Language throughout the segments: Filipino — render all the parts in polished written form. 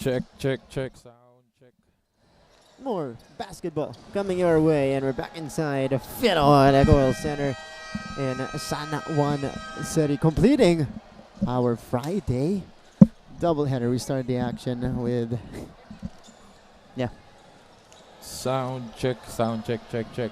Check. Sound check. More basketball coming your way, and we're back inside Perpetual Echo Center in San Juan City, completing our Friday doubleheader. We started the action with Sound check. Yeah.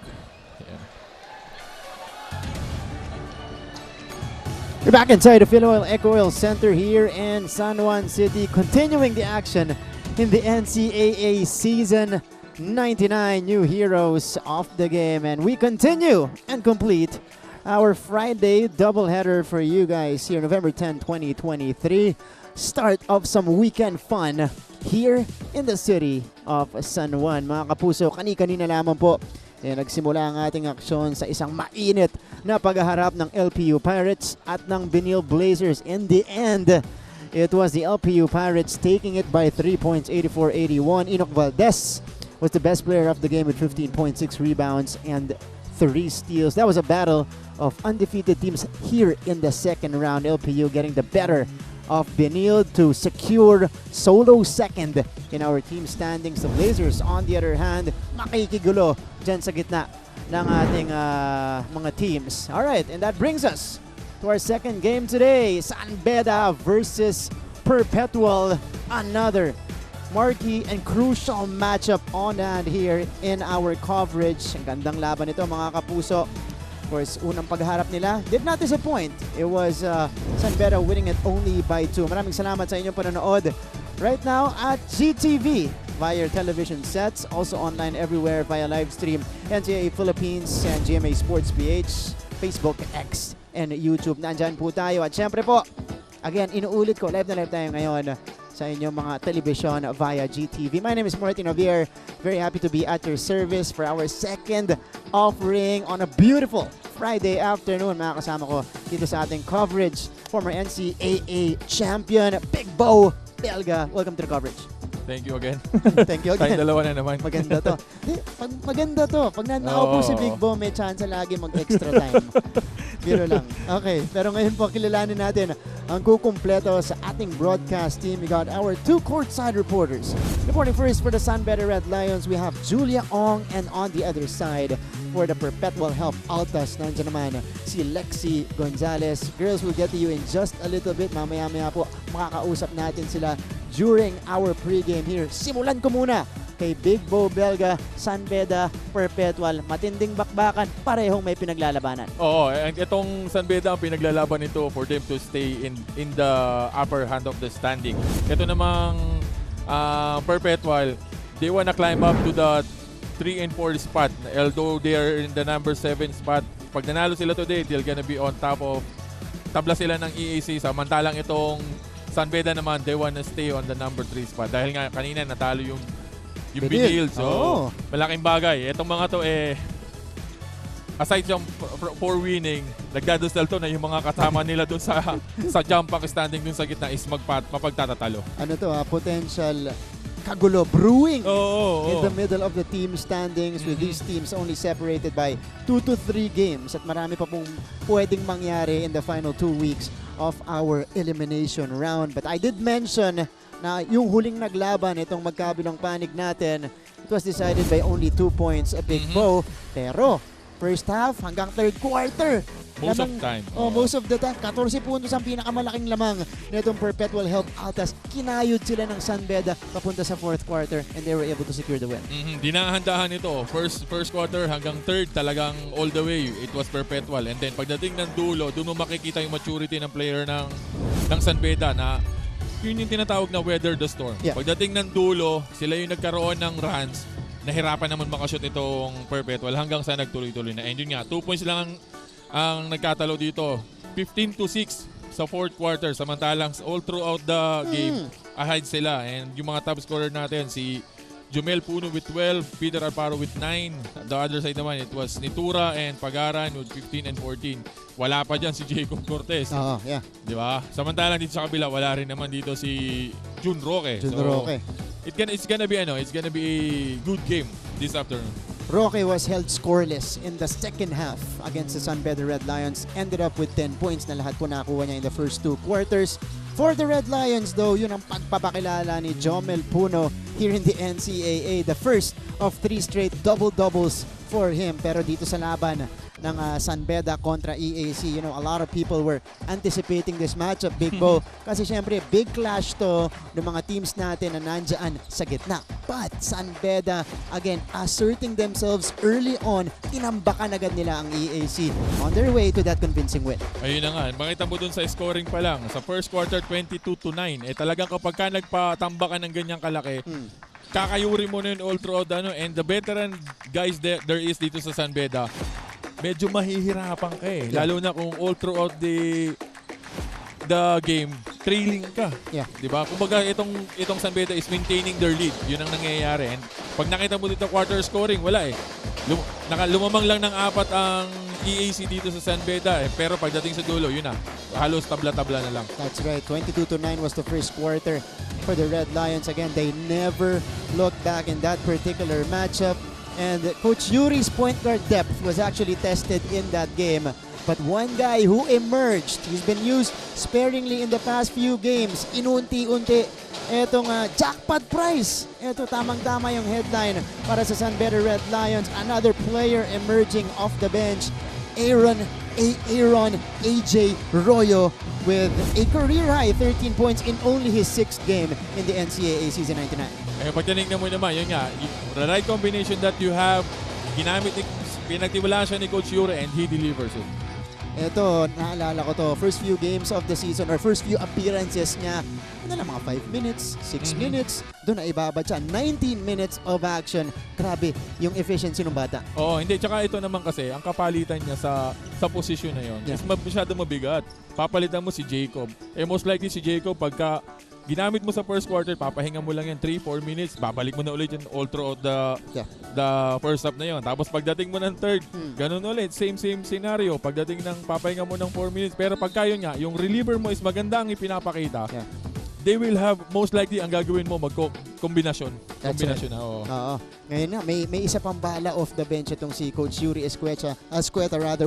We're back inside the Phil Echo Center here in San Juan City, continuing the action in the NCAA season. 99 new heroes of the game, and we continue and complete our Friday doubleheader for you guys here November 10, 2023. Start of some weekend fun here in the city of San Juan. Mga kapuso, kani-kanina lamang po nagsimula ang ating aksyon sa isang mainit na paghaharap ng LPU Pirates at ng Benil Blazers. In the end, it was the LPU Pirates taking it by 3 points, 84-81. Enoch Valdez was the best player of the game with 15.6 rebounds and 3 steals. That was a battle of undefeated teams here in the second round. LPU getting the better of Benil to secure solo second in our team standings. The Blazers, on the other hand, makikigulo dyan sa gitna ng ating mga teams. Alright, and that brings us to our second game today. San Beda versus Perpetual. Another marquee and crucial matchup on hand here in our coverage. Ang gandang laban ito, mga kapuso. Of course, unang pagharap nila did not disappoint. It was San Beda winning it only by 2. Maraming salamat sa inyong panonood right now at GTV via your television sets, also online everywhere via live stream, NCAA Philippines and GMA Sports PH, Facebook, X, and YouTube. Nandyan po tayo. At syempre po, again, inuulit ko, live na live tayo ngayon sa inyong mga television via GTV. My name is Martin Javier. Very happy to be at your service for our second offering on a beautiful Friday afternoon. Mga kasama ko dito sa ating coverage, former NCAA champion, Big Bo Belga. Welcome to the coverage. Thank you again. Thank you again. Tayong dalawa na naman. Maganda to. Maganda to. Pag nakaupo si Big Bo, may chance lagi mag-extra time. Biro lang. Okay, pero ngayon po kilalanin natin ang kukumpleto sa ating broadcast team. We got our 2 courtside reporters. Reporting first for the San Beda Red Lions, we have Julia Ong, and on the other side for the Perpetual Help Altas, nandiyan naman si Lexi Gonzalez. Girls, will get to you in just a little bit. Mamaya-maya po makakausap natin sila during our pregame here. Simulan ko muna kay Big Bo Belga, San Beda, Perpetual. Matinding bakbakan, parehong may pinaglalabanan. Oo, itong San Beda ang pinaglalaban nito for them to stay in the upper hand of the standing. Ito namang Perpetual, they wanna climb up to the 3 and 4 spot. Although they're in the number 7 spot, pag nanalo sila today, they're gonna be on top of tabla sila ng EAC. Samantalang itong San Beda naman, they wanna stay on the number 3 spot. Dahil nga kanina natalo yung Benil. So, malaking bagay. Itong mga to aside from for winning, nagdadasal to na yung mga kasama nila dun sa jump pack standing dun sa gitna is mapagtatatalo. Ano to potential kagulo brewing in the middle of the team standings with these teams only separated by 2 to 3 games, at marami pa pong pwedeng mangyari in the final 2 weeks of our elimination round. But I did mention na yung huling naglaban itong magkabilang panig natin, it was decided by only 2 points, a Big Bo. Pero first half hanggang third quarter, most of the time. Most of the time, 14 puntos ang pinakamalaking lamang nitong Perpetual Help Altas. Kinayod sila ng San Beda papunta sa fourth quarter, and they were able to secure the win. Dinahandahan ito. First quarter hanggang third, talagang all the way, it was Perpetual. And then pagdating ng dulo, doon mo makikita yung maturity ng player ng San Beda na yun yung tinatawag na weather the storm. Yeah. Pagdating ng dulo, sila yung nagkaroon ng runs. Nahirapan naman makashoot itong Perpetual hanggang sa nagtuloy-tuloy na. And yun nga, 2 points lang ang nagkatalo dito. 15-6 sa fourth quarter. Samantalang all throughout the game, ahead sila. And yung mga top scorer natin, si Jumel Puno with 12, Peter Alparo with 9. The other side naman, it was Nitura and Pagaran with 15 and 14. Wala pa dyan si Jacob Cortez. Yeah. Di ba? Samantalang dito sa kabila, wala rin naman dito si Jun Roque. Roque. It's gonna be a good game this afternoon. Roque was held scoreless in the second half against the San Beda Red Lions. Ended up with 10 points na lahat po nakuha niya in the first 2 quarters. For the Red Lions though, yun ang pagpapakilala ni Jomel Puno here in the NCAA. The first of 3 straight double-doubles for him. Pero dito sa laban ng San Beda kontra EAC, a lot of people were anticipating this matchup, Big Bo. Kasi syempre, big clash to ng mga teams natin na nandyan sa gitna. But San Beda, again, asserting themselves early on, tinambakan agad nila ang EAC on their way to that convincing win. Ayun na nga, makita mo dun sa scoring pa lang. Sa first quarter, 22-9. Talagang kapag ka nagpatambakan ng ganyang kalaki, kakayuri mo na yun all throughout. And the veteran guys there is dito sa San Beda, medyo mahihirapan ka eh. Lalo na kung all throughout the game, trailing ka. Yeah. Diba? Kumbaga itong San Beda is maintaining their lead. Yun ang nangyayari. And pag nakita mo dito quarter scoring, wala eh. Lumamang lang ng 4 ang EAC dito sa San Beda eh. Pero pagdating sa dulo, yun na. Halos tabla-tabla na lang. That's right. 22-9 was the first quarter for the Red Lions. Again, they never looked back in that particular matchup. And Coach Yuri's point guard depth was actually tested in that game. But one guy who emerged, he's been used sparingly in the past few games. Inunti-unti, etong jackpot prize. Ito, tamang-tama yung headline para sa San Beda Red Lions. Another player emerging off the bench, Aaron AJ Royo with a career-high 13 points in only his 6th game in the NCAA Season 99. Pag tinignan mo naman, yun nga, the right combination that you have, pinagtiwalaan siya ni Coach Yuri and he delivers it. Ito, naalala ko to, first few games of the season or first few appearances niya, mga 5 minutes, 6 minutes, doon na ibabad siya. 19 minutes of action. Grabe, yung efficiency ng bata. Oo, hindi. Tsaka ito naman kasi, ang kapalitan niya sa posisyon na yun is masyado mabigat. Papalitan mo si Jacob. Most likely si Jacob, pagka ginamit mo sa first quarter, papahinga mo lang yan 3-4 minutes, babalik mo na ulit yan all throughout the first half na yon. Tapos pagdating mo ng third, ganun ulit, same scenario. Pagdating ng papahinga mo ng 4 minutes, pero pagka yun nga, yung reliever mo is maganda ang ipinapakita. They will have, most likely, ang gagawin mo, kombinasyon. Kombinasyon na, oo. Ngayon na, may isa pang bala off the bench itong si Coach Yuri Escueta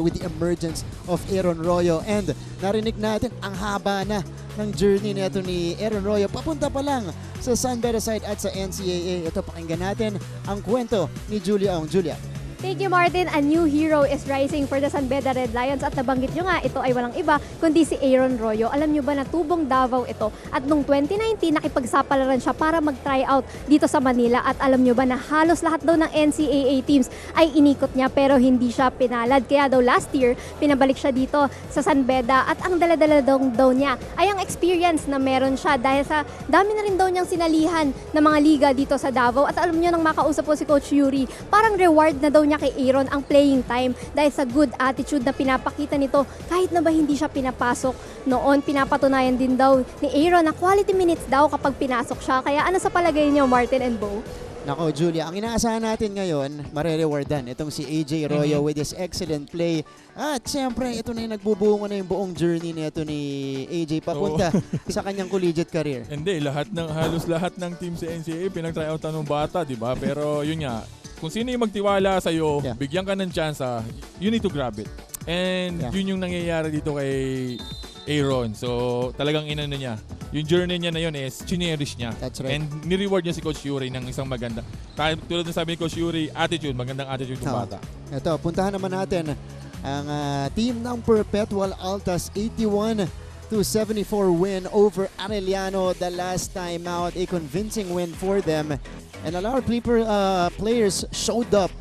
with the emergence of Aaron Royo. And narinig natin, ang haba na ng journey nito ni Aaron Royo. Papunta pa lang sa San Beda side at sa NCAA. Ito, pakinggan natin ang kwento ni Julia Ong. Julia. Thank you, Martin. A new hero is rising for the San Beda Red Lions at nabanggit nyo nga, ito ay walang iba kundi si Aaron Royo. Alam nyo ba na tubong Davao ito at noong 2019 nakipagsapalaran siya para mag-try out dito sa Manila at alam nyo ba na halos lahat daw ng NCAA teams ay inikot niya pero hindi siya pinalad. Kaya daw last year, pinabalik siya dito sa San Beda at ang dala-dala daw niya ay ang experience na meron siya dahil sa dami na rin daw niyang sinalihan ng mga liga dito sa Davao. At alam nyo nang makausap po si Coach Yuri, parang reward na daw niya kay Aaron ang playing time dahil sa good attitude na pinapakita nito kahit na ba hindi siya pinapasok noon. Pinapatunayan din daw ni Aaron na quality minutes daw kapag pinasok siya. Kaya ano sa palagay niyo, Martin and Bo? Nako, Julia, ang inaasahan natin ngayon, marerewardan itong si AJ Royo with his excellent play. At siyempre, ito na yung nagbubungo na yung buong journey nito ni AJ papunta sa kanyang collegiate career. Hindi, halos lahat ng team sa NCAA pinag-tryoutan ng bata, di ba? Pero yun nga, kung sino yung magtiwala sa'yo, bigyan ka ng chance, you need to grab it. And yun yung nangyayari dito kay Aaron. So, talagang inano niya. Yung journey niya na yun is cherish niya. That's right. And ni-reward niya si Coach Yuri ng isang maganda. Tulad ng sabi ni Coach Yuri, attitude, magandang attitude ng bata. Ito, puntahan naman natin ang team ng Perpetual Altas 81-74 win over Arellano the last time out. A convincing win for them. And a lot of players showed up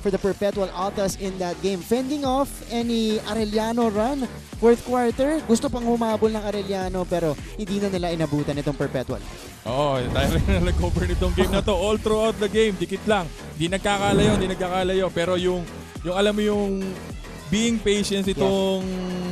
for the Perpetual Altas in that game, fending off any Arellano run. Fourth quarter, gusto pang humabol ng Arellano pero hindi na nila inabutan itong Perpetual. Tayo rin na nag-cover nitong game na to. All throughout the game, dikit lang. Di nagkakalayo. Pero yung alam mo yung being patient itong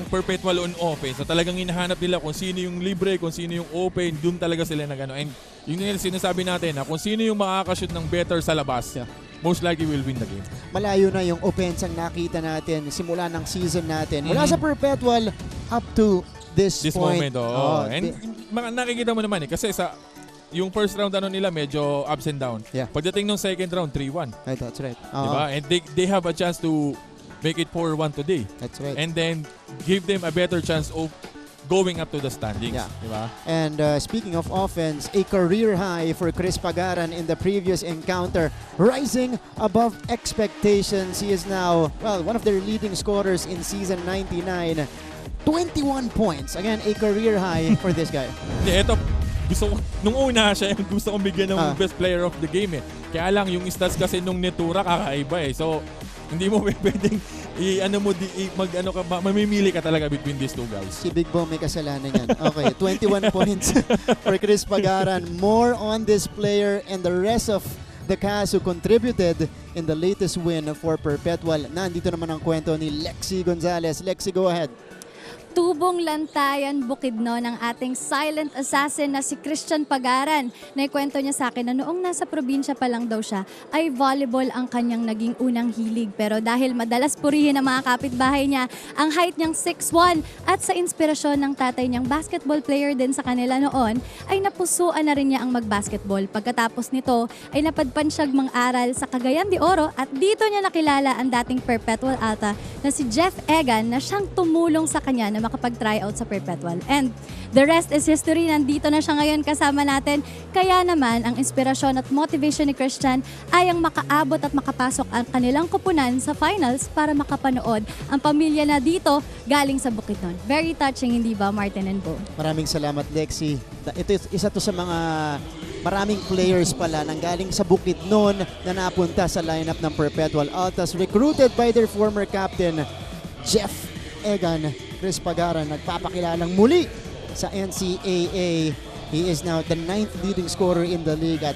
Perpetual on offense. So talagang hinahanap nila kung sino yung libre, kung sino yung open, doon talaga sila nag-ano. And yung sinasabi natin na kung sino yung makakashoot ng better sa labas, most likely will win the game. Malayo na yung offense ang nakita natin simula ng season natin. Mula sa Perpetual up to this point. Moment. And nakikita mo naman kasi sa yung first round nila medyo ups and down. Pagdating ng second round, 3-1. That's right. Diba? And they have a chance to make it 4-1 today. That's right. And then give them a better chance of going up to the standings. Yeah. Diba? And speaking of offense, a career high for Chris Pagaran in the previous encounter, rising above expectations. He is now, well, one of their leading scorers in season 99. 21 points. Again, a career high for this guy. Ito, gusto ko, nung una siya yung gusto kong bigyan ng best player of the game eh. Kaya lang, yung stats kasi nung Netura kakaiba eh. So, hindi mo pwedeng mamimili ka talaga between these two guys. Si Big Bo may kasalanan yan. Okay, 21 points for Chris Pagaran. More on this player and the rest of the cast who contributed in the latest win for Perpetual. Nandito naman ang kwento ni Lexi Gonzalez. Lexi, go ahead. Tubong lantayan Bukidnon ng ating silent assassin na si Christian Pagaran. Naikwento niya sa akin na noong nasa probinsya pa lang daw siya ay volleyball ang kanyang naging unang hilig. Pero dahil madalas purihin ng mga kapitbahay niya, ang height niyang 6'1" at sa inspirasyon ng tatay niyang basketball player din sa kanila noon, ay napusuan na rin niya ang magbasketball. Pagkatapos nito ay napadpan siyang mang-aral sa Cagayan de Oro at dito niya nakilala ang dating Perpetual Alta na si Jeff Egan na siyang tumulong sa kanya na makapag-try out sa Perpetual. And the rest is history. Nandito na siya ngayon kasama natin. Kaya naman, ang inspirasyon at motivation ni Christian ay ang makaabot at makapasok ang kanilang kupunan sa finals para makapanood ang pamilya na dito galing sa Bukidnon. Very touching, hindi ba, Martin and Bo? Maraming salamat, Lexi. Ito isa to sa mga maraming players pala nang galing sa Bukidnon na napunta sa lineup ng Perpetual Altas, recruited by their former captain, Jeff Egan. Chris Pagaran nagpapakilalang muli sa NCAA. He is now the 9th leading scorer in the league at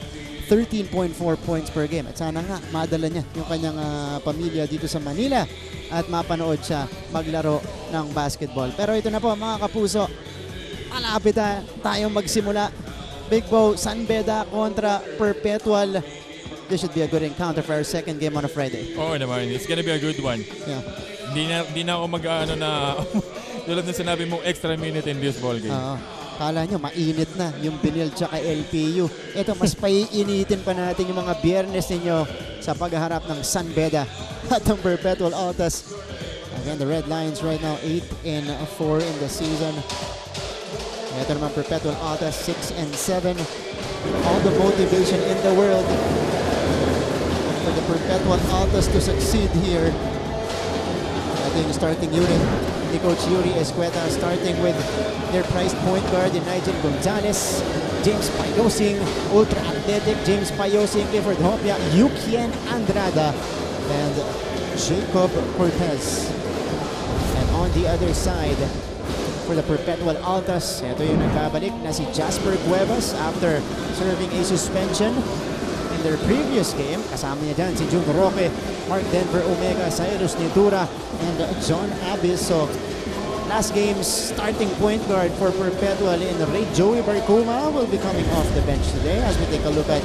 13.4 points per game. At sana nga madala niya yung kanyang pamilya dito sa Manila at mapanood siya maglaro ng basketball. Pero ito na po mga kapuso, malapit na tayong magsimula. Big Bo, San Beda kontra Perpetual. This should be a good encounter for our second game on a Friday. Oo naman, it's gonna be a good one. Yeah. Hindi na ako tulad na sinabi mo, extra minute in this ball game. Kala nyo, mainit na yung Binil tsaka LPU. Ito, mas paiinitin pa natin yung mga biyernes ninyo sa pagharap ng San Beda at ng Perpetual Altas. Again, the Red Lions right now 8-4 in the season. Ito naman Perpetual Altas 6-7. All the motivation in the world for the Perpetual Altas to succeed here. Ating starting unit ni Coach Yuri Escueta, starting with their prized point guard in Nigel Gonzalez, James Payosing, ultra-athletic James Payosing, Clifford Hopia, Yukien Andrada, and Jacob Cortez. And on the other side, for the Perpetual Altas, ito yung nagbabalik na si Jasper Cuevas after serving a suspension in their previous game. Kasama niya dyan si June Roque, Mark Denver Omega, Cyrus Nitura, and John Abyss. So, last game's starting point guard for Perpetual in Ray Joey Barcuma will be coming off the bench today as we take a look at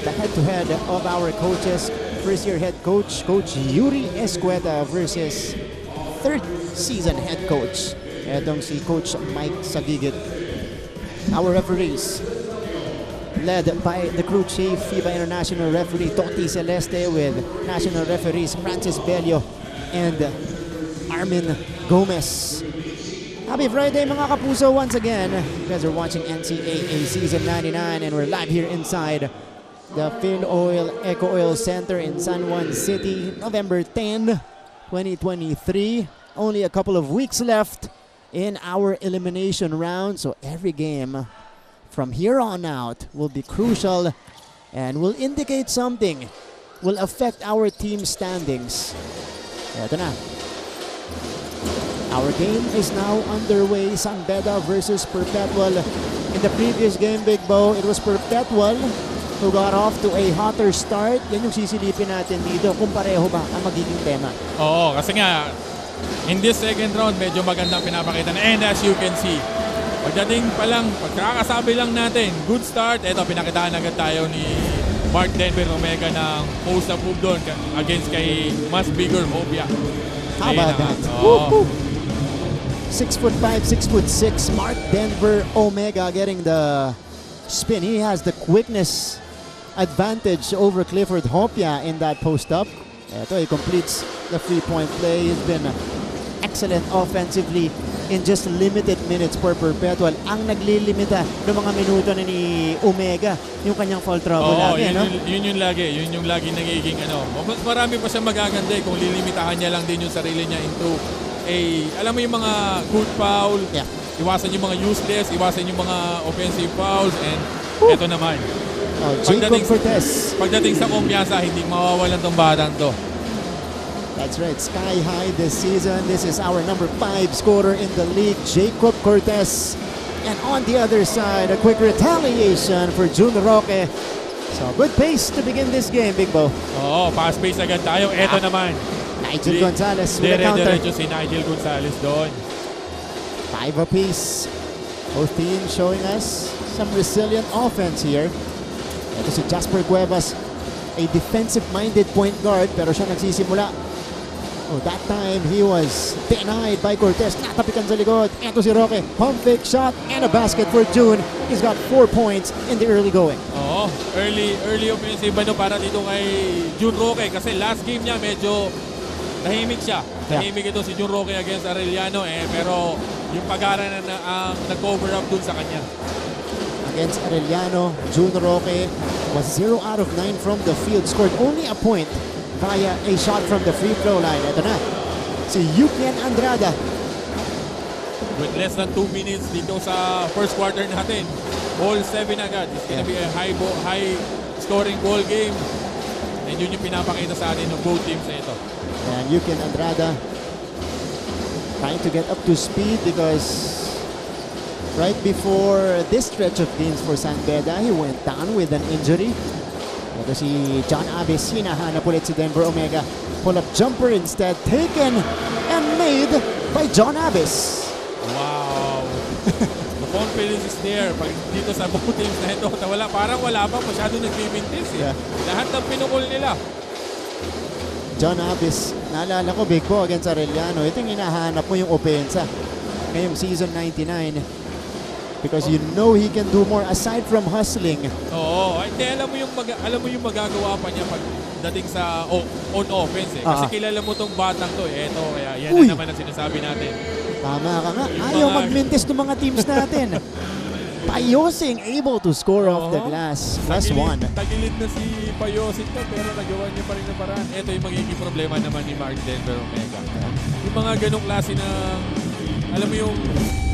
the head-to-head of our coaches. First-year head coach, Coach Yuri Escueta versus third-season head coach, etong si Coach Mike Sagigit. Our referees, led by the crew chief, FIBA International referee Toti Celeste, with national referees Francis Bello and Armin Gomez. Happy Friday mga kapuso once again. You guys are watching NCAA Season 99 and we're live here inside the Phil Oil Eco Oil Center in San Juan City, November 10, 2023. Only a couple of weeks left in our elimination round, so every game from here on out will be crucial and will indicate something, will affect our team standings. Ito na. Our game is now underway. San Beda versus Perpetual. In the previous game, Big Bo, it was Perpetual who got off to a hotter start. Yan yung sisilipin natin dito kung pareho ba ang magiging tema. Oo, kasi nga, in this second round, medyo magandang pinapakita na. And as you can see, pagdating pa lang, pagkakasabi lang natin, good start. Ito, pinakitaan agad tayo ni Mark Denver Omega ng post-up move doon against kay mas bigger Hopia. How about that? 6'5", 6'6", Mark Denver Omega getting the spin. He has the quickness advantage over Clifford Hopia in that post-up. Ito, he completes the 3-point play. He's been excellent offensively in just limited minutes per Perpetual. Ang naglilimita ng mga minuto na ni Omega, yung kanyang foul trouble lagi, yun, no? yun yung lagi nagiging ano. Mas marami pa siya magaganda kung lilimitahan niya lang din yung sarili niya into alam mo yung mga good foul, Yeah. iwasan yung mga useless, iwasan yung mga offensive fouls, and eto naman. Oh, Jacob Cortez. Pagdating sa kumpiyansa, hindi mawawalan tong batang to. That's right, sky high this season. This is our number 5 scorer in the league, Jacob Cortez. And on the other side, a quick retaliation for Jun Roque. So good pace to begin this game, Big Bo. Oo, fast pace agad tayo. Eto naman. Nigel Gonzalez with a counter. Dire-diretso si Nigel Gonzalez doon. 5 apiece. Both teams showing us some resilient offense here. Ito si Jasper Cuevas, a defensive-minded point guard, pero siya nagsisimula. Oh, that time he was denied by Cortez. Natapikan sa likod. Ito si Roque. Pump fake shot and a basket for June. He's got 4 points in the early going. Oo, early offensive para dito kay Jun Roque kasi last game niya medyo tahimik siya. Tahimik ito si Jun Roque against Arellano pero yung Pagara na ang nag-cover up dun sa kanya. Against Arellano, Jun Roque was 0 out of 9 from the field. Scored only a point via a shot from the free throw line. Ito na, si Yukian Andrada. With less than 2 minutes dito sa first quarter natin. Ball 7 agad. It's gonna be a high scoring ball game. And yun yung pinapakita sa atin ng both teams na ito. And Yukian Andrada trying to get up to speed because right before this stretch of games for San Beda, he went down with an injury. Ito si John Abbas, hinahanap ulit si Denver Omega. Pull-up jumper instead, taken and made by John Abbas. Wow! The confidence is there. Pag dito sa both teams na ito, parang wala pa masyado nagbimintis eh. Yeah. Lahat ng pinukul nila. John Abbas, naalala ko Big Bo against Arellano, ito yung hinahanap mo yung opensa ngayong season 99. Because you know he can do more aside from hustling. Oo, hindi alam mo yung magagawa pa niya pagdating sa on offense eh. Kasi kilala mo tong batang to eh. Eto, kaya yan na naman ang sinasabi natin. Tama ka nga. Ayaw magmintis ng mga teams natin. Payosing able to score off the glass. +1. Tagilid na si Payosing to pero nagawa niya pa rin na paraan. Ito yung magiging problema naman ni Mark Denver Omega. Yung mga ganong klase ng alam mo yung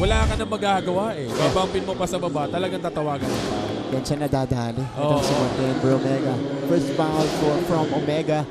wala ka na magagawa eh. Babumpin mo pa sa baba, talagang tatawagan mo. Yan siya nadadali. Itong si Mark Denver Omega. First foul from Omega.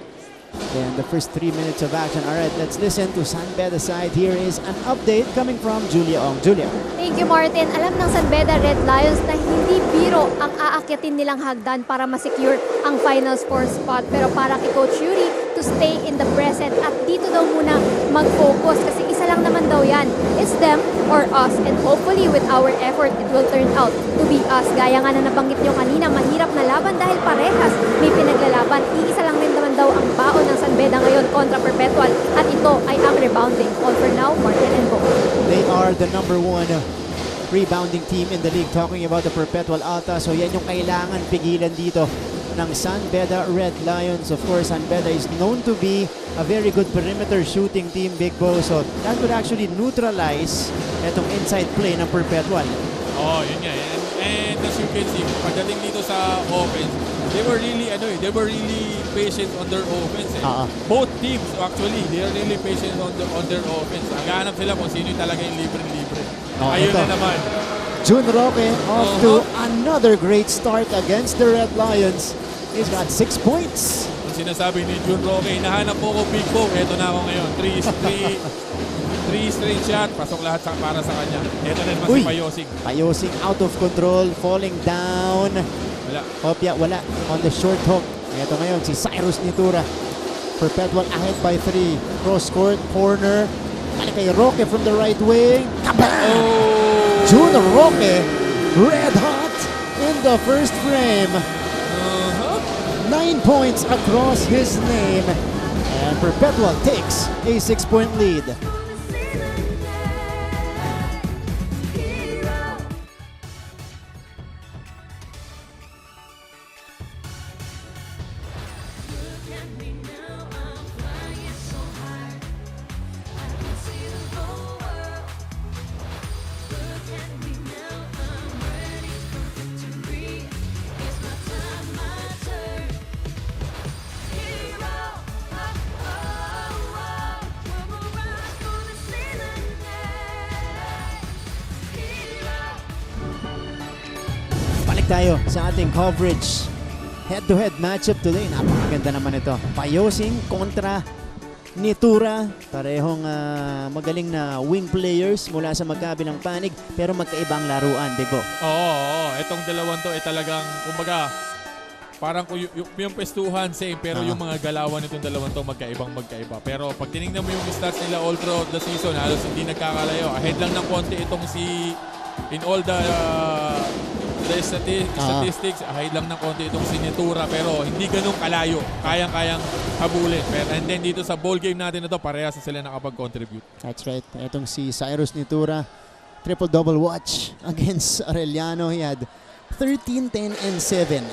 Then the first 3 minutes of action. Alright, let's listen to San Beda side. Here is an update coming from Julia Ong. Julia. Thank you, Martin. Alam ng San Beda Red Lions na hindi biro ang aakyatin nilang hagdan para ma-secure ang Finals 4 spot. Pero para kay Coach Yuri to stay in the present at dito daw muna mag-focus kasi isa lang naman daw yan. It's them or us and hopefully with our effort it will turn out to be us. Gaya nga na nabanggit nyo kanina, mahirap na laban dahil parehas may pinaglalaban. Iisa lang rin naman daw ang baon ng San Beda ngayon kontra Perpetual at ito ay ang rebounding. All for now, Martin and Bo. They are the number 1 rebounding team in the league. Talking about the Perpetual Altas. So yan yung kailangan pigilan dito ng San Beda Red Lions. Of course, San Beda is known to be a very good perimeter shooting team, Big Bo. So that would actually neutralize itong inside play ng Perpetual. Oh, yun nga. And as you can see, pagdating dito sa offense, they were really patient on their offense. Both teams actually, they are really patient on their offense. Naghahanap sila kung sino talaga yung libre-libre. Ayun ito na naman. Jun Roque off to another great start against the Red Lions. He's got 6 points. Ang sinasabi ni Jun Roque, hinahanap mo ko Big Bo. Eto na ako ngayon. 3 straight shot. Pasok lahat para sa kanya. Eto na naman si Payosing. Payosing out of control, falling down. Wala. Hopya, wala. On the short hook. Ito ngayon, si Cyrus Nitura. Perpetual ahead by 3. Cross court, corner. Balik kay Roque from the right wing. Kabam! Jun Roque, red hot in the first frame. 9 points across his name. And Perpetual takes a 6-point lead. Balik tayo sa ating coverage. Head-to-head matchup today. Napakaganda naman ito. Payosing kontra Nitura. Parehong magaling na wing players mula sa magkabilang panig pero magkaibang laruan, Big Bo. Oo. Itong dalawang to ay talagang, kumbaga, parang yung pestuhan same pero yung mga galawan nitong dalawang to magkaiba. Pero pag tinignan mo yung stats nila all throughout the season, halos hindi nagkakalayo. Ahead lang ng konti itong in all the statistics, ahead lang ng konti itong si Nitura pero hindi ganun kalayo. Kayang-kayang habulin. And then dito sa ball game natin na to, parehas na sila nakapag-contribute. That's right. Itong si Cyrus Nitura, triple-double watch against Arellano. He had 13, 10, and 7.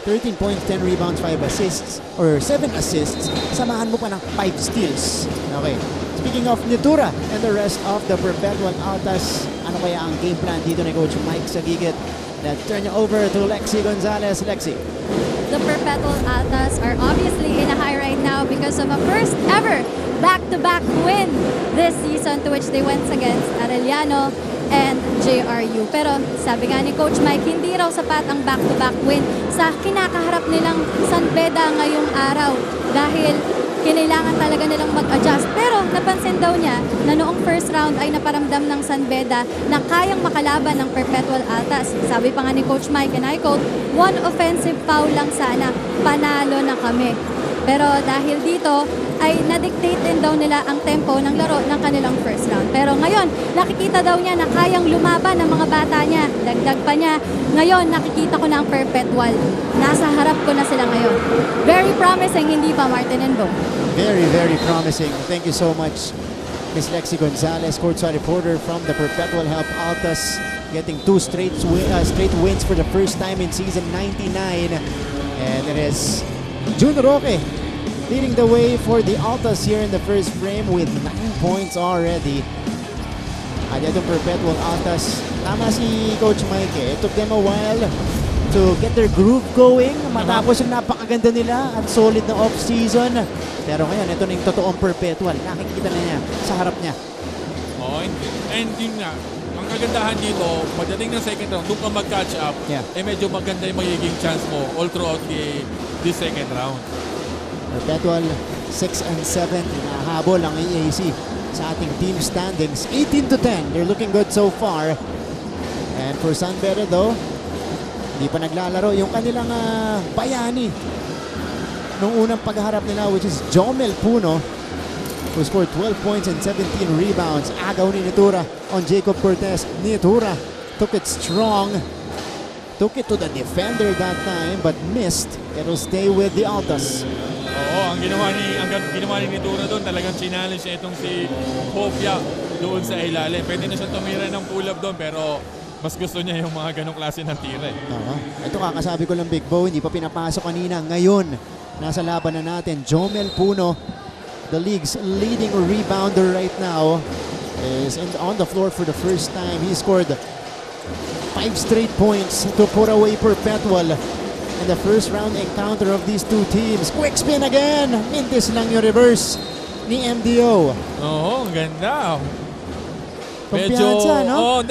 13 points, 10 rebounds, 5 assists, or 7 assists. Samahan mo pa ng 5 steals. Okay. Speaking of Nitura and the rest of the Perpetual Altas, ano kaya ang game plan dito ni Coach Mike sa gigit? Let's turn you over to Lexi Gonzalez. Lexi. The Perpetual Altas are obviously in a high right now because of a first ever back-to-back win this season to which they went against Arellano and JRU. Pero sabi nga ni Coach Mike, hindi raw sapat ang back-to-back win sa kinakaharap nilang San Beda ngayong araw dahil kinailangan talaga nilang mag-adjust. Pero napansin daw niya na noong first round ay naparamdam ng San Beda na kayang makalaban ng Perpetual Altas. Sabi pa nga ni Coach Mike, and I quote, "One offensive foul lang sana, panalo na kami." Pero dahil dito ay na-dictate din daw nila ang tempo ng laro ng kanilang first round. Pero ngayon, nakikita daw niya na kayang lumaban ng mga bata niya. Dagdag pa niya, ngayon nakikita ko na ang Perpetual. Nasa harap ko na sila ngayon. Very promising, hindi ba Martin and Bo? Very, very promising. Thank you so much, Miss Lexi Gonzalez, courtside reporter from the Perpetual Help Altas, getting 2 straight wins for the first time in season 99. And it is Jun Roque leading the way for the Altas here in the first frame with 9 points already. At itong Perpetual Altas, tama si Coach Mike eh. It took them a while to get their groove going. Matapos yung napakaganda nila at solid na off-season. Pero ngayon, ito na yung totoong Perpetual. Nakikita na niya sa harap niya. Oh, and yun nga, ang kagandahan dito, pagdating ng second round, doon ka mag-catch up, medyo maganda yung magiging chance mo all throughout the second round. Perpetual 6 and 7, nahabol ang EAC sa ating team standings. 18-10, they're looking good so far. And for San Beda though, hindi pa naglalaro yung kanilang bayani nung unang pagharap nila, which is Jomel Puno, who scored 12 points and 17 rebounds. Agaw ni Nitura on Jacob Cortez. Nitura took it strong, took it to the defender that time but missed. It'll stay with the Altas. Oo, ang ginawa ni Nitura doon, talagang challenge niya itong si Hofia doon sa ilalim. Pwede na siya tumira ng pull-up doon pero mas gusto niya yung mga ganong klase ng tira eh. Ito kakasabi ko lang, Big Bo, hindi pa pinapasok kanina. Ngayon, nasa laban na natin. Jomel Puno, the league's leading rebounder right now, is on the floor for the first time. He scored 5 straight points to put away Perpetual in the first round encounter of these two teams. Quick spin again! Mintis lang yung reverse ni MDO. Oo, ang ganda. Kumpiyansa, no?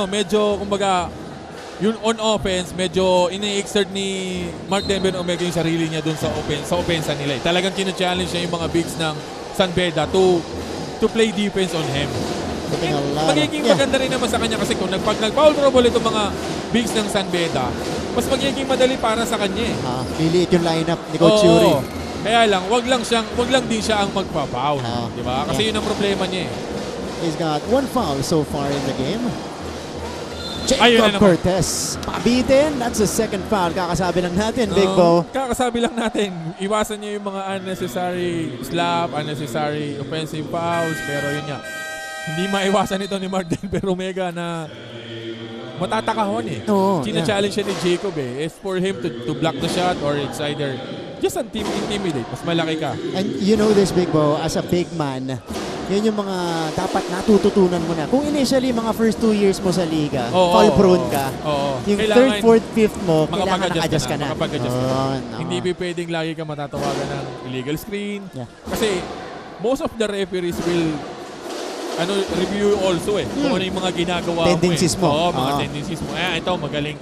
Medyo kumbaga yung on offense, medyo ini-exert ni Mark Denver Omega yung sarili niya dun sa offense nila. Talagang kina-challenge niya yung mga bigs ng San Beda to play defense on him. Magiging maganda rin naman sa kanya kasi kung pag nag-foul trouble itong mga bigs ng San Beda, mas magiging madali para sa kanya eh. Piliit yung lineup ni Coach Yuri. Kaya lang, wag lang din siya ang magpa-foul. Di ba? Kasi yun ang problema niya eh. He's got 1 foul so far in the game. Ayun Jacob Cortez, pabitin. That's the second foul. Kakasabi lang natin, Big Bo. Kakasabi lang natin, iwasan niyo yung mga unnecessary slap, unnecessary offensive fouls. Pero yun nga, hindi maiwasan ito ni Mark Denver Omega na matatakahon eh. China-challenge siya ni Jacob eh. It's for him to block the shot or it's either just intimidate. Mas malaki ka. And you know this, Big Bo, as a big man, yun yung mga dapat natututunan mo na. Kung initially, mga first 2 years mo sa liga, foul prone ka. Yung kailangan 3rd, 4th, 5th mo, kailangan naka-adjust ka na. Hindi pwedeng lagi ka matatawagan ng illegal screen. Kasi most of the referees will review also eh. Kung ano yung mga ginagawa tendencies mo. Mga tendencies mo. Ito, magaling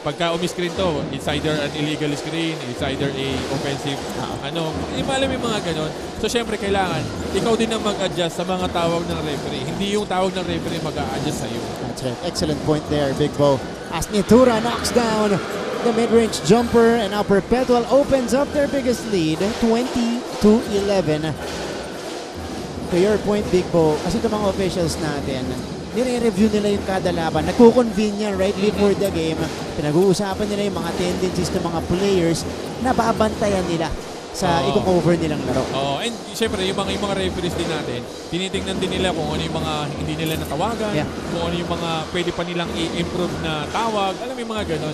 pagka umi-screen to, it's either an illegal screen, it's either a offensive, alam yung mga ganon. So, syempre, kailangan, ikaw din ang mag-adjust sa mga tawag ng referee. Hindi yung tawag ng referee mag-a-adjust sa'yo. That's right. Excellent point there, Big Bo. As Nitura knocks down the mid-range jumper, and now Perpetual opens up their biggest lead, 20-11. To your point, Big Bo, kasi itong mga officials natin, nire-review nila yung kada laban. Nagkukonvene yan right before the game. Pinag-uusapan nila yung mga tendencies ng mga players na babantayan nila sa i-cover nilang laro. And syempre, yung mga referees din natin, tinitingnan din nila kung ano yung mga hindi nila natawagan, kung ano yung mga pwede pa nilang i-improve na tawag. Alam mo yung mga ganon.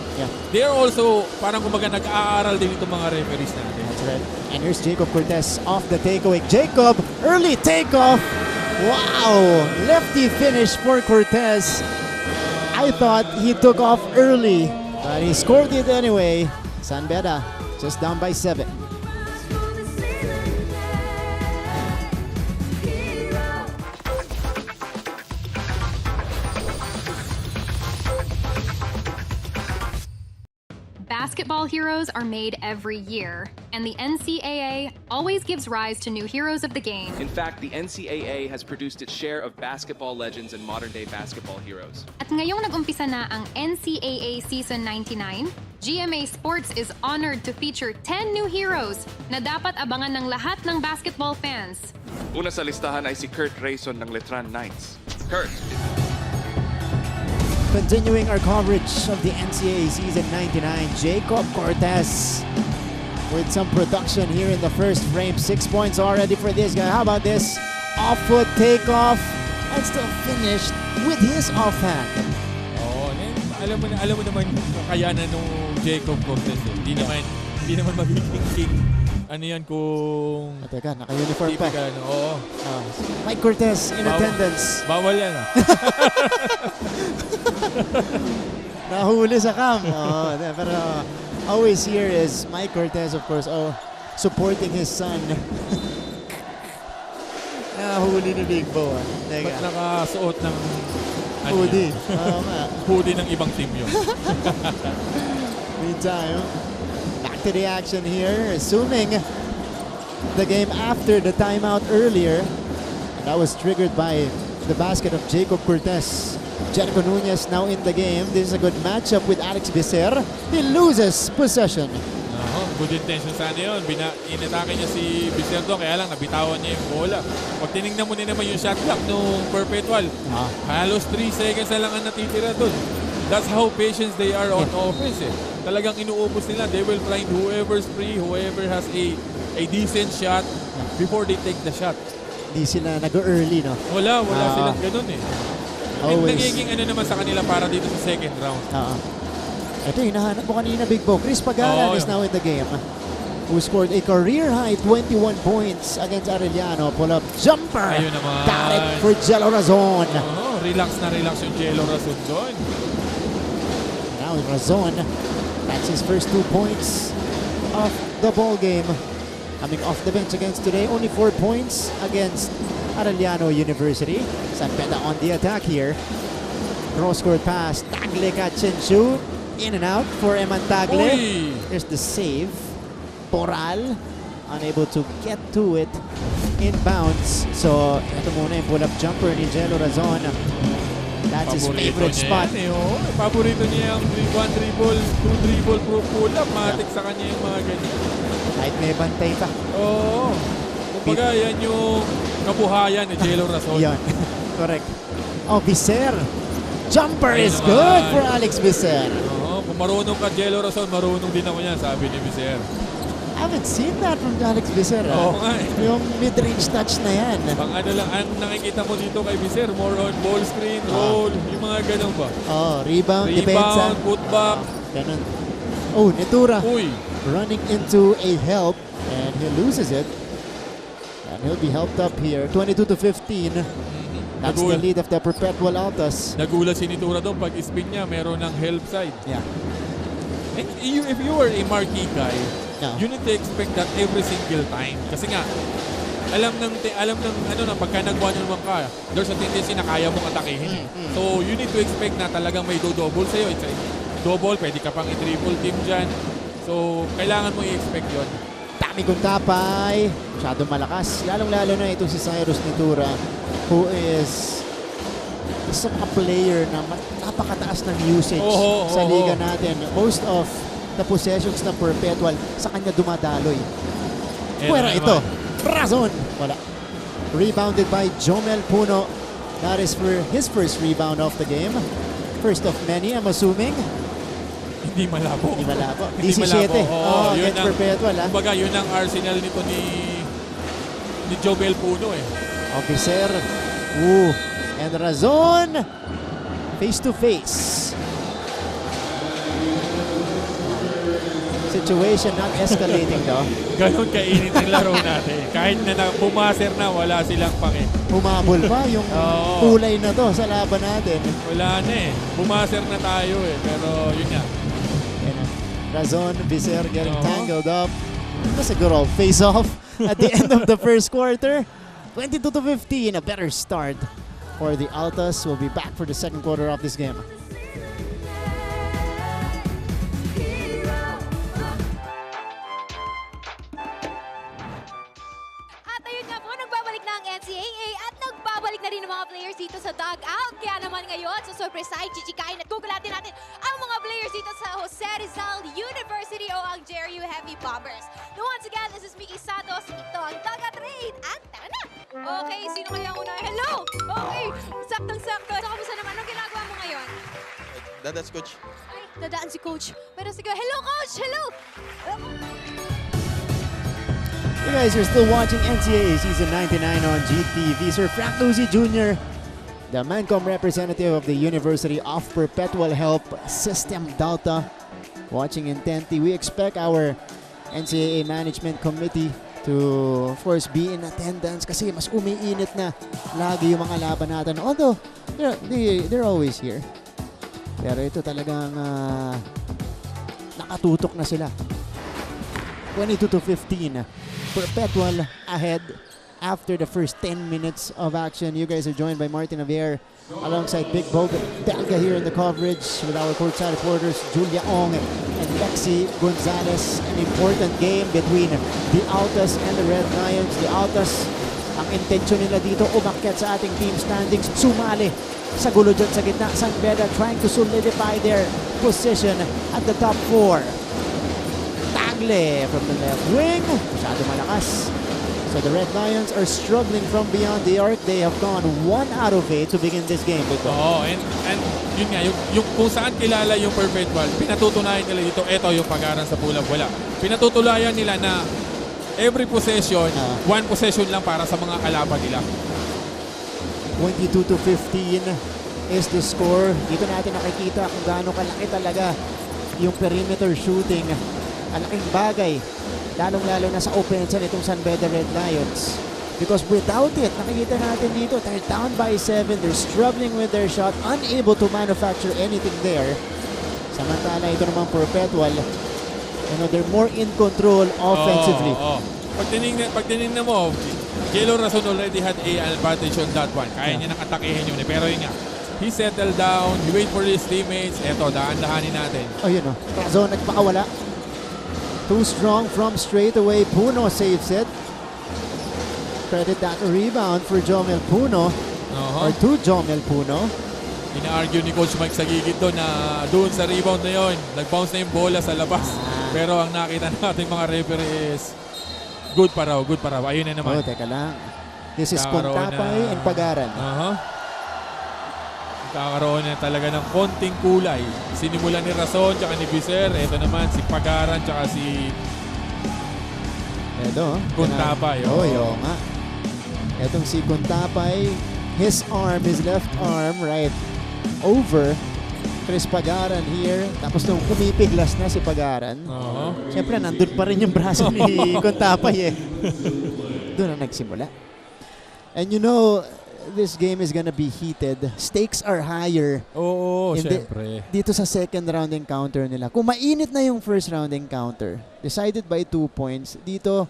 They are also, parang kumbaga nag-aaral din itong mga referees natin. That's right. And here's Jacob Cortez off the takeaway. Jacob, early takeoff. Wow! Lefty finish for Cortez. I thought he took off early, but he scored it anyway. San Beda just down by 7. Basketball heroes are made every year, and the NCAA always gives rise to new heroes of the game. In fact, the NCAA has produced its share of basketball legends and modern-day basketball heroes. At ngayong nag-umpisa na ang NCAA Season 99, GMA Sports is honored to feature 10 new heroes na dapat abangan ng lahat ng basketball fans. Una sa listahan ay si Kurt Rayson ng Letran Knights. Kurt! Continuing our coverage of the NCAA Season 99, Jacob Cortez with some production here in the first frame. 6 points already for this guy. How about this? Off-foot takeoff and still finished with his offhand. Alam mo naman yung kakayanan ng Jacob Cortez. Hindi naman magiging king. Ano yan kung... Teka, naka-uniform pa. Mike Cortez in attendance. Bawal yan Nahuli sa cam. Pero always here is Mike Cortez, of course, supporting his son. Nahuli ni Big Bo. Ba't nakasuot ng hoodie? Hoodie ng ibang team yun. Meantime, back to the action here, assuming the game after the timeout earlier. And that was triggered by the basket of Jacob Cortez. Jericho Nunez now in the game. This is a good matchup with Alex Becer. He loses possession. Good intention sana yun. Inatake niya si Becer doon, kaya lang nabitawan niya yung bola. Pag tinignan mo naman yung shot clock nung Perpetual, halos 3 seconds na lang ang natitira doon. That's how patient they are on offense. Talagang inuubos nila. They will find whoever's free, whoever has a decent shot before they take the shot. Hindi sila nag-early, no? Wala silang ganun And nagiging naman sa kanila para dito sa second round. Ito, hinahanap mo kanina, Big Bo. Chris Pagalan is now in the game, who scored a career-high 21 points against Arellano. Pull-up jumper. Ayun naman. Got it for Jello Razon. Relax yung Jello Razon doon. Now Razon, that's his first 2 points of the ball game. Coming off the bench against today, only 4 points against Arellano University. San Beda on the attack here. Cross-court pass. Tagle catch and shoot. In and out for Eman Tagle. There's the save. Poral unable to get to it in bounds. So, ito muna yung pull-up jumper ni Jello Razon. That's his favorite spot. Paborito niya yung 1 dribble, 2 dribble pull-up. Matik sa kanya yung mga ganyan. Kahit may bantay pa. Kumbaga, yan yung kabuhayan ni Jello Razon. Yan. Correct. Becer. Jumper is good for Alex Becer. Kung marunong ka, Jello Razon, marunong din ako yan, sabi ni Becer. I haven't seen that from Alex Becer. Yung mid-range touch na yan. Ang nakikita mo dito kay Becer, more on ball screen, roll, yung mga ganun ba? Rebound, depensa. Putback. Ganun. Nitura. Running into a help, and he loses it. And he'll be helped up here. 22-15. That's the lead of the Perpetual Altas. Nagulat si Nitura doon pag spin niya, meron ng help side. Yeah. And if you are a marquee guy, you need to expect that every single time. Kasi nga, alam ng pagka nag-1-on-1 ka, there's a tendency na kaya mong atakihin. So you need to expect na talagang may do-double sa'yo. double, pwede ka pang i-triple team dyan. So, kailangan mo i-expect yun. Dami kong tapay. Masyadong malakas. Lalong-lalo na itong si Cyrus Nitura, who is isang player na napakataas ng usage sa liga natin. Most of the possessions ng Perpetual sa kanya dumadaloy. Puwera ito. Razon. Wala. Rebounded by Jomel Puno. That is for his first rebound of the game. First of many, I'm assuming. Hindi malabo. Hindi malabo. Hindi 17. malabo. Against Perpetual. Kumbaga, yun ang arsenal nito ni Jomel Puno eh. Officer. And Razon. Face to face. Situation not escalating though. Ganon kainit ang laro natin. Kahit na pumaser na, wala silang pake. Humabol pa yung kulay na to sa laban natin. Wala na eh. Pumaser na tayo eh. Pero yun nga. Razon, Viser getting tangled up. That's a good old face-off at the end of the first quarter. 22-15, a better start for the Altas. We'll be back for the second quarter of this game. NCAA at nagbabalik na rin ang mga players dito sa dugout. Kaya naman ngayon, sa surprise chichikain at gugulatin natin ang mga players dito sa Jose Rizal University o ang JRU Heavy Bombers. Now once again, this is Mickey Santos. Ito ang dugout raid at tara na! Okay, sino kaya ang una? Hello! Okay, saktong-sakto. So, kamusta naman? Anong ginagawa mo ngayon? That's coach. Ay, dadaan si coach. Pero sige, hello coach! Hello! You guys are still watching NCAA Season 99 on GTV. Sir Frank Lucy Jr., the Mancom representative of the University of Perpetual Help System Delta, watching intently. We expect our NCAA Management Committee to, of course, be in attendance kasi mas umiinit na lagi yung mga laban natin. Although, they're always here. Pero ito talagang nakatutok na sila. 22-15. Perpetual ahead after the first 10 minutes of action. You guys are joined by Martin Javier alongside Big Bo Belga here in the coverage with our courtside reporters Julia Ong and Lexi Gonzalez. An important game between the Altas and the Red Lions. The Altas, ang intensyon nila dito umakyat sa ating team standings, sumali sa gulo dyan sa gitna. San Beda trying to solidify their position at the top 4. From the left wing, masyado malakas. So the Red Lions are struggling from beyond the arc. They have gone 1 out of 8 to begin this game. And yun nga, yung kung saan kilala yung Perpetual, pinatutunayan nila dito, eto yung pag-aran sa pulang wala. Pinatutunayan nila na every possession, one possession lang para sa mga kalaban nila. 22-15 is the score. Dito natin nakikita kung gaano kalaki talaga yung perimeter shooting. Ang laking bagay, lalong-lalo na sa offense nitong San Beda Red Lions. Because without it, nakikita natin dito, they're down by 7, they're struggling with their shot, unable to manufacture anything there. Samantala, ito naman Perpetual, they're more in control offensively. Pag tinignan mo, Jelo Razon already had an advantage on that one. Kaya niya nang atakehin yun. Pero yun nga, he settled down, he wait for his teammates. Eto, daan-dahanin natin. Yun Razon nagpakawala. Too strong from straight away. Puno saves it. Credit that rebound for Jomel Puno. Or to Jomel Puno. Ina-argue ni Coach Mike sa gigit doon na doon sa rebound na yon, nag-bounce na yung bola sa labas. Pero ang nakita natin mga referee is good pa raw. Ayun na naman. Teka lang. This is Contapay and Pagaran. Kakaroon na talaga ng konting kulay. Sinimulan ni Razon, tsaka ni Viser. Ito naman si Pagaran, tsaka si Contapay. Oo nga. Etong si Contapay, his left arm, right over Chris Pagaran here. Tapos nung pumipiglas na si Pagaran, siyempre nandun pa rin yung braso ni Contapay Doon na nagsimula. And this game is gonna be heated. Stakes are higher. Siyempre. Dito sa second round encounter nila. Kung mainit na yung first round encounter, decided by 2 points, dito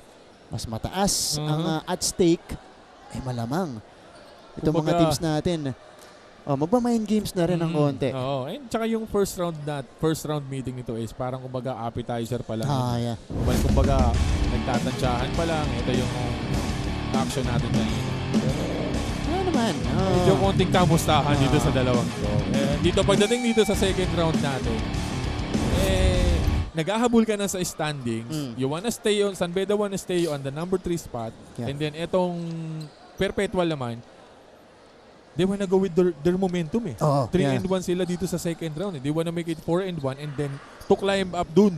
mas mataas ang at stake. Malamang. Itong mga teams natin, magma-mind games na rin ng konti. Oo. And tsaka yung first round meeting nito is parang kumbaga appetizer pa lang. Yeah. Kumbaga nagtatansyahan pa lang. Ito yung action natin kanina. Ano naman? Medyo konting kamustahan dito sa dalawang to. Dito pagdating dito sa second round natin, nag-ahabol ka na sa standings. You wanna stay on, San Beda wanna stay on the number 3 spot. Yeah. And then itong Perpetual naman, they wanna go with their momentum 3-1 sila dito sa second round. They wanna make it 4-1 and then to climb up dun.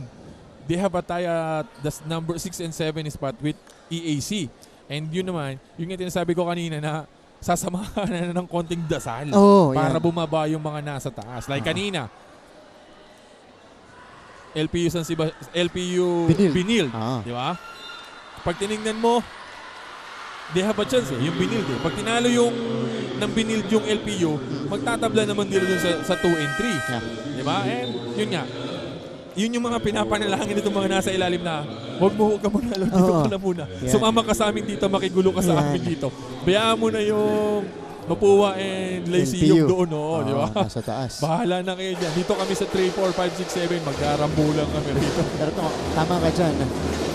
They have a tie at the number 6 and 7 spot with EAC. And yun naman, yung sinasabi ko kanina na sasamahan na ng konting dasal para bumaba yung mga nasa taas. Like kanina, LPU Binil. Di ba? Pag tinignan mo, they have a chance yung Binil. Pag tinalo yung ng Binil yung LPU, magtatabla naman nila dun sa 2 and 3. Yeah. Di ba? And yun nga. Yun yung mga pinapanalangin nitong mga nasa ilalim na huwag ka muna, dito ka na muna. Yeah. Sumama ka sa amin dito, makigulo ka sa amin dito. Bayaan mo na yung Mapuwa and Lazy yung doon, di ba? Nasa taas. Bahala na kayo dyan. Dito kami sa 3, 4, 5, 6, 7, magkarambulan kami rito. Pero tama ka dyan.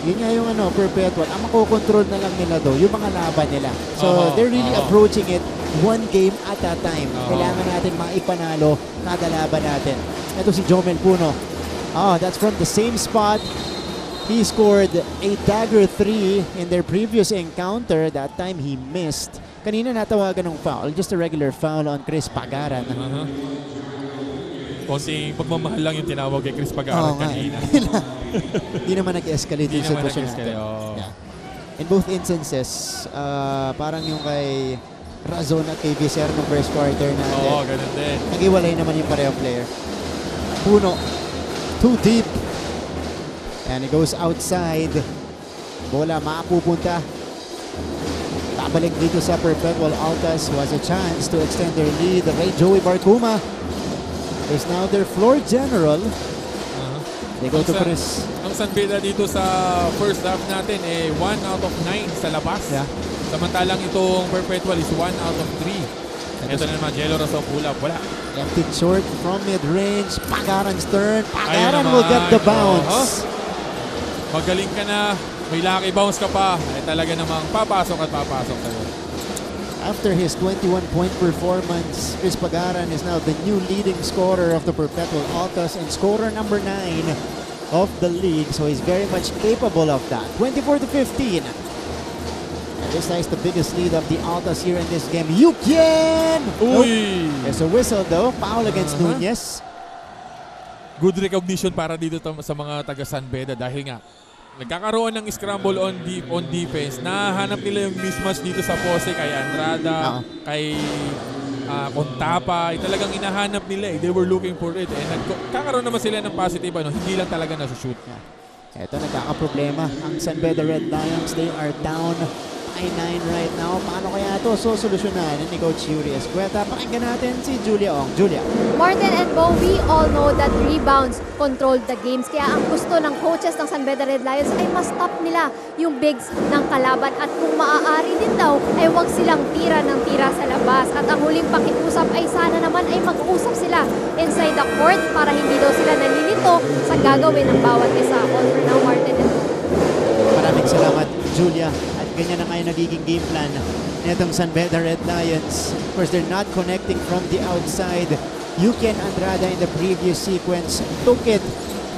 Yun nga yung Perpetual. Ang makokontrol na lang nila do, yung mga laban nila. So, they're really approaching it one game at a time. Kailangan natin maipanalo kada laban natin. Ito si Jomel Puno. That's from the same spot. He scored a dagger 3 in their previous encounter. That time he missed. Kanina natawagan ng foul. Just a regular foul on Chris Pagaran. Konting pagmamahal lang yung tinawag kay Chris Pagaran kanina. Hindi naman nag-escalate yung sitwasyon natin. In both instances, parang yung kay Razon at kay Vicer ng first quarter natin. Ganun din. Nag-iwalay naman yung parehong player. Puno. Too deep. And it goes outside. Bola maapupunta. Babalik dito sa Perpetual. Altas was a chance to extend their lead. Ray Joey Barcuma is now their floor general. They go to Chris. Ang San Beda dito sa first half natin 1 out of 9 sa labas. Yeah. Samantalang itong Perpetual is 1 out of 3. Ito na naman, Jello Razon pull-up. Wala. Left it short from mid-range. Pagaran's turn. Pagaran will get the bounce. Magaling ka na. May lucky bounce ka pa. Talaga namang papasok at papasok tayo. After his 21-point performance, Chris Pagaran is now the new leading scorer of the Perpetual Altas and scorer number 9 of the league. So he's very much capable of that. 24-15. And this is the biggest lead of the Altas here in this game. Yukian! Uy! There's a whistle though. Foul against Nunez. Good recognition para dito sa mga taga San Beda dahil nga nagkakaroon ng scramble on defense. Nahanap nila yung mismatch dito sa pose kay Andrada, kay Contapa. Talagang inahanap nila. They were looking for it. And nagkakaroon naman sila ng positive. Hindi lang talaga nasushoot. Ito, nagkakaproblema. Ang San Beda Red Lions, they are down by 9 right now. Paano kaya ito solusyonan ni Coach Yuri Escueta? Pakinggan natin si Julia Ong. Julia. Martin and Bo, we all know that rebounds controlled the games. Kaya ang gusto ng coaches ng San Beda Red Lions ay ma-stop nila yung bigs ng kalaban. At kung maaari din daw, ay huwag silang tira ng tira sa labas. At ang huling pakiusap ay sana naman ay mag-usap sila inside the court para hindi daw sila nalilito sa gagawin ng bawat isa. All for now, Martin and Bo. Maraming salamat, Julia. At ganyan na nga yung nagiging game plan nitong San Beda Red Lions. Of course, they're not connecting from the outside. Yukian Andrada in the previous sequence took it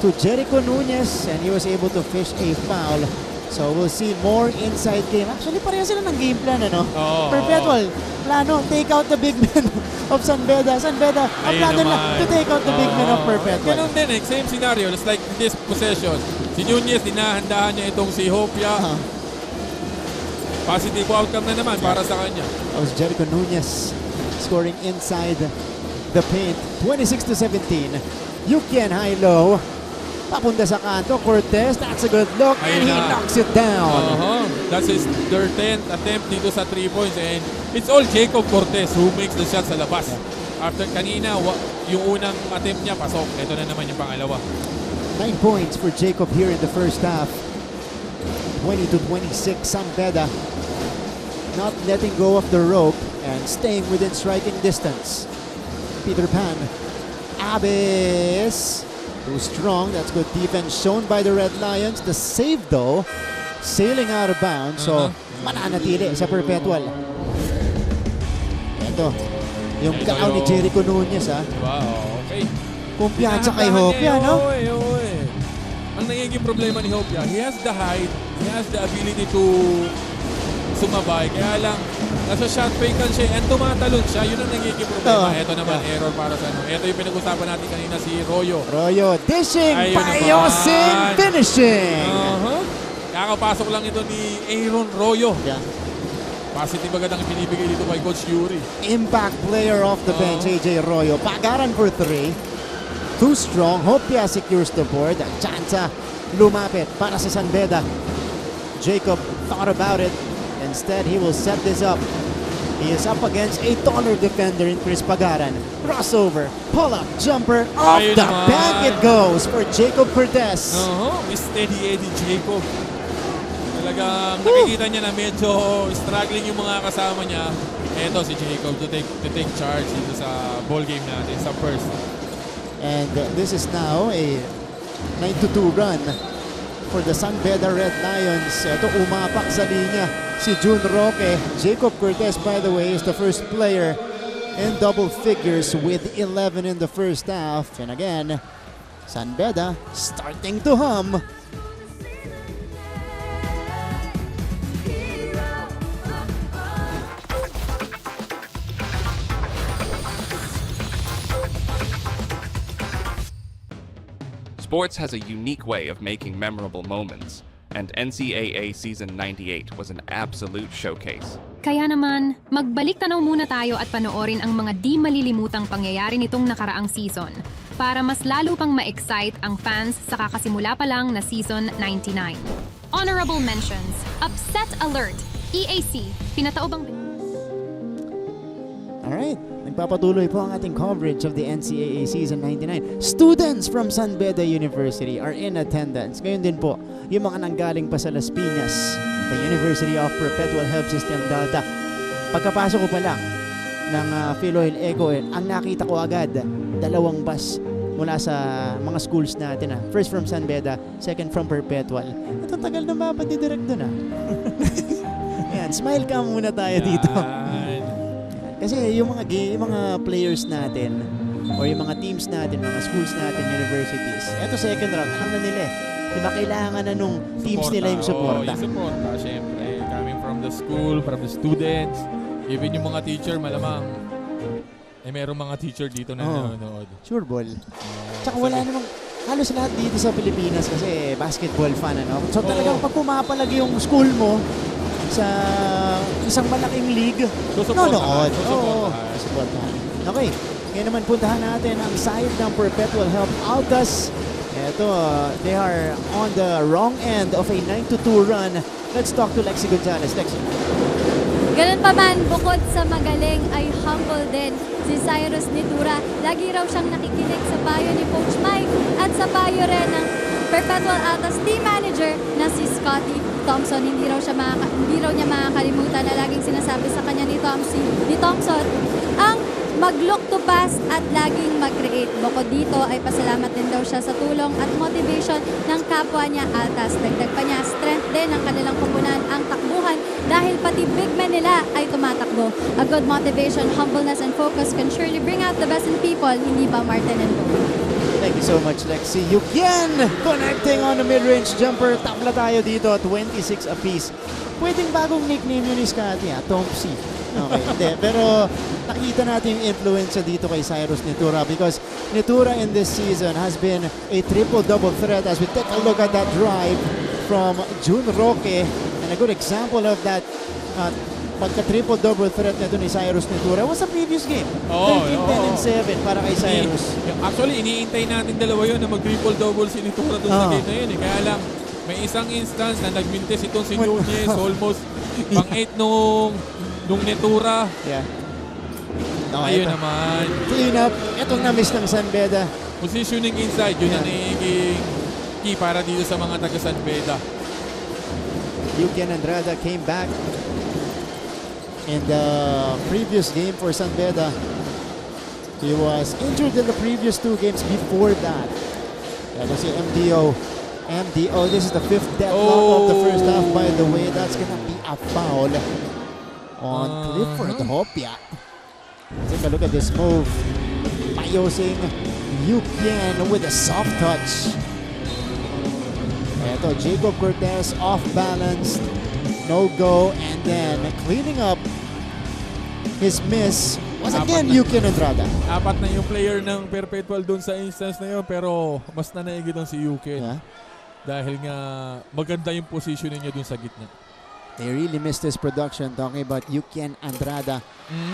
to Jericho Nunez and he was able to fish a foul. So we'll see more inside game. Actually, pareha sila ng game plan, ano? Perpetual, plano, take out the big men of San Beda. San Beda, ang plano nila to take out the big men of Perpetual. Ganun din same scenario. It's like this possession. Si Nunez, dinahandahan niya itong si Hopia. Positive outcome na naman para sa kanya. That was Jericho Nunez scoring inside the paint. 26-17. Yukian high-low. Papunta sa kanto. Cortez, that's a good look. And he knocks it down. That's their 10th attempt dito sa 3 points. And it's all Jacob Cortez who makes the shot sa labas. After kanina, yung unang attempt niya, pasok. Ito na naman yung pangalawa. 9 points for Jacob here in the first half. 20-26, San Beda not letting go of the rope and staying within striking distance. Peter Pan. Abis. Too strong. That's good defense shown by the Red Lions. The save though, sailing out of bounds. So, mananatili sa Perpetual. Ito, yung kaaw ni Jericho Nunez, ha? Wow, okay. Kumpiyansa kay Hopia, no? Ang nagiging problema ni Hopia, he has the height, he has the ability to sumabay. Kaya lang, nasa shot fake siya and tumatalon siya. Yun ang nagiging problema. Ito naman, error para sa ano. Ito yung pinag-usapan natin kanina, si Royo. Royo, dishing, Ayun Payosin, naman. finishing. Kakapasok lang ito ni Aaron Royo. Yeah. Positive agad ang binibigay dito kay Coach Yuri. Impact player off the bench, AJ Royo. Pagaran for 3. Too strong. Hopia secures the board. Chansa lumapit para sa San Beda. Jacob thought about it. Instead, he will set this up. He is up against a taller defender in Chris Pagaran. Crossover, pull-up, jumper, off Ayun the naman. back it goes for Jacob Cortez. Steady Eddie Jacob. Talagang nakikita niya na medyo struggling yung mga kasama niya. Eto si Jacob to take charge dito sa ball game natin, sa first. And this is now a 9-2 run for the San Beda Red Lions. Ito umapak sa linya si June Roque. Jacob Cortez, by the way, is the first player in double figures with 11 in the first half. And again, San Beda starting to hum. Sports has a unique way of making memorable moments, and NCAA Season 98 was an absolute showcase. Kaya naman, magbalik tanaw muna tayo at panoorin ang mga di malilimutang pangyayari nitong nakaraang season para mas lalo pang ma-excite ang fans sa kakasimula pa lang na Season 99. Honorable mentions, Upset Alert, EAC, pinataobang... Alright, nagpapatuloy po ang ating coverage of the NCAA Season 99. Students from San Beda University are in attendance. Ngayon din po, yung mga nanggaling pa sa Las Piñas, the University of Perpetual Health System Delta. Pagkapasok ko pa lang ng Philoil Eco, ang nakita ko agad, 2 bus mula sa mga schools natin. First from San Beda, second from Perpetual. Ito tagal na mapadidirect doon. Yan, smile ka muna tayo dito. Kasi yung mga players natin or yung mga teams natin, mga schools natin, universities, eto second round, alam na nila diba kailangan na nung teams nila yung suporta. Yung suporta, syempre. Coming from the school, from the students, even yung mga teacher, malamang merong mga teacher dito na nanonood. Sure ball. Tsaka wala namang, halos lahat dito sa Pilipinas kasi basketball fan, ano? So talagang pag pumapalag yung school mo sa isang malaking league, nonood. Susuportahan. Okay, ngayon naman puntahan natin ang side ng Perpetual Health Altas. Ito, they are on the wrong end of a 9-2 run. Let's talk to Lexi Gonzalez. Lexi. Ganun pa man, bukod sa magaling ay humble din si Cyrus Nitura. Lagi raw siyang nakikinig sa payo ni Coach Mike at sa payo rin ng Perpetual Altas team manager na si Scotty Thompson. Hindi raw niya makakalimutan na laging sinasabi sa kanya ni Thompson ang mag-look to pass at laging mag-create. Bukod dito ay pasalamat din daw siya sa tulong at motivation ng kapwa niya Altas. Dagdag pa niya, strength din ng kanilang kupunan ang takbuhan dahil pati big men nila ay tumatakbo. A good motivation, humbleness, and focus can surely bring out the best in people, hindi ba Martin and Bo? Thank you so much, Lexi. You can connecting on the mid-range jumper. Tabla tayo dito, 26 apiece. Pwedeng bagong nickname yun ni Scotty, Tompsy. Okay, hindi. Pero nakita natin yung influence dito kay Cyrus Nitura because Nitura in this season has been a triple-double threat as we take a look at that drive from June Roque. And a good example of that pagka-triple-double threat na ito ni Cyrus Nitura was sa previous game. 13, 10, and 7 para kay Cyrus. Actually, iniintay natin dalawa yun na mag-triple-double si Nitura doon sa game na yun. Kaya lang, may isang instance na nagmintes itong si Nunez, almost pang-8 nung Nitura. Yeah. Ayun naman. Clean up. Itong na-miss ng San Beda. Positioning inside, yun ang nagiging key para dito sa mga taga San Beda. Yukian Andrada came back in the previous game for San Beda. He was injured in the previous 2 games before that. Ito si MDO. MDO, this is the 5th deadlock of the first half, by the way. That's gonna be a foul on Clifford Hopia. Take a look at this move. Ayosing Yukian with a soft touch. Ito, Jacob Cortez off balance. No go, and then cleaning up his miss was again Yukian Andrada. Apat na yung player ng Perpetual doon sa instance na yun, pero mas nanaigit doon si Yukian. Yeah. Dahil nga maganda yung positioning niya doon sa gitna. They really missed his production, talking about Yukian Andrada.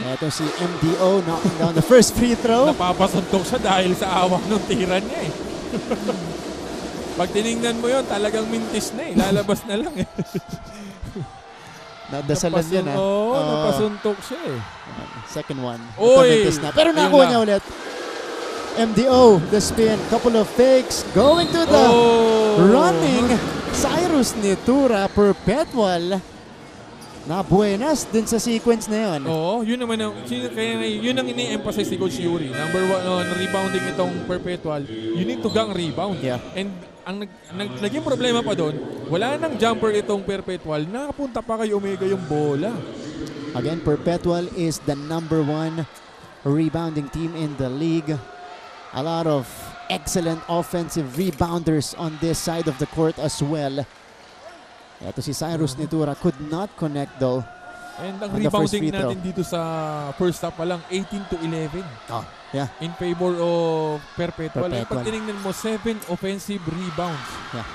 Ito si MDO knocking down the first free throw. Napapasuntok siya dahil sa awak ng tira niya eh. Pag tinignan mo yun, talagang mintis na eh. Lalabas na lang eh. Nadasalan yan ha. Oo, napasuntok siya eh. Second one. Oy! Na. Pero nakuha niya ulit. MDO, the spin, couple of fakes, going to the running Cyrus Nitura, Perpetual. Na buenas din sa sequence na yun. Oo, yun naman ang, kaya yun ang ini-emphasize ni Coach Yuri. Number 1 rebounding itong Perpetual. You need to gang rebound. Yeah. And ang naging problema pa doon, wala nang jumper itong Perpetual. Nakapunta pa kay Omega yung bola. Again, Perpetual is the number 1 rebounding team in the league. A lot of excellent offensive rebounders on this side of the court as well. Ito si Cyrus Nitura could not connect though. And ang on the first rebounding free throw. natin dito sa first half pa lang, 18-11. Oh, yeah. In favor of Perpetual. Perpetual. Pag tinignan mo, 7 offensive rebounds. Yeah.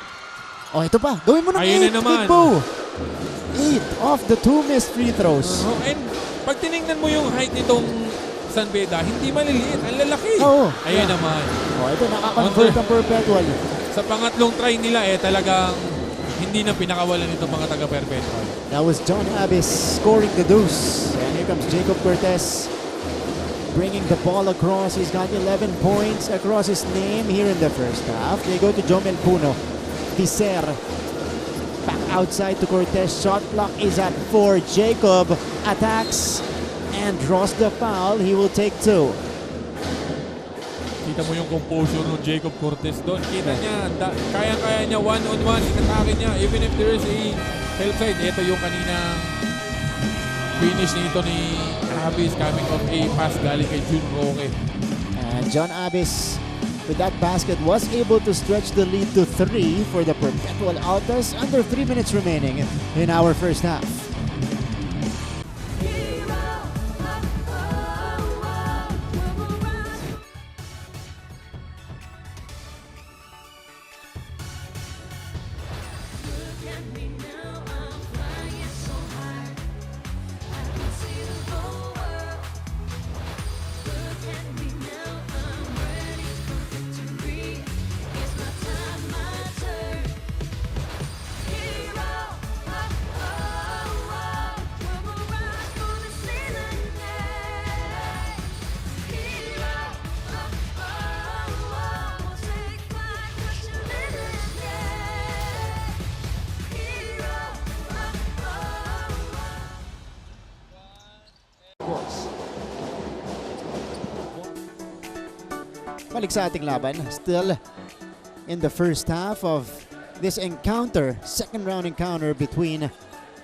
Oh, ito pa. Gawin mo ng 8. Ayun na naman. 8 off the 2 missed free throws. And pag tinignan mo yung height nitong San Beda, hindi maliliit. Ang lalaki. Oo. Ayun naman. Oh, ito nakakonvert ang Perpetual. Sa pangatlong try nila talagang hindi na pinakawalan itong mga taga-Perpetual. That was John Abbas scoring the deuce. And here comes Jacob Cortez bringing the ball across. He's got 11 points across his name here in the first half. They go to Jomel Puno. Vicer back outside to Cortez. Shot clock is at 4. Jacob attacks and draws the foul. He will take 2. Kita mo yung composure ng Jacob Cortez doon. Kita niya, kaya-kaya niya one-on-one. Inatake niya. Even if there is a help side, ito yung kaninang finish nito ni Abbas coming off a pass galing kay Jun Roque. And John Abbas with that basket was able to stretch the lead to 3 for the Perpetual Altas. Under 3 minutes remaining in our first half. Balik sa ating laban. Still in the first half of this encounter, second round encounter between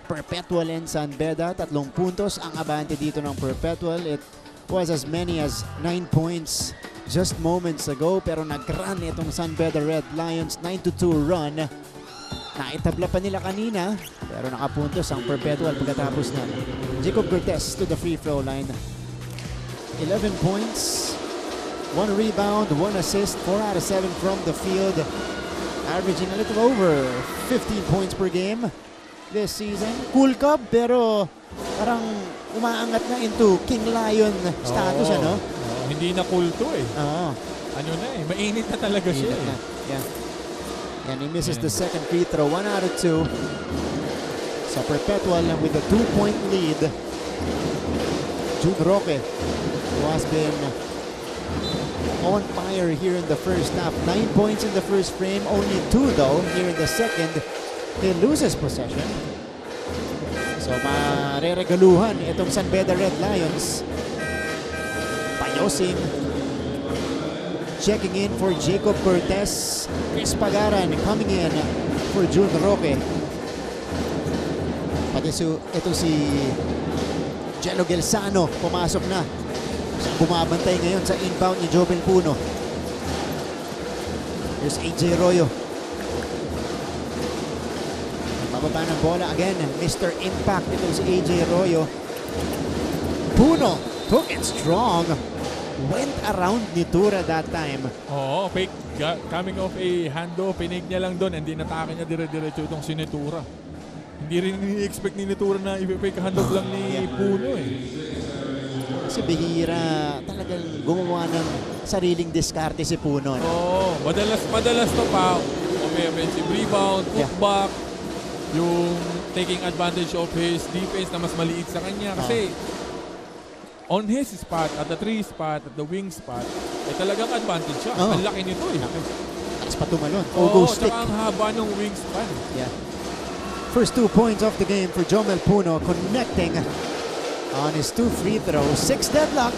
Perpetual and San Beda. 3 puntos ang abante dito ng Perpetual. It was as many as 9 points just moments ago, pero nag-run itong San Beda Red Lions. 9-2 run. Naitabla pa nila kanina, pero nakapuntos ang Perpetual pagkatapos na. Jacob Cortez to the free throw line. 11 points. 1 rebound, 1 assist, 4 out of 7 from the field. Averaging a little over 15 points per game this season. Cool Cup, pero parang umaangat na into King Lion status, ano? Hindi na cool to eh. Oo. Ano na eh, mainit na talaga siya eh. Yeah. And he misses the second free throw, 1 out of 2. Sa Perpetual with a 2-point lead. Jun Roque, who has been on fire here in the first half. 9 points in the first frame, only 2 though here in the second. He loses possession. So mareregaluhan itong San Beda Red Lions by Payosing. Checking in for Jacob Cortez. Chris Pagaran coming in for June Roque. Pati ito si Jello Gelsano pumasok na. Siya bumabantay ngayon sa inbound ni Jobel Puno. Here's AJ Royo. Bababa ng bola again. Mr. Impact ito si AJ Royo. Puno took it strong. Went around ni Tura that time. Oo, fake. Coming off a handoff, pinig niya lang doon and dinatake niya dire-diretso itong si Nitura. Hindi rin ni-expect ni Nitura na i-fake handoff lang ni Puno eh. Kasi bihira talagang gumawa ng sariling diskarte si Puno. No? Oo, madalas to pa. Offensive rebound, putback, yung taking advantage of his defense na mas maliit sa kanya. Kasi on his spot, at the 3 spot, at the wing spot, eh talagang advantage siya. Ang laki nito eh. Taas pa tumalon. Oo, tsaka ang haba ng wingspan. Yeah. First 2 points of the game for Jomel Puno, connecting on his 2 free throws. 6 deadlock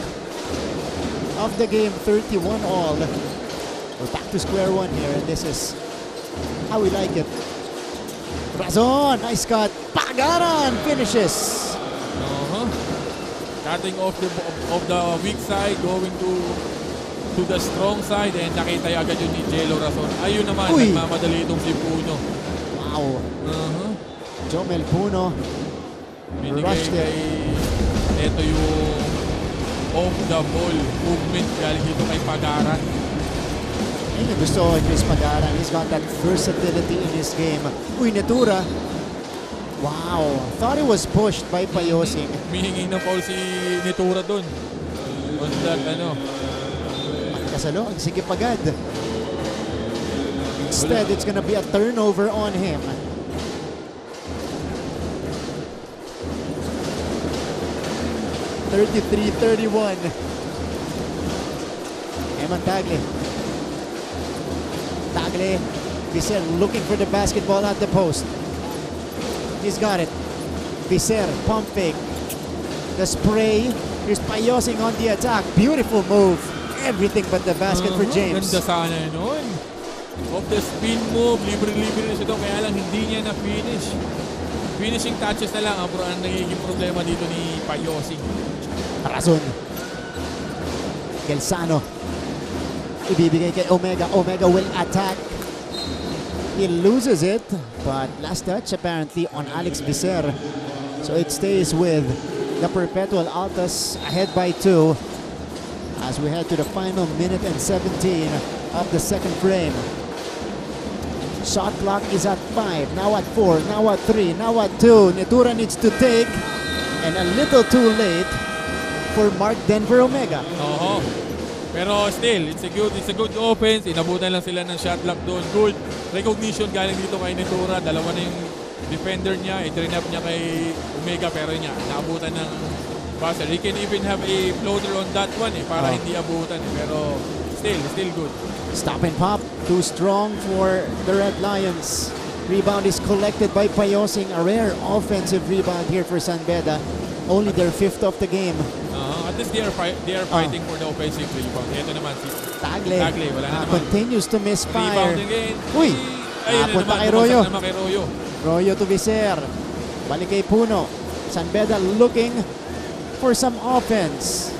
of the game, 31 all. We're back to square one here, and this is how we like it. Razon, nice cut. Pagaran finishes. Cutting off the weak side, going to the strong side, and nakita yung agad yun ni Jello Razon. Ayun naman, nagmamadali itong si Puno. Wow. Jomel Puno. Binigay kay ito yung off the ball movement galing dito kay Pagaran. Yun yung gusto ko Chris Pagaran. He's got that versatility in his game. Uy, Nitura. Wow. Thought he was pushed by Payosing. Mihingi ng foul si Nitura doon. On that, Kasalo, sige agad. Instead, it's gonna be a turnover on him. (33-31). Eman Tagle. Tagle. Viser looking for the basketball at the post. He's got it. Viser, pump fake. The spray. Here's Payosing on the attack. Beautiful move. Everything but the basket for James. Ganda sana yun. Off the spin move. Libre-libre na siya doon. Kaya lang hindi niya na-finish. Finishing touches na lang ang nagiging problema dito ni Payosing. Razon. Gelsano. Ibibigay kay Omega. Omega will attack. He loses it, but last touch apparently on Alex Viser. So it stays with the Perpetual Altas ahead by 2 as we head to the final minute and 17 of the second frame. Shot clock is at 5, now at 4, now at 3, now at 2. Nitura needs to take, and a little too late for Mark Denver Omega. Pero still, it's a good offense. Inabutan lang sila ng shot clock doon. Good recognition galing dito kay Nitura. Dalawa na yung defender niya. I-train up niya kay Omega, pero niya naabutan ng buzzer. He can even have a floater on that one para hindi abutan. Pero still good. Stop and pop, too strong for the Red Lions. Rebound is collected by Payosing. A rare offensive rebound here for San Beda. Only their 5th of the game. At least they are fighting for the offensive rebound. Ito naman si Tagle. Wala na naman. Continues to misfire. Rebound again. Uy! Napunta kay Royo. Kay Royo. Royo to Viser. Balik kay Puno. San Beda looking for some offense.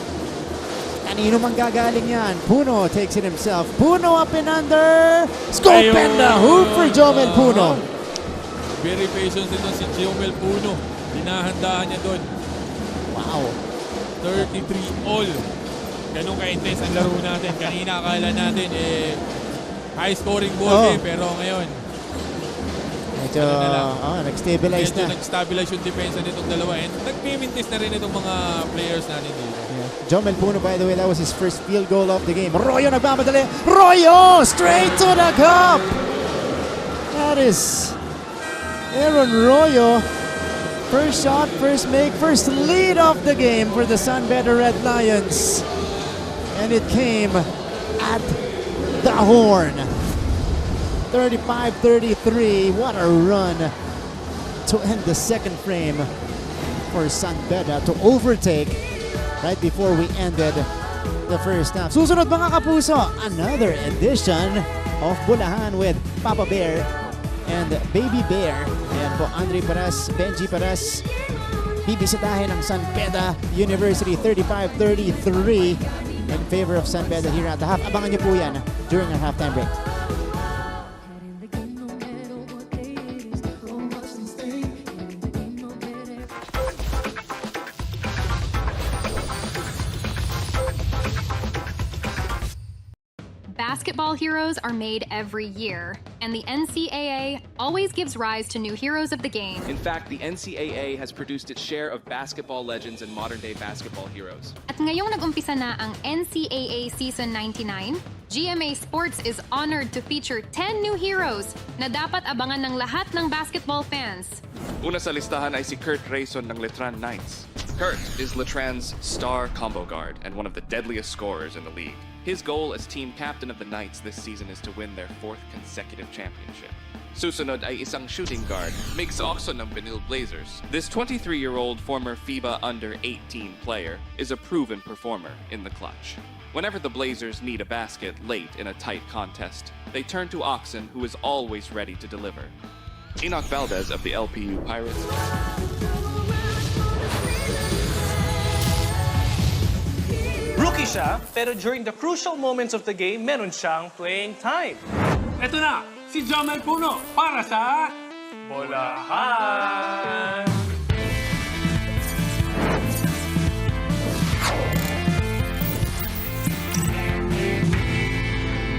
Kanino mang gagaling yan? Puno takes it himself. Puno up and under. Scoop and the hoop for Jomel Puno. Very patient ito si Jomel Puno. Dinahandaan niya doon. Wow. 33 all. Ganun ka-intense ang laro natin. Kanina akala natin high scoring ball game, pero ngayon medyo nag-stabilize na. Nag-stabilize yung defense nitong dalawa, and nag-mimintis na rin itong mga players natin dito. Jomel Puno, by the way, that was his first field goal of the game. Royo nagmamadali. Royo! Straight to the cup! That is Aaron Royo. First shot, first make, first lead of the game for the San Beda Red Lions. And it came at the horn. 35-33. What a run to end the second frame for San Beda to overtake right before we ended the first half. Susunod mga kapuso, another edition of Bulahan with Papa Bear and Baby Bear. Ayan po, Andre Perez, Benji Perez. Bibisitahin ang San Beda University 35-33 in favor of San Beda here at the half. Abangan niyo po yan during our halftime break. Basketball heroes are made every year, and the NCAA always gives rise to new heroes of the game. In fact, the NCAA has produced its share of basketball legends and modern-day basketball heroes. At ngayong nag-umpisa na ang NCAA Season 99, GMA Sports is honored to feature 10 new heroes na dapat abangan ng lahat ng basketball fans. Una sa listahan ay si Kurt Rayson ng Letran Knights. Kurt is Letran's star combo guard and one of the deadliest scorers in the league. His goal as team captain of the Knights this season is to win their 4th consecutive championship. Susunod ay isang shooting guard, Migs Oxon ng Benil Blazers. This 23-year-old former FIBA under-18 player is a proven performer in the clutch. Whenever the Blazers need a basket late in a tight contest, they turn to Oxon, who is always ready to deliver. Enoch Valdez of the LPU Pirates. Rookie siya, pero during the crucial moments of the game, meron siyang playing time. Ito na, si Jomel Puno para sa Bulahan!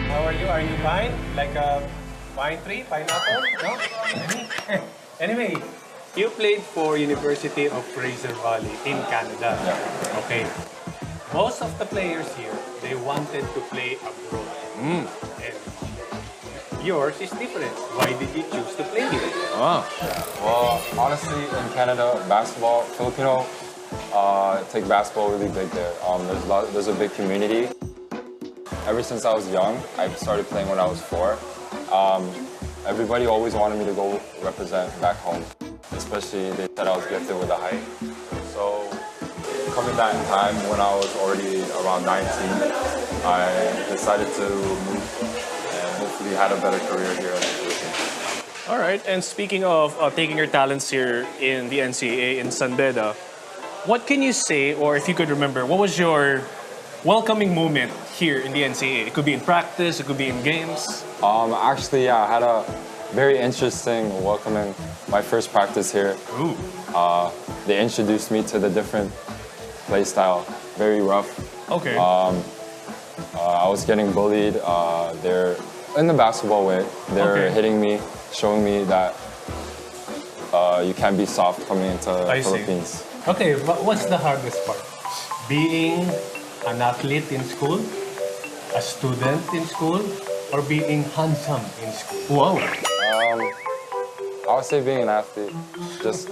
How are you? Are you fine? Like a pine tree, pineapple? No? Anyway, you played for University of Fraser Valley in Canada. Yeah. Okay. Most of the players here, they wanted to play abroad. And yours is different. Why did you choose to play here? Well, honestly, in Canada, basketball, Filipino take basketball really big there. There's a big community. Ever since I was young, I started playing when I was 4. Everybody always wanted me to go represent back home. Especially they said I was gifted with a height. So coming back in time when I was already around 19, I decided to move and hopefully had a better career here in the Philippines. All right, and speaking of taking your talents here in the NCAA in San Beda, what can you say, or if you could remember, what was your welcoming moment here in the NCAA? It could be in practice, it could be in games. Actually, yeah, I had a very interesting welcoming. My first practice here. Ooh. They introduced me to the different play style, very rough. Okay. I was getting bullied. They're in the basketball way. They're hitting me, showing me that you can be soft coming into the Philippines. Okay, but what's the hardest part? Being an athlete in school, a student in school, or being handsome in school? Wow. I would say being an athlete, just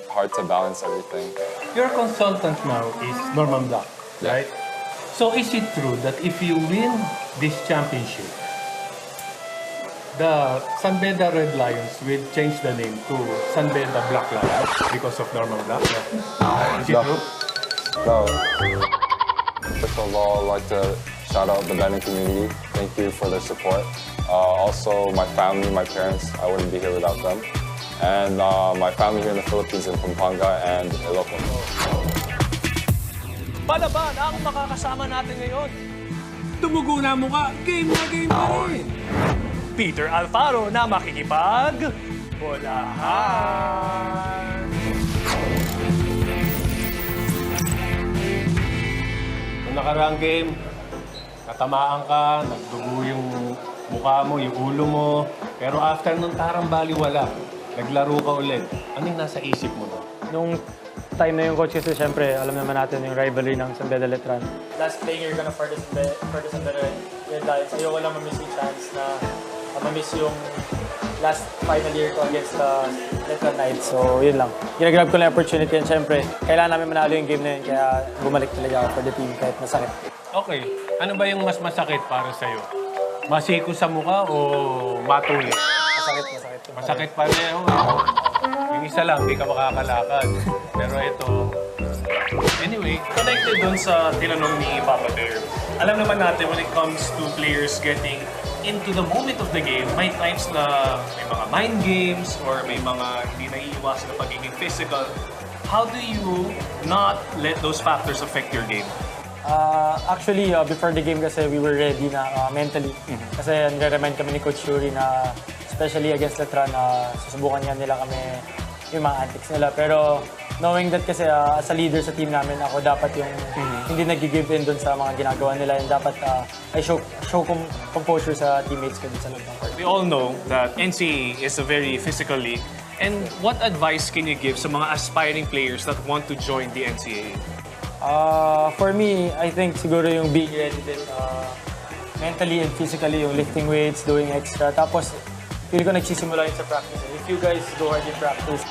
hard to balance everything. Your consultant now is Norman Black, right? So is it true that if you win this championship, the San Beda Red Lions will change the name to San Beda Black Lions because of Norman Black? Is it true? No. First of all, I'd like to shout out the Beda community. Thank you for their support. Also, my family, my parents, I wouldn't be here without them. And my family here in the Philippines, in Pampanga and Ilocos. Palaban ang makakasama natin ngayon. Tumugo na mukha, game na rin. Peter Alfaro na makikipag Bulahan. Nung nakaraang game, natamaan ka, nagdugo yung mukha mo, yung ulo mo. Pero after nung tarang baliwala, naglaro ka ulit. Anong nasa isip mo na? Nung time na yung coach kasi siyempre, alam naman natin yung rivalry ng San Beda Letran. Last playing year ka na for the San Beda Red Lions. Ayoko lang mamiss yung chance na mamiss yung last final year ko against the Letran Knights. So, yun lang. Ginagrab ko lang yung opportunity and siyempre, kailangan namin manalo yung game na yun. Kaya bumalik talaga ako for the team kahit masakit. Okay. Ano ba yung mas masakit para sa'yo? Masiko sa mukha o matulis? Masakit. Masakit pareho. Yung isa lang, hindi ka makakalakad. Pero ito, Anyway, connected dun sa tinanong ni Papa Bear. Alam naman natin when it comes to players getting into the moment of the game, may times na may mga mind games or may mga hindi naiiwasan na pagiging physical. How do you not let those factors affect your game? Actually, before the game kasi we were ready na mentally. Kasi nire-remind kami ni Coach Shuri na especially against Letran, susubukan niya nila kami yung mga antics nila. Pero knowing that kasi as a leader sa team namin, ako dapat yung hindi nag-give in dun sa mga ginagawa nila. And dapat I show composure sa teammates ko dun sa loob ng court. We all know that NCAA is a very physical league. And what advice can you give sa mga aspiring players that want to join the NCAA? For me, I think siguro yung being ready din mentally and physically, yung lifting weights, doing extra. Tapos, feel ko nagsisimula yun sa practice. If you guys go hard in practice,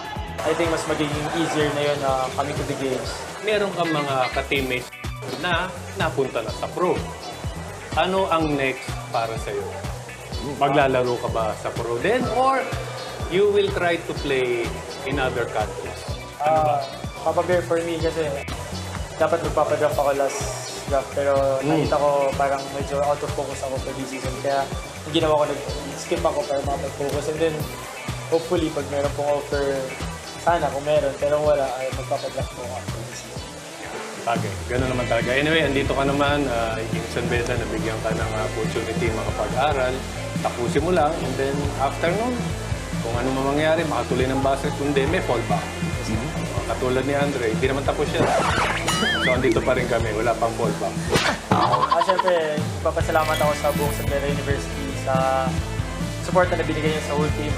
I think mas magiging easier na yun coming to the games. Meron kang mga ka-teammates na napunta na sa pro. Ano ang next para sa'yo? Maglalaro ka ba sa pro din? Or you will try to play in other countries? Papa Bear for me kasi dapat magpapadraft ako last draft pero nakita ko parang medyo out of focus ako for this season. Kaya yung ginawa ko, nag-skip ako para makapag-focus. And then, hopefully, pag meron pong offer, sana kung meron, pero wala, ay magpapadraft ko ako for this season. Bagay, gano'n naman talaga. Anyway, andito ka naman, yung San Beda, nabigyan ka ng opportunity makapag-aral. Tapusin mo lang, and then after nun, kung ano mangyari, makatuloy ng basket, kundi may fallback. Katulad ni Andre, hindi naman tapos siya. So, andito pa rin kami. Wala pang fallback. Siyempre, papasalamat ako sa buong San Beda University sa support na nabinigay niya sa whole team.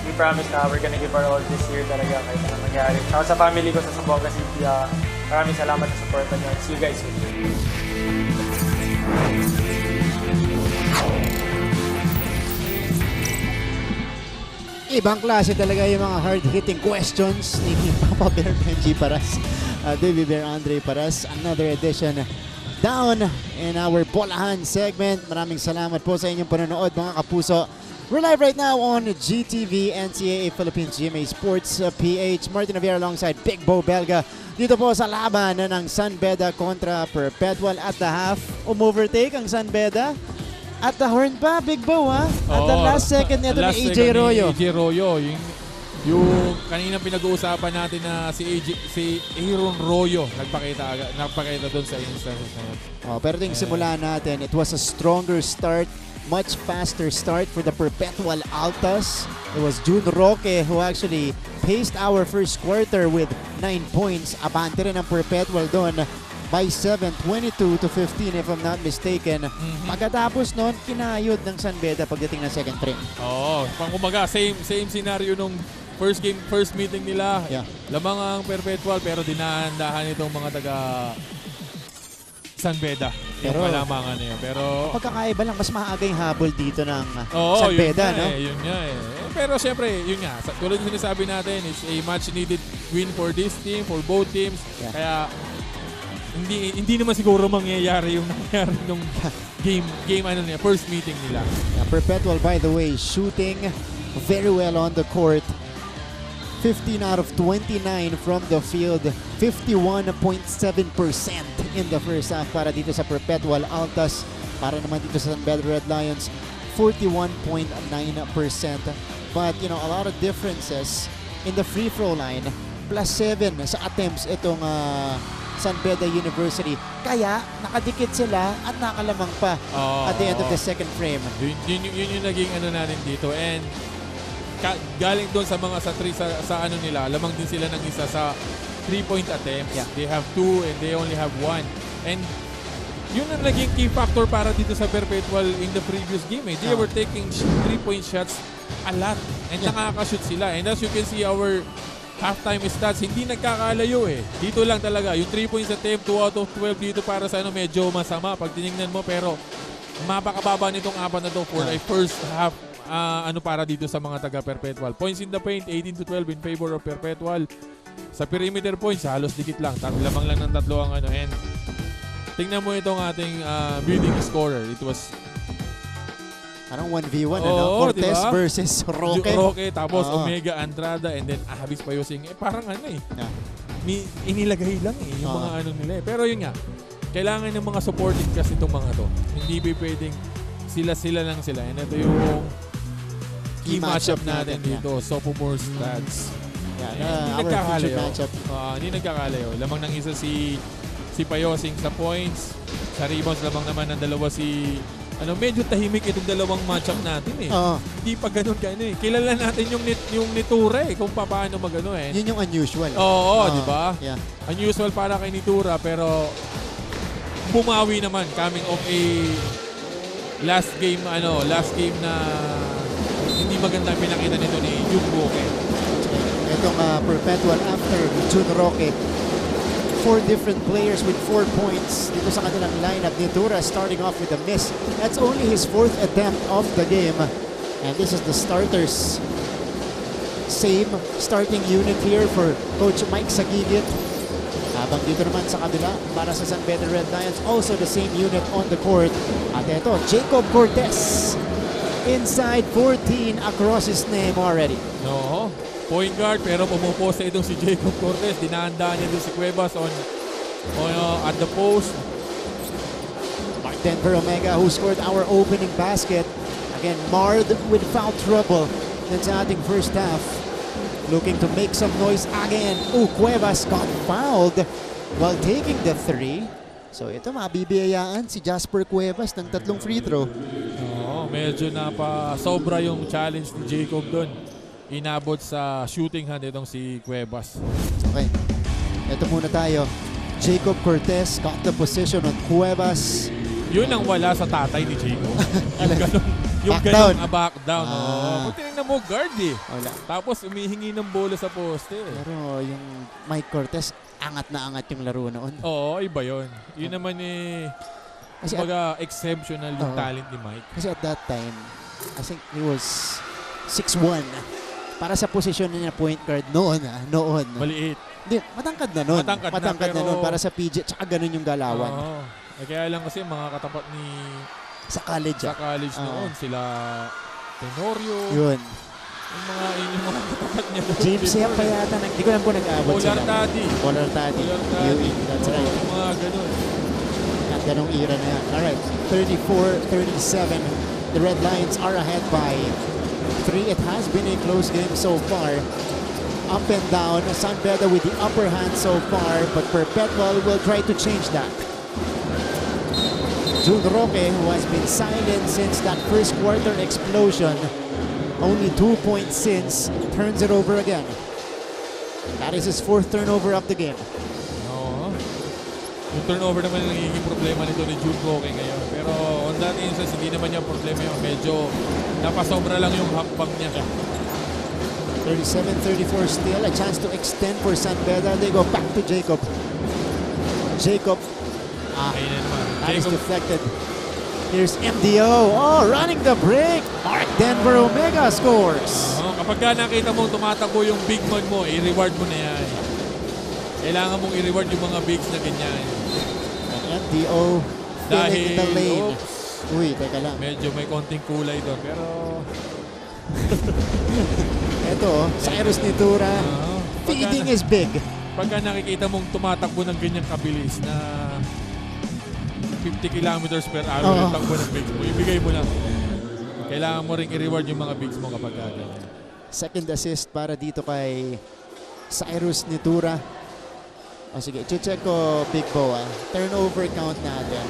We promise na we're gonna give our all this year talaga kahit anong mangyari. Saka sa family ko sa Zamboanga City, maraming salamat sa support niyo. See you guys soon. Ibang klase talaga yung mga hard-hitting questions ni Papa Bear Benji Paras, Baby Bear Andre Paras. Another edition down in our Bolahan segment. Maraming salamat po sa inyong panonood mga kapuso. We're live right now on GTV, NCAA Philippines GMA Sports PH. Martin Javier alongside Big Bo Belga. Dito po sa laban ng San Beda kontra Perpetual at the half. Overtake ang San Beda. At the horn pa, Big Bo, ha? At the last second nito ni AJ Royo. AJ Royo, yung kanina pinag-uusapan natin na si Aaron Royo nagpakita doon sa instances na yun. Pero yung simula natin, it was a stronger start, much faster start for the Perpetual Altas. It was June Roque who actually paced our first quarter with 9 points. Abante rin ang Perpetual doon by 7, 22-15 if I'm not mistaken. Pagkatapos noon, kinayod ng San Beda pagdating ng second frame. Kumbaga, same scenario nung first meeting nila. Yeah. Lamang ang Perpetual pero dinahandahan itong mga taga San Beda. Yung malamangan na yun. Pero pagkakaiba lang, mas maaga yung habol dito ng San Beda, no? Yun nga eh. Pero siyempre, yun nga. Tulad yung sinasabi natin, it's a much needed win for this team, for both teams. Yeah. Kaya hindi naman siguro mangyayari yung nangyari nung game first meeting nila. Perpetual, by the way, shooting very well on the court. 15 out of 29 from the field. 51.7% in the first half para dito sa Perpetual Altas. Para naman dito sa San Beda Red Lions, 41.9%. But, a lot of differences in the free throw line. +7 sa attempts itong San Beda University. Kaya, nakadikit sila at nakalamang pa at the end of the second frame. Yun yung naging natin dito. And galing doon sa mga sa nila, lamang din sila ng isa sa 3-point attempts. Yeah. They have 2 and they only have 1. And yun ang naging key factor para dito sa Perpetual in the previous game. They were taking 3-point shots a lot. And nakakashoot sila. And as you can see, our halftime stats, hindi nagkakalayo eh. Dito lang talaga. Yung 3 points attempt, 2 out of 12 dito para sa medyo masama pag tinignan mo. Pero mapakababa nitong apat na to for a first half para dito sa mga taga-Perpetual. Points in the paint, 18-12 in favor of Perpetual. Sa perimeter points, halos dikit lang. Lamang lang ng tatlo ang And tingnan mo itong ating leading scorer. It was parang 1v1, Cortez diba? Versus Roque. Tapos Omega Andrada and then Ahabis Payosing. Parang inilagay lang yung mga ano nila eh. Pero yun nga, kailangan ng mga supporting kasi itong mga to. Hindi ba pwedeng sila lang sila. And ito yung key matchup natin dito. Sophomore stats. Hindi nagkakalayo. Hindi nagkakalayo. Lamang ng isa si Payosing sa points. Sa rebounds lamang naman ng dalawa si medyo tahimik itong dalawang matchup natin eh. Hindi pa ganun eh. Kilala natin yung Nitura eh, kung paano magano eh. Yun yung unusual. Oo, di ba? Yeah. Unusual para kay Nitura pero bumawi naman coming off a last game na hindi magandang pinakita nito ni Jun Roque. Itong Perpetual after Jun Roque. 4 different players with 4 points dito sa kanilang lineup. Nitura starting off with a miss. That's only his 4th attempt of the game. And this is the starters. Same starting unit here for Coach Mike Sagigit. Habang dito naman sa kabila, para sa San Beda Red Lions, also the same unit on the court. At ito, Jacob Cortez. Inside 14 across his name already. No. Point guard pero pumuposa itong si Jacob Cortez. Dinahandaan niya doon si Cuevas at the post. Denver Omega who scored our opening basket. Again, marred with foul trouble. That's sa ating first half. Looking to make some noise again. Cuevas got fouled while taking the 3. So ito mabibiyayaan si Jasper Cuevas ng 3 free throw. Medyo sobra yung challenge ni Jacob doon. Inabot sa shooting hand itong si Cuevas. Okay. Ito muna tayo. Jacob Cortez got the position on Cuevas. Yun ang wala sa tatay ni Jacob. yung back down. Kung tinignan mo, guard eh. Wala. Tapos umihingi ng bola sa poste. Pero yung Mike Cortez, angat na angat yung laro noon. Oo, iba yun. Yun naman kumbaga exceptional yung talent ni Mike. Kasi at that time, I think he was 6'1". Para sa posisyon niya point guard noon. Maliit. Hindi, matangkad na noon. Matangkad na noon para sa PG. Tsaka ganun yung galawan. Kaya lang kasi mga katapat ni sa college noon sila Tenorio. Yun. Yung mga katapat niya. James Yap pa yata. Hindi ko lang po nag-aabot sila. Polar Taddy. That's right. Yung mga ganun. At ganong era na yan. Alright. 34-37. The Red Lions are ahead by 3. It has been a close game so far. Up and down. San Beda with the upper hand so far, but Perpetual will try to change that. Jun Roque, who has been silent since that first quarter explosion, only 2 points since, turns it over again. That is his 4th turnover of the game. Yung turnover naman ang nagiging problema nito ni Jun Roque ngayon. Pero on that instance, hindi naman yung problema yun. Medyo napasobra lang yung hakbang niya. 37-34 still. A chance to extend for San Beda. They go back to Jacob. Jacob. That is deflected. Here's MDO. Running the break. Denver Omega scores. Kapag nakita mo tumatakbo yung big man mo, i-reward mo na yan. Kailangan mong i-reward yung mga bigs na ganyan. MDO filling in the lane. Uy, teka lang. Medyo may konting kulay doon. Pero ito, Cyrus Nitura. Feeding is big. Pagka nakikita mong tumatakbo ng ganyang kabilis na 50 kilometers per hour yung takbo ng bigs mo, ibigay mo lang. Kailangan mo rin i-reward yung mga bigs mo kapag ganyan. Second assist para dito kay Cyrus Nitura. Sige, check ko Big Bo. Turnover count natin.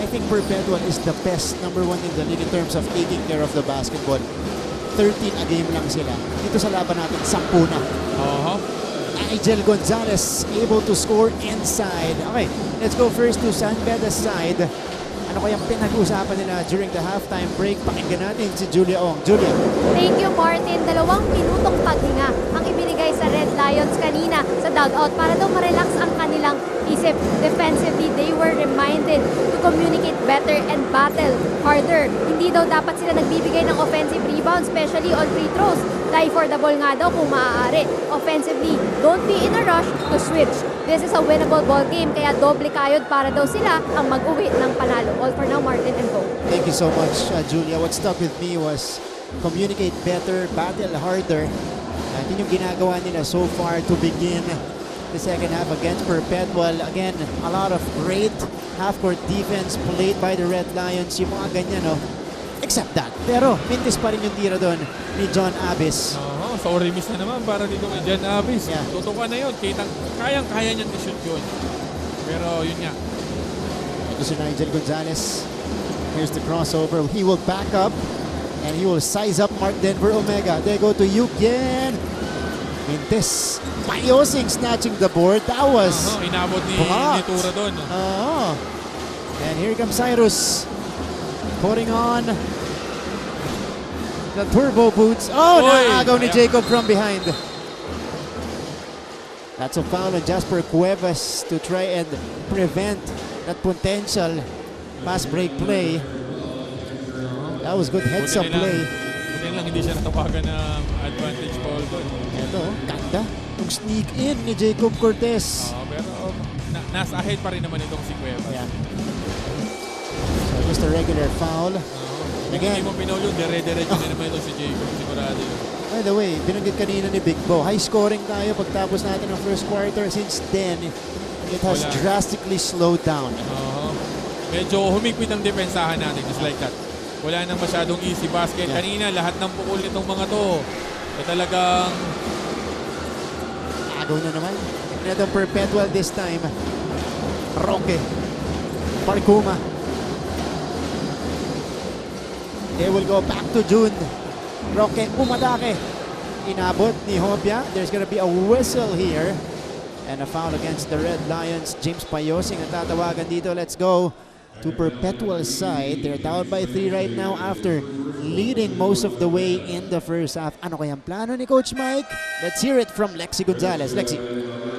I think Perpetual is the best number 1 in the league in terms of taking care of the basketball. 13 a game lang sila. Dito sa laban natin, 10 na. Nigel Gonzalez able to score inside. Okay, let's go first to San Beda's side. Ano kayang pinag-usapan nila during the halftime break? Pakinggan natin si Julia Ong. Julia. Thank you, Martin. 2 minutong paghinga ang ibinigay sa Red Lions kanina sa dugout para daw ma-relax ang kanilang isip. Defensively, they were reminded to communicate better and battle harder. Hindi daw dapat sila nagbibigay ng offensive rebounds, especially on free throws. Tie for the ball nga daw kung maaari. Offensively, don't be in a rush to switch. This is a winnable ball game, kaya doble kayod para daw sila ang mag-uwi ng panalo. All for now, Martin and Bo. Thank you so much, Julia. What stuck with me was communicate better, battle harder. At yun yung ginagawa nila so far to begin the second half against Perpetual. Again, a lot of great half-court defense played by the Red Lions. Yung mga ganyan, no? Except that. Pero, mintis pa rin yung tira doon ni John Abbas. Sorry miss na naman para dito kay John Abbas. Yeah. Tutukan na yun. Kayang-kaya niyang i-shoot yun. Pero yun nga. Ito si Nigel Gonzalez. Here's the crossover. He will back up and he will size up Mark Denver Omega. They go to Yukien. Mintis. Payosing snatching the board. That was inabot ni Tura doon. And here comes Cyrus. Putting on the turbo boots. Naagaw ni Jacob from behind. That's a foul on Jasper Cuevas to try and prevent that potential pass break play. That was good heads-up play. Buti lang hindi siya natawagan ng advantage foul doon. Ito, ganda. Yung sneak in ni Jacob Cortez. Pero nasa ahead pa rin naman itong si Cuevas. Yeah. So just a regular foul. Again, hindi mo pinaul yun, dire-diretso na naman ito si Jacob. Sigurado yun. By the way, binanggit kanina ni Big Bo, high scoring tayo pagtapos natin ng first quarter. Since then, it has drastically slowed down. Medyo humigpit ang depensahan natin, just like that. Wala nang masyadong easy basket. Yeah. Kanina, lahat ng pukul nitong mga to, talagang agaw na naman. Itong Perpetual this time. Roque. Parkuma. They will go back to June. Roque umadake. Inabot ni Hopia. There's gonna be a whistle here. And a foul against the Red Lions. James Payosing ang tatawagan dito. Let's go to Perpetual side. They're down by 3 right now after leading most of the way in the first half. Ano kayang plano ni Coach Mike? Let's hear it from Lexi Gonzalez. Lexi.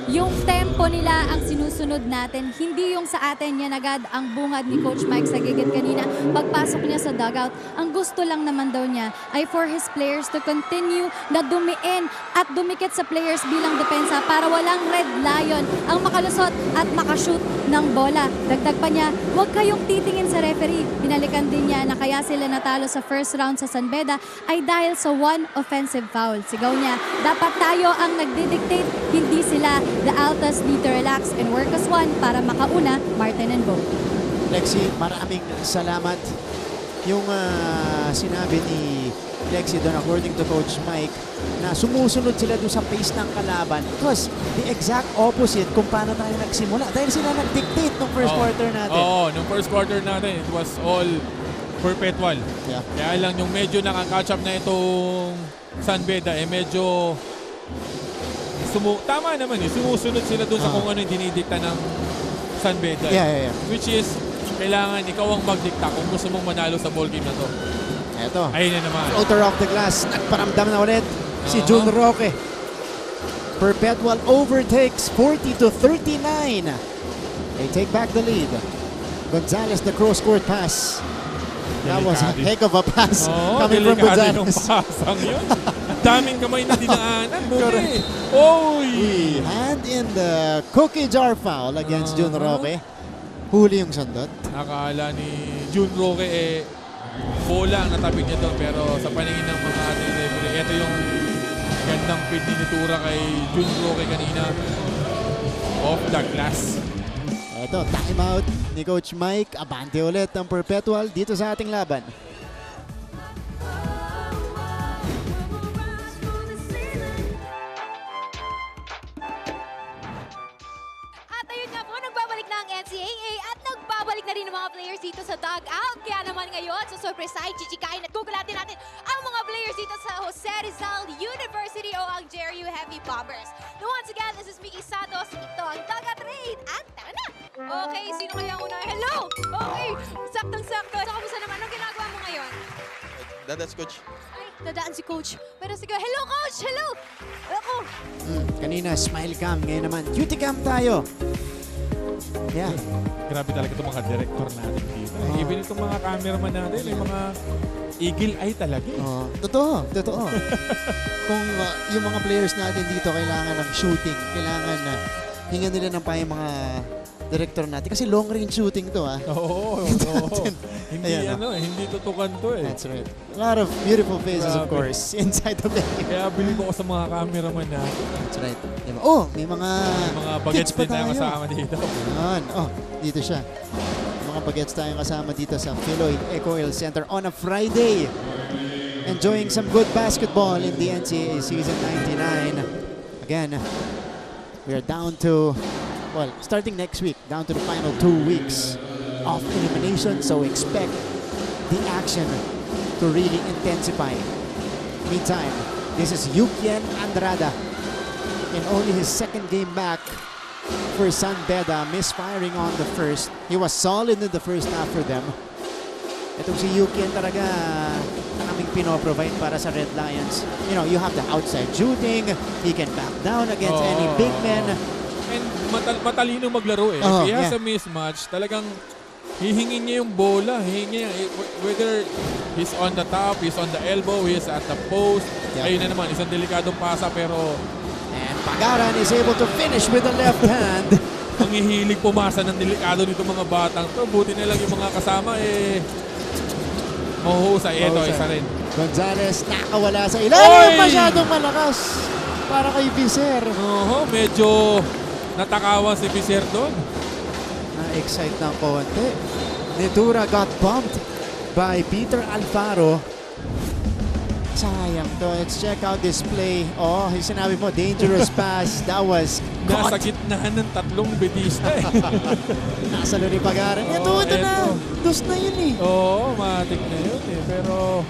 Yung tempo nila ang sinusunod natin, hindi yung sa atin yan agad ang bungad ni Coach Mike sa gigit kanina. Pagpasok niya sa dugout, ang gusto lang naman daw niya ay for his players to continue na dumiin at dumikit sa players bilang depensa para walang Red Lion ang makalusot at makashoot ng bola. Dagdag pa niya, huwag kayong titingin sa referee. Binalikan din niya na kaya sila natalo sa first round sa San Beda ay dahil sa one offensive foul. Sigaw niya, dapat tayo ang nagdidictate, hindi sila. The Altas need to relax and work as one para makauna Martin and Bo. Lexi, maraming salamat. Yung sinabi ni Lexi doon according to Coach Mike na sumusunod sila doon sa pace ng kalaban. It was the exact opposite kung paano tayo nagsimula. Dahil sila nag-dictate nung first quarter natin. Nung first quarter natin, it was all Perpetual. Yeah. Kaya lang yung medyo nakaka-catch up na itong San Beda, medyo tama naman sumusunod sila doon sa kung ano yung dinidikta ng San Beda. Yeah. Which is, kailangan ikaw ang magdikta kung gusto mong manalo sa ball game na to. Eto. Ayun na naman. Floater off the glass. Nagparamdam na ulit si June Roque. Perpetual overtakes 40-39. They take back the lead. Gonzalez, the cross-court pass. That was a heck of a pass coming from Gonzalez. Yung pasang yun. Daming kamay na dinaanan. Oy! Hand in the cookie jar foul against June Roque. Huli yung sandot. Akala ni June Roque bola ang natabi niya doon, pero sa paningin ng mga ating referee, ito yung gandang feed ni Tura kay June Roque kanina. Off the glass. Ito, timeout ni Coach Mike. Abante ulit ang Perpetual dito sa ating laban. At ayun nga po, nagbabalik na ang NCAA at nagbabalik na rin ang mga players dito sa dugout. Kaya naman ngayon, sa surprise chichikain at gugulatin natin ang mga players dito sa Jose Rizal University o ang JRU Heavy Bombers. Now once again, this is Mickey Santos. Ito ang Dugout Raid. At tara na! Okay, sino kaya ang una? Hello! Okay, saktang-sakto. So, kamusta naman? Anong ginagawa mo ngayon? That's Coach. Ay, dadaan si Coach. Pero sige, hello Coach! Hello! Ako! Kanina, smile cam. Ngayon naman, cutie cam tayo. Yeah. Grabe talaga itong mga director natin dito. Even itong mga cameraman natin, may mga eagle eye talaga. Totoo. Kung yung mga players natin dito kailangan ng shooting, kailangan na hingan nila ng pa yung mga director natin. Kasi long range shooting to, ah. Oo. Hindi Ayan, hindi tutukan to eh. That's right. A lot of beautiful faces, of Grabe. course, inside of the game. Kaya bilib ako sa mga cameraman na That's right. Diba? Oh, may mga bagets tips pa din tayo tayo. kasama dito. Yan. Oh, dito siya. Mga bagets tayong kasama dito sa Philoid Eco-Oil Center on a Friday. Enjoying some good basketball in the NCAA season 99. Again, we are down to, well, starting next week, down to the final 2 weeks of elimination. So expect the action to really intensify. Meantime, this is Yukien Andrada in only his second game back for San Beda, misfiring on the first. He was solid in the first half for them. Itong si Yukien talaga ang aming pinoprovide para sa Red Lions. You know, you have the outside shooting. He can back down against any big men. And matalino maglaro eh. If he has a mismatch, talagang hihingin niya yung bola. Hihingin niya. Whether he's on the top, he's on the elbow, he's at the post. Ayun na naman, isang delikadong pasa pero and Pagaran is able to finish with the left hand. ang hihilig pumasa ng delikado nito mga batang to. Buti na lang yung mga kasama eh mahuhusay. Ito, isa rin. Gonzalez nakawala sa ilalim. Masyadong malakas para kay Viser. Medyo natakawan si Viser doon. Na-excite ng konti. Nitura got bumped by Peter Alfaro. Sayang to. Let's check out this play. Oh, sinabi mo, dangerous pass. That was caught. Nasa gitnahan ng tatlong bedista eh. Nasa ni Pagaran. Ito na. Dus na yun eh. Oo, matik na yun eh. Pero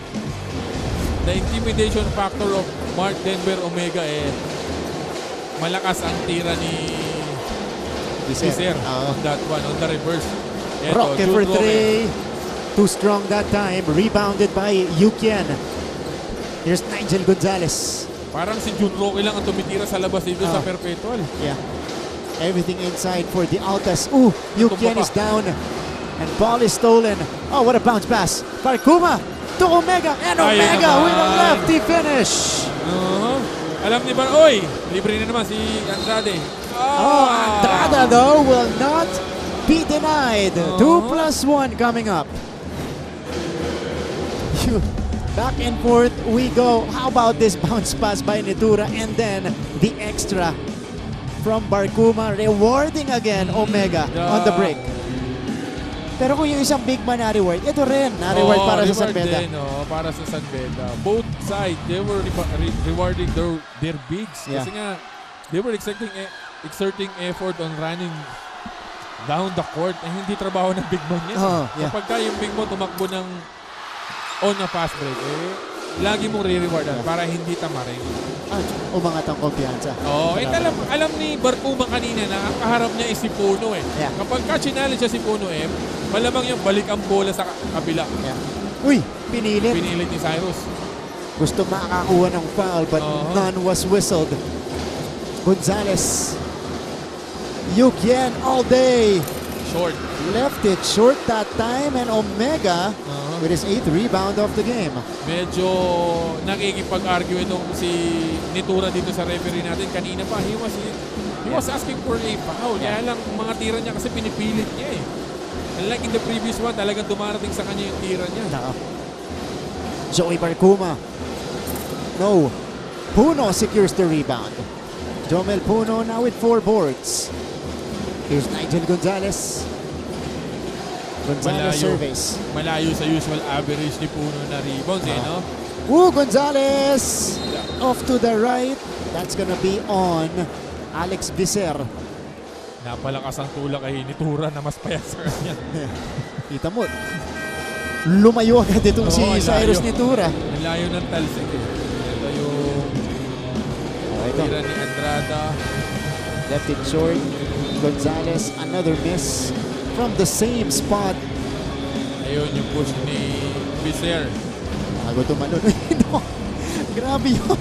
the intimidation factor of Mark Denver Omega eh malakas ang tira ni Viser on that one, on the reverse. Roque for three. Too strong that time. Rebounded by Yukien. Here's Nigel Gonzalez. Parang si Jun Roque lang ang tumitira sa labas dito sa Perpetual. Yeah. Everything inside for the Altas. Ooh, Yukien is down. And ball is stolen. Oh, what a bounce pass. Barkuma to Omega. And Omega with a lefty finish. Alam ni Bar, oy, libre na naman si Andrade. Andrada though will not be denied. 2+1 coming up. Back and forth we go. How about this bounce pass by Nitura and then the extra from Barkuma, rewarding again Omega on the break. Pero kung yung isang big man na-reward, ito rin na-reward para sa San Beda. Para sa San Beda. Both sides, they were rewarding their bigs. Kasi nga, they were exerting effort on running down the court. Hindi trabaho ng big man yan. Kapag ka yung big mo tumakbo ng on a fast break, lagi mong re-rewardan para hindi tamarin. Umangat ang kumpiyansa. Alam ni Barkuma kanina na ang kaharap niya is si Puno eh. Kapag ka-challenge siya si Puno malamang yung balik ang bola sa kabila. Uy, pinilit. Pinilit ni Cyrus. Gusto makakuha ng foul but none was whistled. Gonzalez. Yukien all day. Short. Left it short that time and Omega with his 8th rebound of the game. Medyo nakikipag-argue itong si Nitura dito sa referee natin. Kanina pa, he was asking for a foul. Kaya lang mga tira niya kasi pinipilit niya eh. Unlike in the previous one, talagang dumarating sa kanya yung tira niya. Joey Barkuma. No. Puno secures the rebound. Jomel Puno now with 4 boards. Here's Nigel Gonzalez. Gonzalez surveys. Malayo sa usual average ni Puno na rebounds no? Gonzalez! Off to the right. That's gonna be on Alex Viser. Napalakas ang tulak kay Nitura na mas payat sa kanya. Kita mo. Lumayo agad itong si Cyrus Nitura. Ang layo ng talsik eh. Ito yung tira ni Andrada. Left it short. Gonzalez, another miss from the same spot. Ayun yung push ni Viser. Bago tumalon. Grabe yun.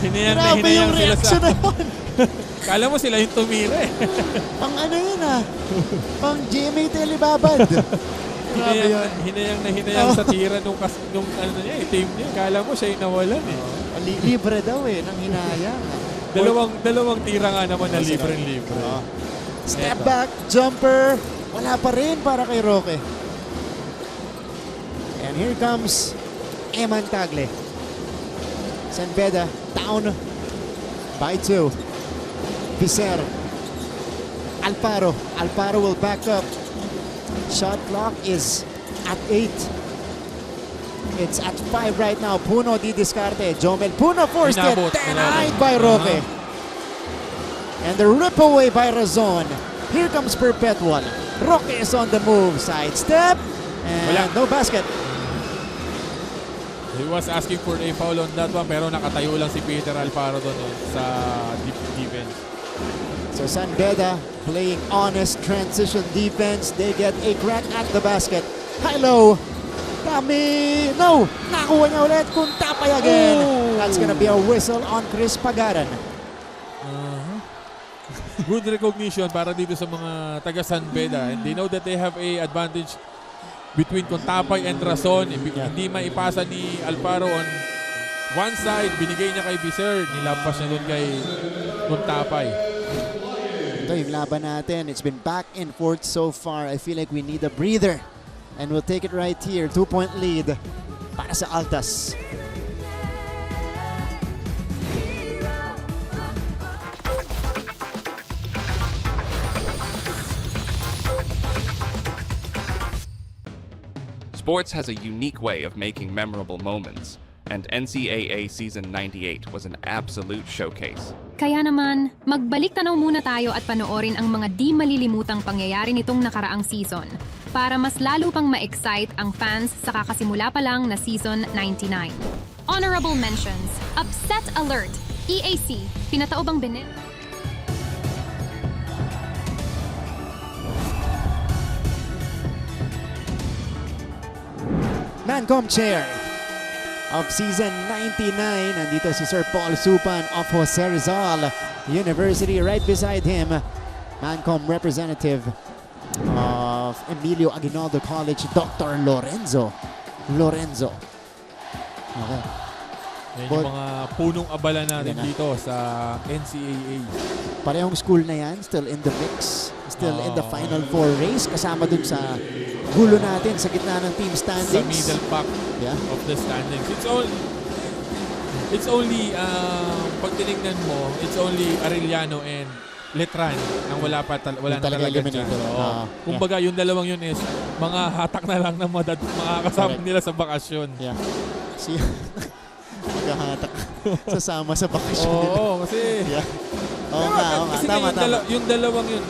Grabe yung reaction na yun. Kala mo sila yung tumira eh. Pang ano yun Pang GMA Telebabad. Hinayang sa tira nung ano niya, team niya. Kala mo siya yung nawalan eh. Libre daw nang hinayang. Dalawang tira nga naman na libre-libre. Step Eto. back, jumper. Wala pa rin para kay Roque. And here comes Eman Tagle. San Beda down by 2. Viser. Alparo. Alparo will back up. Shot clock is at 8. It's at 5 right now. Puno di discarte. Jomel Puno forced it. Inabot. Denied by Roque. And the rip away by Razon. Here comes Perpetual. Roque is on the move. Sidestep. And Wala. no basket. He was asking for a foul on that one pero nakatayo lang si Peter Alfaro doon sa defense. So San Beda playing honest transition defense. They get a crack at the basket. High-low. Dami. No. Nakuha niya ulit. Kuntapay again. That's gonna be a whistle on Chris Pagaran. Good recognition para dito sa mga taga San Beda. And they know that they have a advantage between Contapay and Razon. Hindi maipasa ni Alfaro on one side. Binigay niya kay Viser. Nilampas niya doon kay Contapay. Ito yung laban natin. It's been back and forth so far. I feel like we need a breather. And we'll take it right here. 2-point lead para sa Altas. Sports has a unique way of making memorable moments, and NCAA Season 98 was an absolute showcase. Kaya naman, magbalik tanaw muna tayo at panoorin ang mga di malilimutang pangyayari nitong nakaraang season para mas lalo pang ma-excite ang fans sa kakasimula pa lang na Season 99. Honorable mentions, Upset Alert, EAC, pinataob ang Benin. Mancom chair of season 99. Nandito si Sir Paul Supan of Jose Rizal University. Right beside him, Mancom representative of Emilio Aguinaldo College, Dr. Lorenzo. Okay. Yan yung mga punong abala natin dito sa NCAA. Parehong school na yan, still in the mix. Still in the Final Four race. Kasama dun sa gulo natin sa gitna ng team standings. Sa middle pack of the standings. It's only pag tinignan mo, it's only Arellano and Letran ang wala na talaga dyan. Kumbaga yung dalawang yun is mga hatak na lang ng mga kasama nila sa bakasyon. Yeah. See, maghahatak sasama sa bakasyon nila. Oo, kasi yeah. Oo nga. Tama. Yung dalawang yun,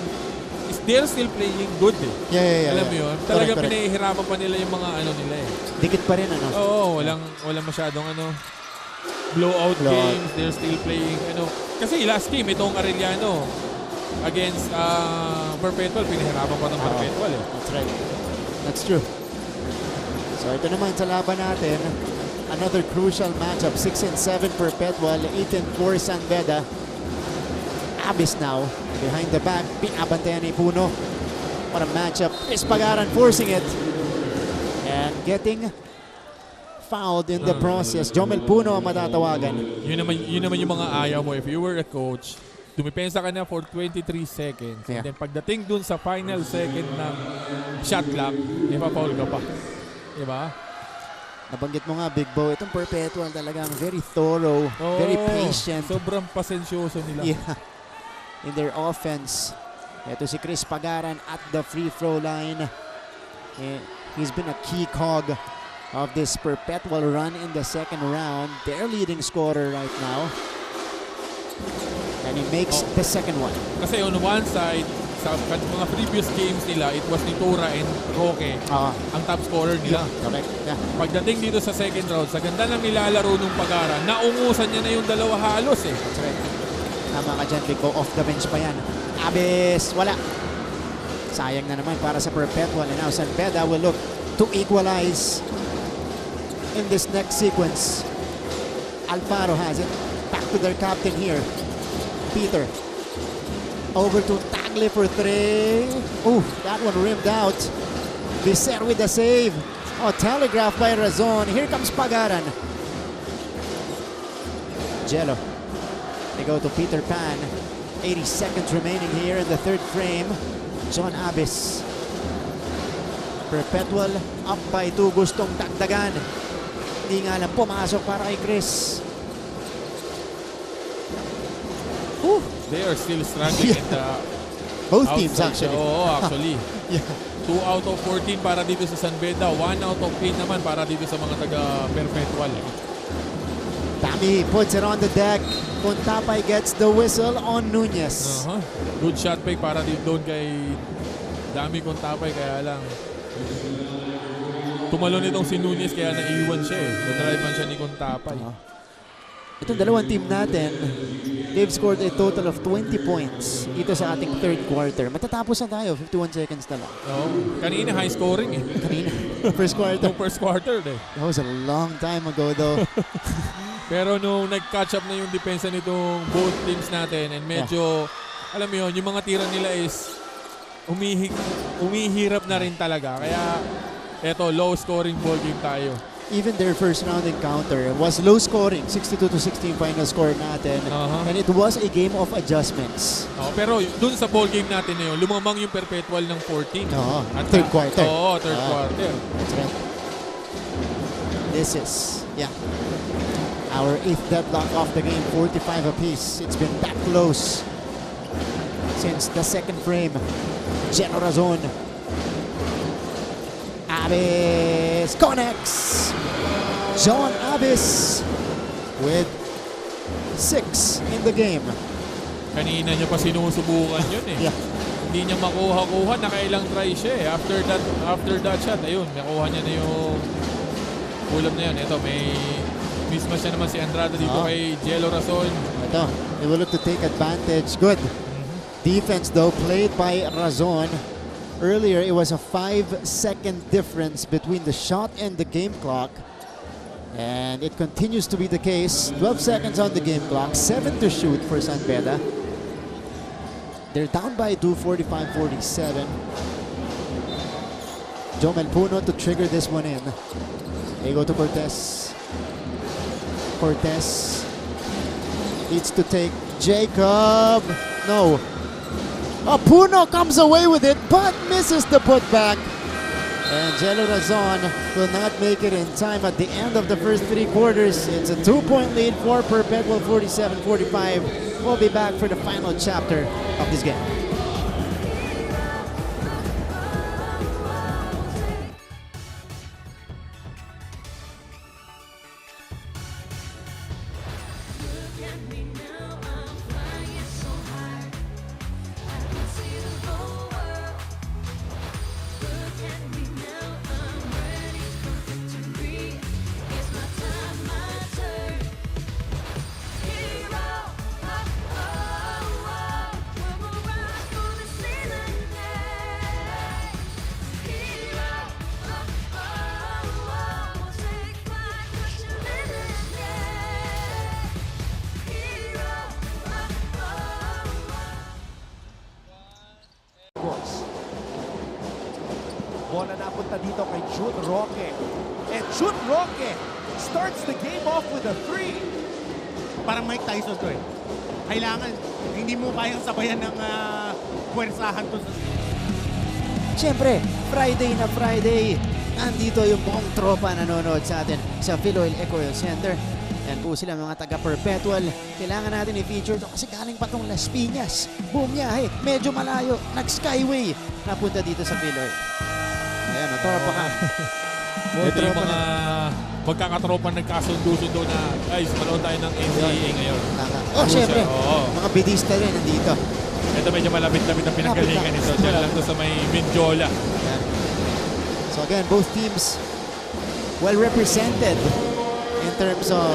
they're still playing good eh. Yeah. Alam mo yun? Talaga pinahihirapan pa nila yung mga ano nila eh. Dikit pa rin ano? Oo, walang masyadong blowout games. They're still playing Kasi last game, itong Arellano against Perpetual, pinahirapan pa ng Perpetual eh. That's right. That's true. So ito naman sa laban natin, another crucial matchup. 6-7 Perpetual, 8-4 San Beda. Abyss now, behind the back, pinabantayan ni Puno. What a matchup. Chris Pagaran forcing it. And getting fouled in the process. Jomel Puno ang matatawagan. Yun naman yung mga ayaw mo. If you were a coach, dumipensa ka na for 23 seconds. Yeah. And then pagdating dun sa final second ng shot clock, ipa-foul ka pa. Diba? Nabanggit mo nga, Big Bo, itong Perpetual talagang very thorough, very patient. Sobrang pasensyoso nila. Yeah. In their offense. Ito si Chris Pagaran at the free throw line. He's been a key cog of this Perpetual run in the second round. Their leading scorer right now. And he makes the second one. Kasi on one side, sa mga previous games nila, it was Nitura and Roque ang top scorer nila. Correct. Yeah. Pagdating dito sa second round, sa ganda ng nilalaro ng Pagaran, naungusan niya na yung dalawa halos eh. That's right. Tama ka dyan, Big Bo. Off the bench pa yan. Abyss, wala. Sayang na naman para sa Perpetual. And now San Beda will look to equalize in this next sequence. Alfaro has it. Back to their captain here. Peter. Over to Tagle for 3. Oh, that one rimmed out. Viser with the save. Oh, telegraphed by Razon. Here comes Pagaran. Jello. They go to Peter Pan. 80 seconds remaining here in the third frame. John Abis. Perpetual up by 2. Gustong dagdagan. Hindi nga lang pumasok para kay Chris. They are still struggling in the both teams outside. actually. Oo, actually. Yeah. 2 out of 14 para dito sa San Beda. 1 out of 8 naman para dito sa mga taga Perpetual. Dami puts it on the deck. Contapay gets the whistle on Nunez. Good shot pick para dito doon kay Dami Contapay, kaya lang tumalon itong si Nunez kaya naiwan siya eh. Na-drive man siya ni Contapay. Itong dalawang team natin, they've scored a total of 20 points dito sa ating third quarter. Matatapos na tayo, 51 seconds na lang. Kanina high scoring eh. Kanina, first quarter. First quarter eh. That was a long time ago though. Pero nung nag-catch up na yung depensa nitong both teams natin and medyo, alam mo yun, yung mga tira nila is umihirap na rin talaga. Kaya eto, low scoring ball game tayo. Even their first round encounter was low scoring, 62-16 final score natin. And it was a game of adjustments. Pero dun sa ball game natin na yun, lumamang yung Perpetual ng 14. At third quarter. Third quarter. That's right. This is, our 8th deadlock of the game, 45 apiece. It's been that close since the second frame. Geno Razon. Abis connects. John Abis with 6 in the game. Kanina niya pa sinusubukan yun eh. Hindi niya makuha-kuha, nakailang try siya eh. After that shot, ayun, nakuha niya na yung pull-up na yun. Ito, may mismatch na naman si Andrada dito kay Gelo Razon. Ito, they will look to take advantage. Good defense though, played by Razon. Earlier, it was a 5-second difference between the shot and the game clock. And it continues to be the case. 12 seconds on the game clock, 7 to shoot for San Beda. They're down by 2, 45-47. Jomel Puno to trigger this one in. They go to Cortez. Cortez needs to take Jacob. No. Puno comes away with it, but misses the putback. And Gelo Razon will not make it in time at the end of the first 3 quarters. It's a 2-point lead for Perpetual, 47-45. We'll be back for the final chapter of this game. Bola napunta dito kay Jude Roque. And Jude Roque starts the game off with a 3. Parang Mike Tyson to eh. Kailangan, hindi mo kayang sabayan ng puwersahan to. Siyempre, Friday na Friday. Nandito yung buong tropa nanonood sa atin sa Philoil Ecoil Center. Yan po sila mga taga-Perpetual. Kailangan natin i-feature to kasi galing pa tong Las Piñas. Bumiyahe, medyo malayo, nag-skyway. Napunta dito sa Philoil. Ayan, tropa ka. Ito yung mga magkakatropa nagkasundo-sundo na guys, manood tayo ng NCAA ngayon. Siyempre, mga bidista rin nandito. Ito medyo malapit-lapit ang pinanggalingan nito. Diyan lang to sa may Mindiola. So again, both teams well represented in terms of,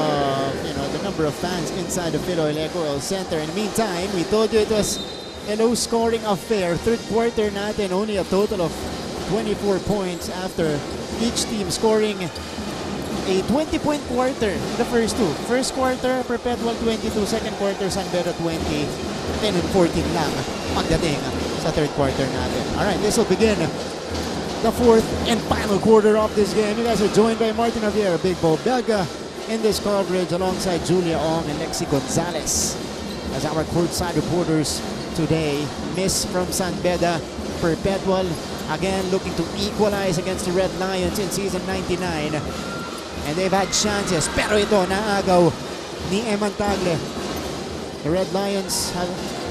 the number of fans inside the Philoil Ecoil Center. In the meantime, we told you it was a low-scoring affair. Third quarter natin, only a total of 24 points after each team scoring a 20-point quarter in the first 2. First quarter, Perpetual 22. Second quarter, San Beda 20. 10 and 14 lang pagdating sa third quarter natin. Alright, this will begin the fourth and final quarter of this game. You guys are joined by Martin Javier, Big Bo Belga in this coverage alongside Julia Ong and Lexi Gonzalez. As as our courtside reporters today. Miss from San Beda. Perpetual again looking to equalize against the Red Lions in season 99. And they've had chances, pero ito naagaw ni Emantagle. The Red Lions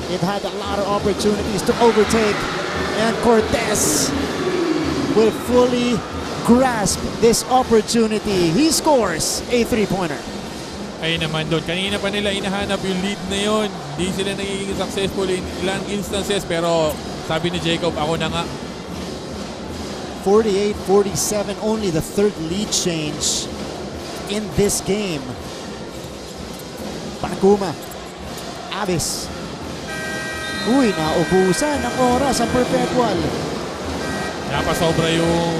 they've had a lot of opportunities to overtake, and Cortez will fully grasp this opportunity. He scores a three-pointer. Ay naman doon. Kanina pa nila inahanap yung lead na yon. Hindi sila nagiging successful in ilang instances, pero sabi ni Jacob, ako na nga. 48-47, only the third lead change in this game. Panaguma. Avis. Uy, naubusan ng oras ang Perpetual. Napasobra yung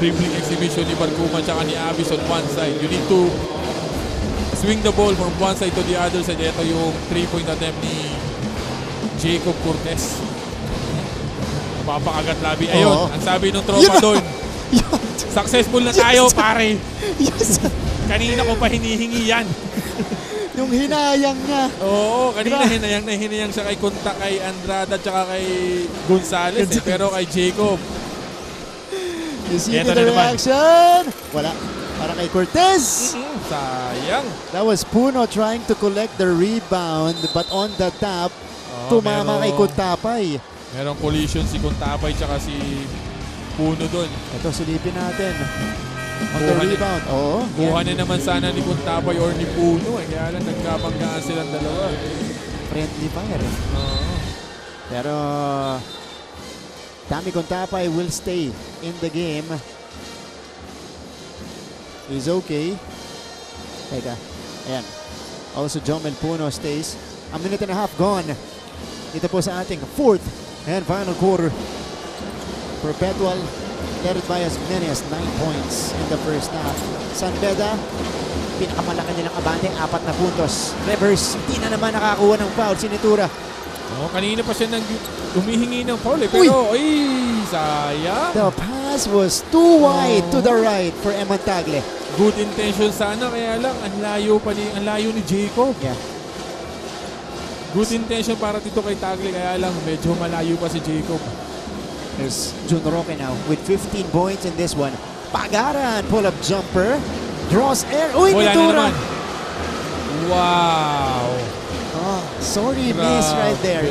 dribbling exhibition ni Barcuma tsaka ni Avis on one side. You need to swing the ball from one side to the other side. Ito yung 3-point attempt ni Jacob Cortez. Napapakagat labi. Ayun, ang sabi ng tropa doon. Successful na tayo, pare. Kanina ko pa hinihingi yan. Yung hinayang niya. Oo, kanina hinayang siya kay Kunta, kay Andrada, tsaka kay Gonzales. Pero kay Jacob. You see the reaction? Wala. Para kay Cortez. Sayang. That was Puno trying to collect the rebound, but on the tap, tumama kay Kuntapay. Merong collision si Kuntapay tsaka si Puno doon. Ito, silipin natin. On the rebound. Oo. Kuha na naman sana ni Kuntapay or ni Puno. Kaya lang nagkabanggaan silang dalawa. Friendly fire. Pero Dami Kuntapay will stay in the game. He's okay. Teka. Ayan. Also, Jomel Puno stays. A minute and a half gone. Ito po sa ating fourth and final quarter. Perpetual led by as many as 9 points in the first half. San Beda, pinakamalaki nilang abante, 4 na puntos. Rivers, hindi na naman nakakuha ng foul. Sinitura. Kanina pa siya humihingi ng foul eh. Pero, sayang. The pass was too wide to the right for Emantagle. Good intention sana, kaya lang ang layo ni Jacob. Yeah. Good intention para dito kay Tagle, kaya lang medyo malayo pa si Jacob. There's Jun Roque now with 15 points in this one. Pagaran, pull-up jumper. Draws air. Uy, wala Nitura. na naman. Wow. Sorry, miss right there.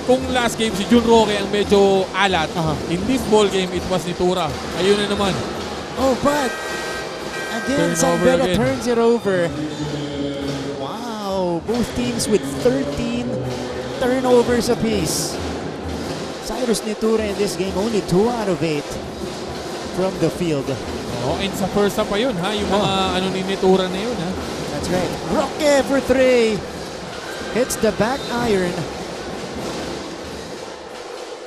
Kung last game si Jun Roque ang medyo alat, in this ball game it was Nitura. Ayun na naman. Oh, but again, San Beda turns it over. Wow, both teams with 13 turnovers apiece. Cyrus Nitura in this game, only 2 out of 8 from the field. And sa first half pa yun, yung mga ni Nitura na yun. That's right. Roque for 3. Hits the back iron.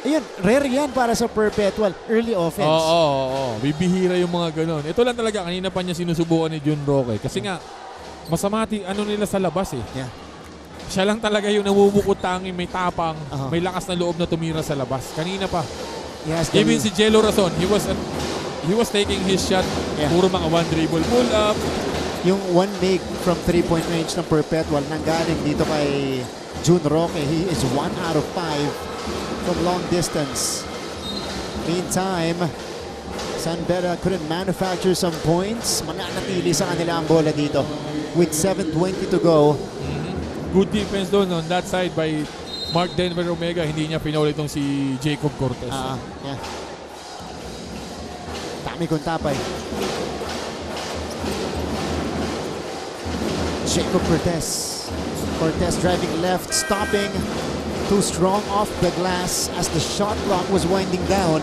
Ayun, rare yan para sa Perpetual. Early offense. Oo. Bibihira yung mga ganon. Ito lang talaga, kanina pa niya sinusubukan ni Jun Roque. Kasi nga, masama nila sa labas eh. Yeah. Siya lang talaga yung namumukot tanging may tapang, may lakas na loob na tumira sa labas. Kanina pa. Yes, even si Jello Razon, he was taking his shot. Yeah. Puro mga one dribble pull up. Yung one make from 3-point range ng Perpetual nanggaling dito kay Jun Roque. He is 1 out of 5 from long distance. Meantime, San Beda couldn't manufacture some points. Mananatili sa kanila ang bola dito with 7:20 to go. Good defense doon on that side by Mark Denver Omega. Hindi niya pinaul itong si Jacob Cortez. Yeah. Dami Kuntapay. Jacob Cortez. Cortez driving left, stopping. Too strong off the glass as the shot clock was winding down.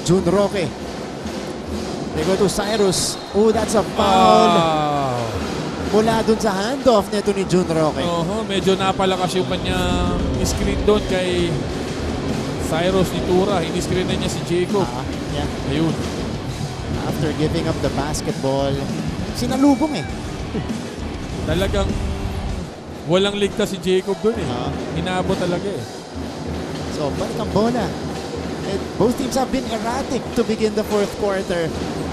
Jun Roque. They go to Cyrus. Oh, that's a foul. Mula dun sa handoff nito ni Jun Roque. Medyo napalakas yung kanyang screen doon kay Cyrus Nitura. Ini-screen na niya si Jacob. Yeah. Ayun. After giving up the basketball, sinalubong eh. Talagang walang ligtas si Jacob doon eh. Hinabot talaga eh. So, balik ang bola. Both teams have been erratic to begin the fourth quarter.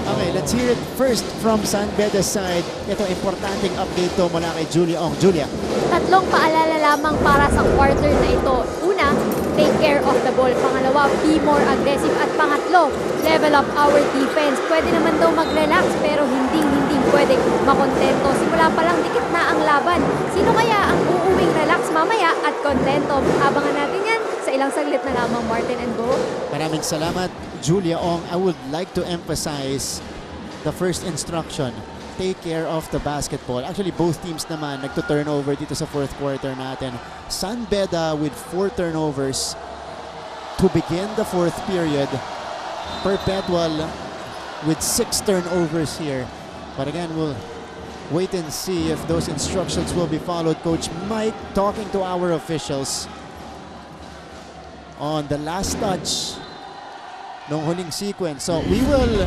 Okay, let's hear it first from San Beda's side. Ito, importanteng update to mula kay Julia Ong. Julia. Tatlong paalala lamang para sa quarter na ito. Una, take care of the ball. Pangalawa, be more aggressive. At pangatlo, level up our defense. Pwede naman daw mag-relax pero hindi pwedeng makontento. Simula pa lang dikit na ang laban. Sino kaya ang uuwing relax mamaya at kontento? Abangan natin yan sa ilang saglit na lamang, Martin and Go. Maraming salamat, Julia Ong. I would like to emphasize the first instruction. Take care of the basketball. Actually, both teams naman nagto-turnover dito sa fourth quarter natin. San Beda with 4 turnovers to begin the fourth period. Perpetual with 6 turnovers here. But again, we'll wait and see if those instructions will be followed. Coach Mike talking to our officials on the last touch ng huling sequence. So we will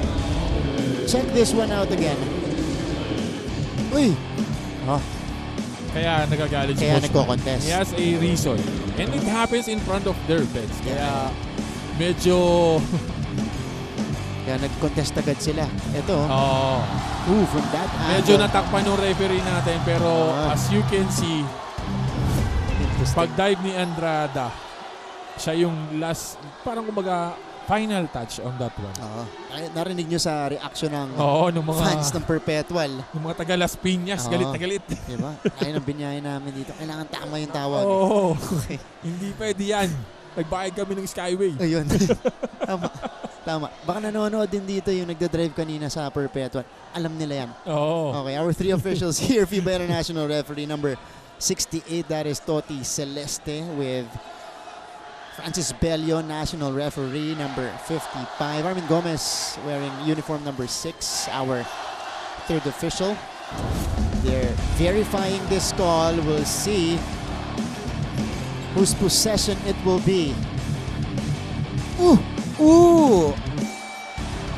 check this one out again. Uy! Oh. Kaya nagagalit si Kaya Coach. nagko-contest. He has a reason. And it happens in front of their beds. Kaya medyo... Kaya nag-contest agad sila. Ito. Oh. From that Medyo angle. natakpan yung referee natin. Pero as you can see, pag-dive ni Andrada, siya yung last, parang kumbaga, final touch on that one. Narinig nyo sa reaction ng mga fans ng Perpetual. Yung mga taga Las Piñas, galit na galit. Diba? Ayun ang binyayin namin dito. Kailangan tama yung tawag. Okay. Hindi pwede yan. Nagbayad kami ng Skyway. Ayun. Tama. Baka nanonood din dito yung nagdadrive kanina sa Perpetual. Alam nila yan. Okay, our 3 officials here. FIBA International Referee number 68, that is Toti Celeste, with Francis Bello, National Referee number 55. Armin Gomez wearing uniform number 6, our 3rd official. They're verifying this call. We'll see whose possession it will be. Ooh!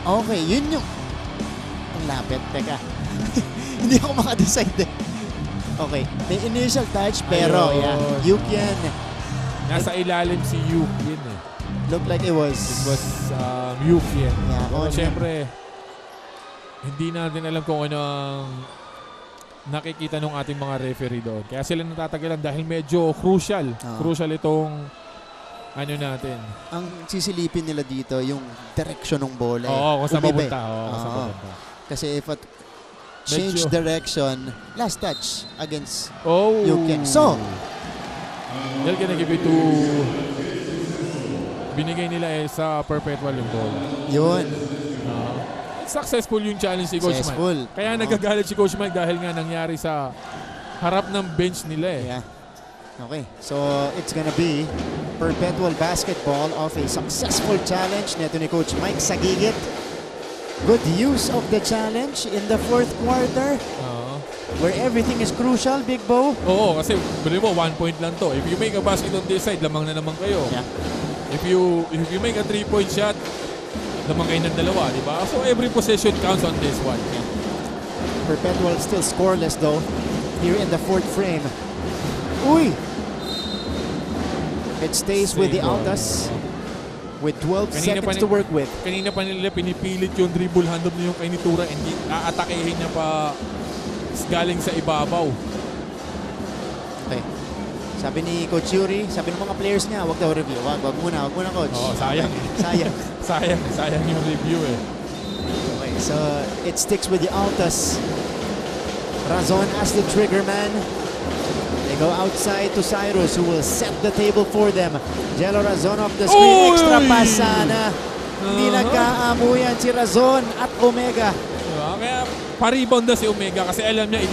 Okay, yun yung... Ang lapit. Teka. Hindi ako makadecide. Okay, may initial touch pero you can... Nasa ilalim si Yukin eh. Looked like it was Yukin. Yeah, Pero syempre, hindi natin alam kung ano ang nakikita ng ating mga referee doon. Kaya sila natatagalan dahil medyo crucial. Crucial itong ano natin. Ang sisilipin nila dito, yung direction ng bola. Kung saan papunta. Kasi if at change direction, last touch against Yukin. So, they're gonna give it to... Binigay nila sa Perpetual yung bola. Yun. Successful yung challenge si Coach Mike. Kaya nagagalit si Coach Mike dahil nga nangyari sa harap ng bench nila eh. Okay, so it's gonna be Perpetual basketball of a successful challenge neto ni Coach Mike sa gigit. Good use of the challenge in the fourth quarter. Where everything is crucial, Big Bo. Oo, kasi bali mo, 1 point lang to. If you make a basket on this side, lamang na naman kayo. If you make a 3-point shot, lamang kayo ng dalawa, di ba? So every possession counts on this one. Perpetual still scoreless though, here in the fourth frame. Uy! It stays with the Altas with 12 seconds to work with. Kanina pa nila pinipilit yung dribble handoff na yung kay Nitura and aatakehin niya pa galing sa ibabaw. Okay. Sabi ni Coach Yuri, sabi ng mga players niya, wag daw review. Wag muna Coach. Sayang. sayang yung review eh. Okay, so it sticks with the Altas. Razon as the trigger man. They go outside to Cyrus, who will set the table for them. Jello Razon off the screen. Extra pass sana. Hindi nagkaamuyan si Razon at Omega. Kaya pa-rebound na si Omega kasi alam niya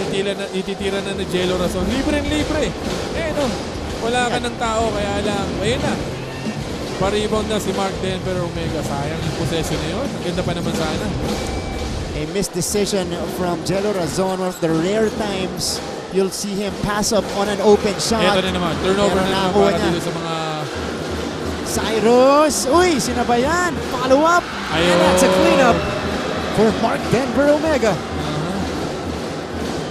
ititira na ni Jello Razon. Libre. Wala ka ng tao kaya lang. Ayun na. Pa-rebound na si Mark Denver Omega. Sayang yung possession na yun. Ang ganda pa naman sana. A missed decision from Jello Razon. One of the rare times you'll see him pass up on an open shot. Ito na naman. Turnover na naman para dito sa mga... Cyrus! Uy! Sinabayan! Follow up! Ayun. And that's a cleanup for Mark Denver Omega.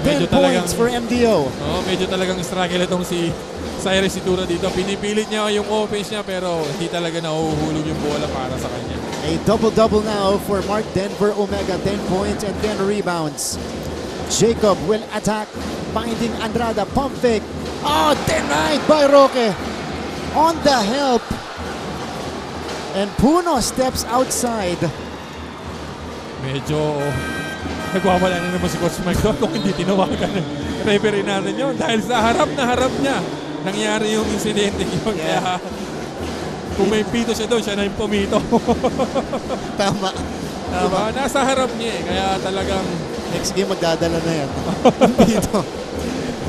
10 points for MDO. Medyo talagang struggle itong si Cyrus Itura dito. Pinipilit niya yung offense niya pero hindi talaga nahuhulog yung bola para sa kanya. A double-double now for Mark Denver Omega, 10 points and 10 rebounds. Jacob will attack, finding Andrada, pump fake. Oh, denied by Roque. On the help. And Puno steps outside. Medyo nagwawala na naman si Coach Mike doon kung hindi tinawagan ng referee natin yun. Dahil sa harap na harap niya, nangyari yung insidente yun. Kaya kung may pito siya doon, siya na yung pumito. Tama. Diba? Nasa harap niya eh. Kaya talagang next game magdadala na yan. Dito.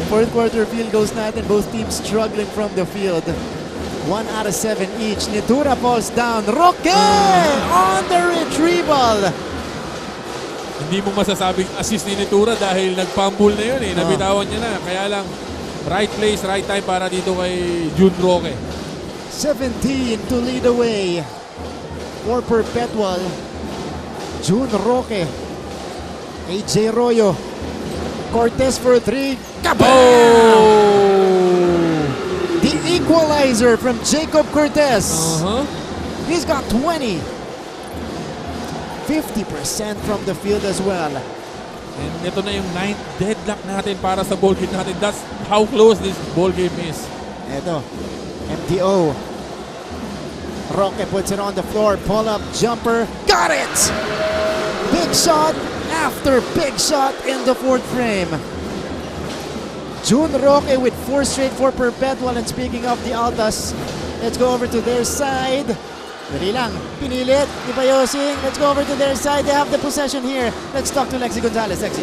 Fourth quarter field goals natin. Both teams struggling from the field. 1 out of 7 each. Nitura falls down. Roque on the retrieval. hindi mo masasabing assist ni Nitura dahil nag-fumble na yun eh. Nabitawan niya na. Kaya lang, right place, right time para dito kay June Roque. 17 to lead away for Perpetual. June Roque. AJ Royo. Cortez for 3. Kaboom! The equalizer from Jacob Cortez. He's got 20. 50% from the field as well. And ito na yung 9th deadlock natin para sa ball game natin. That's how close this ball game is. Ito, MTO. Roque puts it on the floor. Pull up jumper. Got it! Big shot after big shot in the fourth frame. June Roque with 4 straight for Perpetual. And speaking of the Altas, let's go over to their side. Dali lang, pinilit, Ibayosing. Let's go over to their side. They have the possession here. Let's talk to Lexi Gonzalez. Lexi.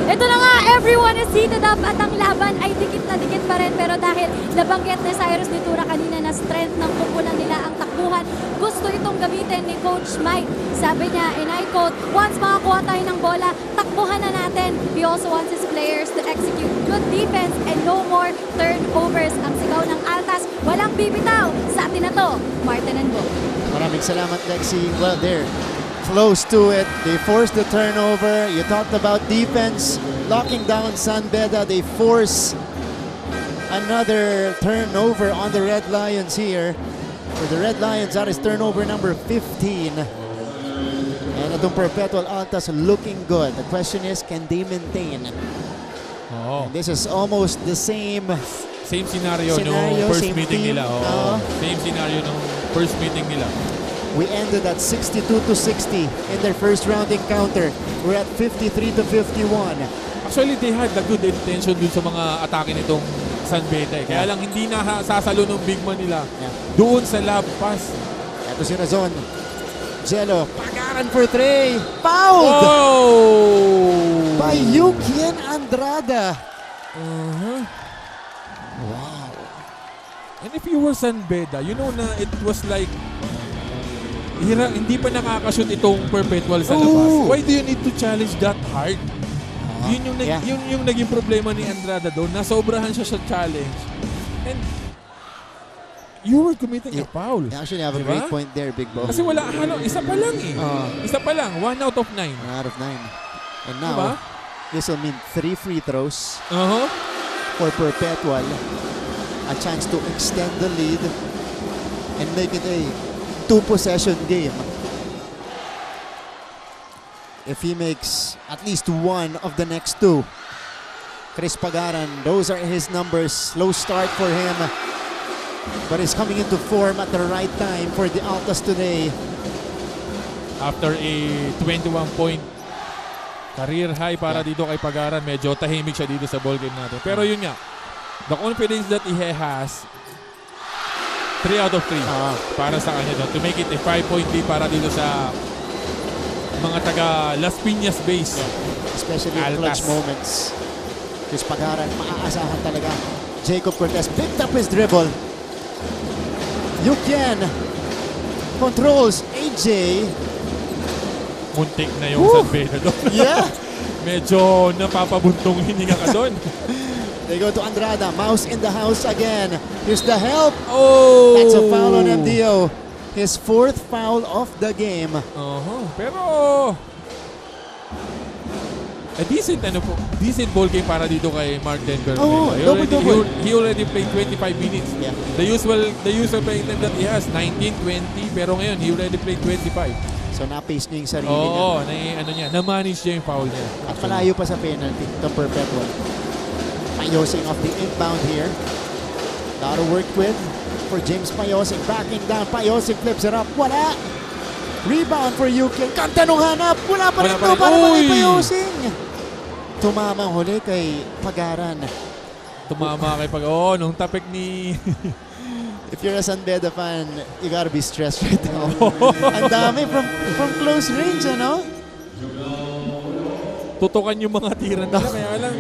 Ito na nga, everyone is heated up at ang laban ay dikit na dikit pa rin. Pero dahil nabanggit ni Cyrus Nitura kanina na strength ng pupunan nila ang takbuhan, gusto itong gamitin ni Coach Mike. Sabi niya, and I quote, once makakuha tayo ng bola, takbuhan na natin. He also wants his players to execute good defense and no more turnovers. Ang sigaw ng Altas, walang bibitaw. Sa atin na to, Martin and Bo. Maraming salamat, Lexi. Well, they're close to it. They forced the turnover. You talked about defense, locking down San Beda. They force another turnover on the Red Lions here. For the Red Lions, that is turnover number 15. And itong Perpetual Altas looking good. The question is, can they maintain? Oh. This is almost the same scenario nung first meeting nila. Same scenario nung first meeting nila. We ended at 62 to 60 in their first round encounter. We're at 53 to 51. Actually, they had the good intention dun sa mga atake nitong San Beda. Kaya lang hindi na sasalo ng big man nila doon sa lob pass. Ito si Razon. Jello, pagaran for 3. Fouled! Oh! By Yukian Andrada. Wow. And if you were San Beda, you know na it was like hindi pa nakakashoot itong Perpetual sa labas. Why do you need to challenge that hard? Yun yung naging problema ni Andrada doon. Nasobrahan siya sa challenge. And you were committing a foul. You actually have a great point there, Big Bo. Kasi wala, isa pa lang eh. Isa pa lang, 1 out of 9. 1 out of 9. And now, this will mean 3 free throws for Perpetual. A chance to extend the lead and make it a 2-possession game. If he makes at least one of the next 2. Chris Pagaran, those are his numbers. Slow start for him. But he's coming into form at the right time for the Altas today. After a 21-point career high para dito kay Pagaran, medyo tahimik siya dito sa ball game natin. Pero yun nga, the confidence that he has, 3 out of 3 para sa kanya doon. To make it a 5-point lead para dito sa mga taga Las Piñas base. Especially in clutch moments. Chris Pagaran, maaasahan talaga. Jacob Cortez picked up his dribble. Yukian controls AJ. Muntik na yung San Beda doon. Yeah. Medyo napapabuntong hininga ka doon. They go to Andrada. Mouse in the house again. Here's the help. Oh! That's a foul on MDO. His 4th foul of the game. Pero a decent ball game para dito kay Mark Denver. Double-double. He already played 25 minutes. Yeah. The usual playing time that he has, 19, 20. Pero ngayon, he already played 25. So na-pace niya yung sarili Oo, niya. na-manage niya yung foul niya. At malayo pa sa penalty, the Perpetual. Payosing off the inbound here. Lot of work with for James Payosing. Backing down, Payosing flips it up. Wala! Rebound for Yuki. Kantanong hanap. Wala pa rin to para kay Payosing. Tumama huli kay Pagaran. Tumama kay nung tapik ni... If you're a San Beda fan, you gotta be stressed right now. Ang dami from close range, ano? Tutukan yung mga tira nila. Kaya lang,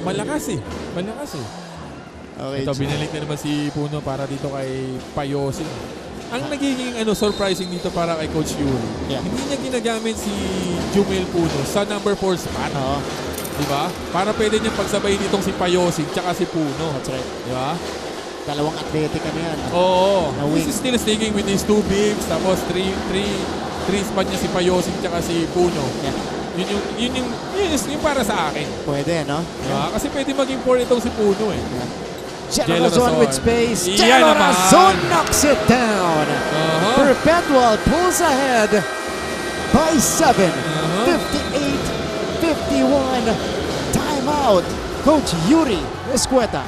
malakas eh. Okay, ito, binalik na naman si Puno para dito kay Payosing. Ang nagiging surprising dito para kay Coach Yuri, hindi niya ginagamit si Jumel Puno sa number 4 spot. Diba? Para pwede niyang pagsabayin itong si Payosing tsaka si Puno. That's right. Diba? Dalawang athletic na yan. Oo. This is still sticking with these two bigs. Tapos three spot niya si Payosing tsaka si Puno. Yeah. Yun yung para sa akin. Pwede, no? Diba? Kasi pwede maging 4 itong si Puno eh. Jello Razon with space. Jello Razon knocks it down. Perpetual pulls ahead by 7. 58-51. Timeout. Coach Yuri Escueta.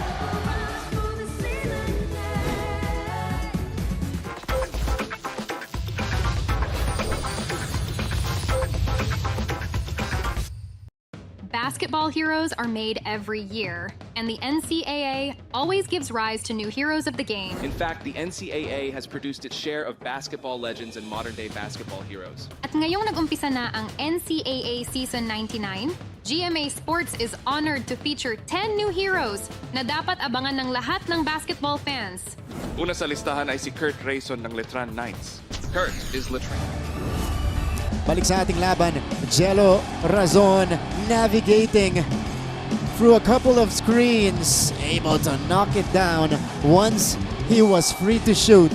Basketball heroes are made every year, and the NCAA always gives rise to new heroes of the game. In fact, the NCAA has produced its share of basketball legends and modern-day basketball heroes. At ngayong nag-umpisa na ang NCAA Season 99, GMA Sports is honored to feature 10 new heroes na dapat abangan ng lahat ng basketball fans. Una sa listahan ay si Kurt Rayson ng Letran Knights. Kurt is Letran. Balik sa ating laban, Jello Razon navigating through a couple of screens, able to knock it down once he was free to shoot.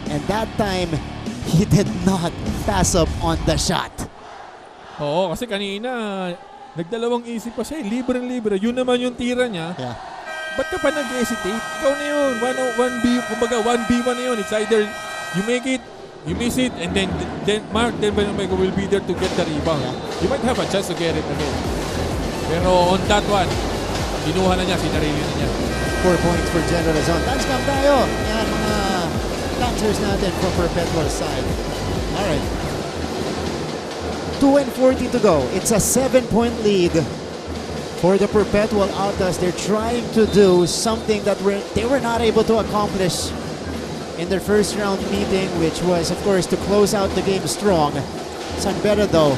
And that time, he did not pass up on the shot. Oo, kasi kanina, nagdalawang isip pa siya. Libre-libre. Yun naman yung tira niya. Yeah. Ba't ka pa nag-hesitate? Ikaw na yun. 1v1 na yun. It's either you make it, you miss it, and then Mark Denver will be there to get the rebound. Yeah. You might have a chance to get it again. Pero on that one, kinuha na niya, sinarili na niya. 4 points for Jello Razon. Dance cam tayo. Yan, mga dancers natin from Perpetual side. Alright. 2:40 to go. It's a 7-point lead for the Perpetual Altas. They're trying to do something that they were not able to accomplish in their first round meeting, which was, of course, to close out the game strong. San Beda, though,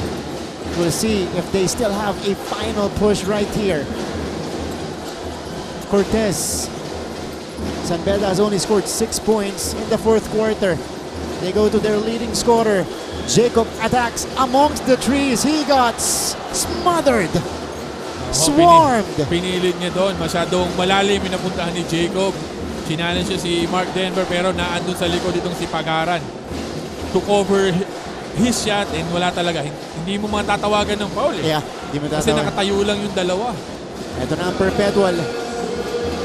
we'll see if they still have a final push right here. Cortez. San Beda has only scored 6 points in the fourth quarter. They go to their leading scorer. Jacob attacks amongst the trees. He got smothered. Swarmed. Pinilid niya doon. Masyadong malalim yung napuntahan ni Jacob. Challenge siya si Mark Denver pero naandun sa likod itong si Pagaran to cover his shot and wala talaga. Hindi mo matatawagan ng foul eh. Yeah, hindi mo tatawag. Kasi nakatayo lang yung dalawa. Ito na ang Perpetual.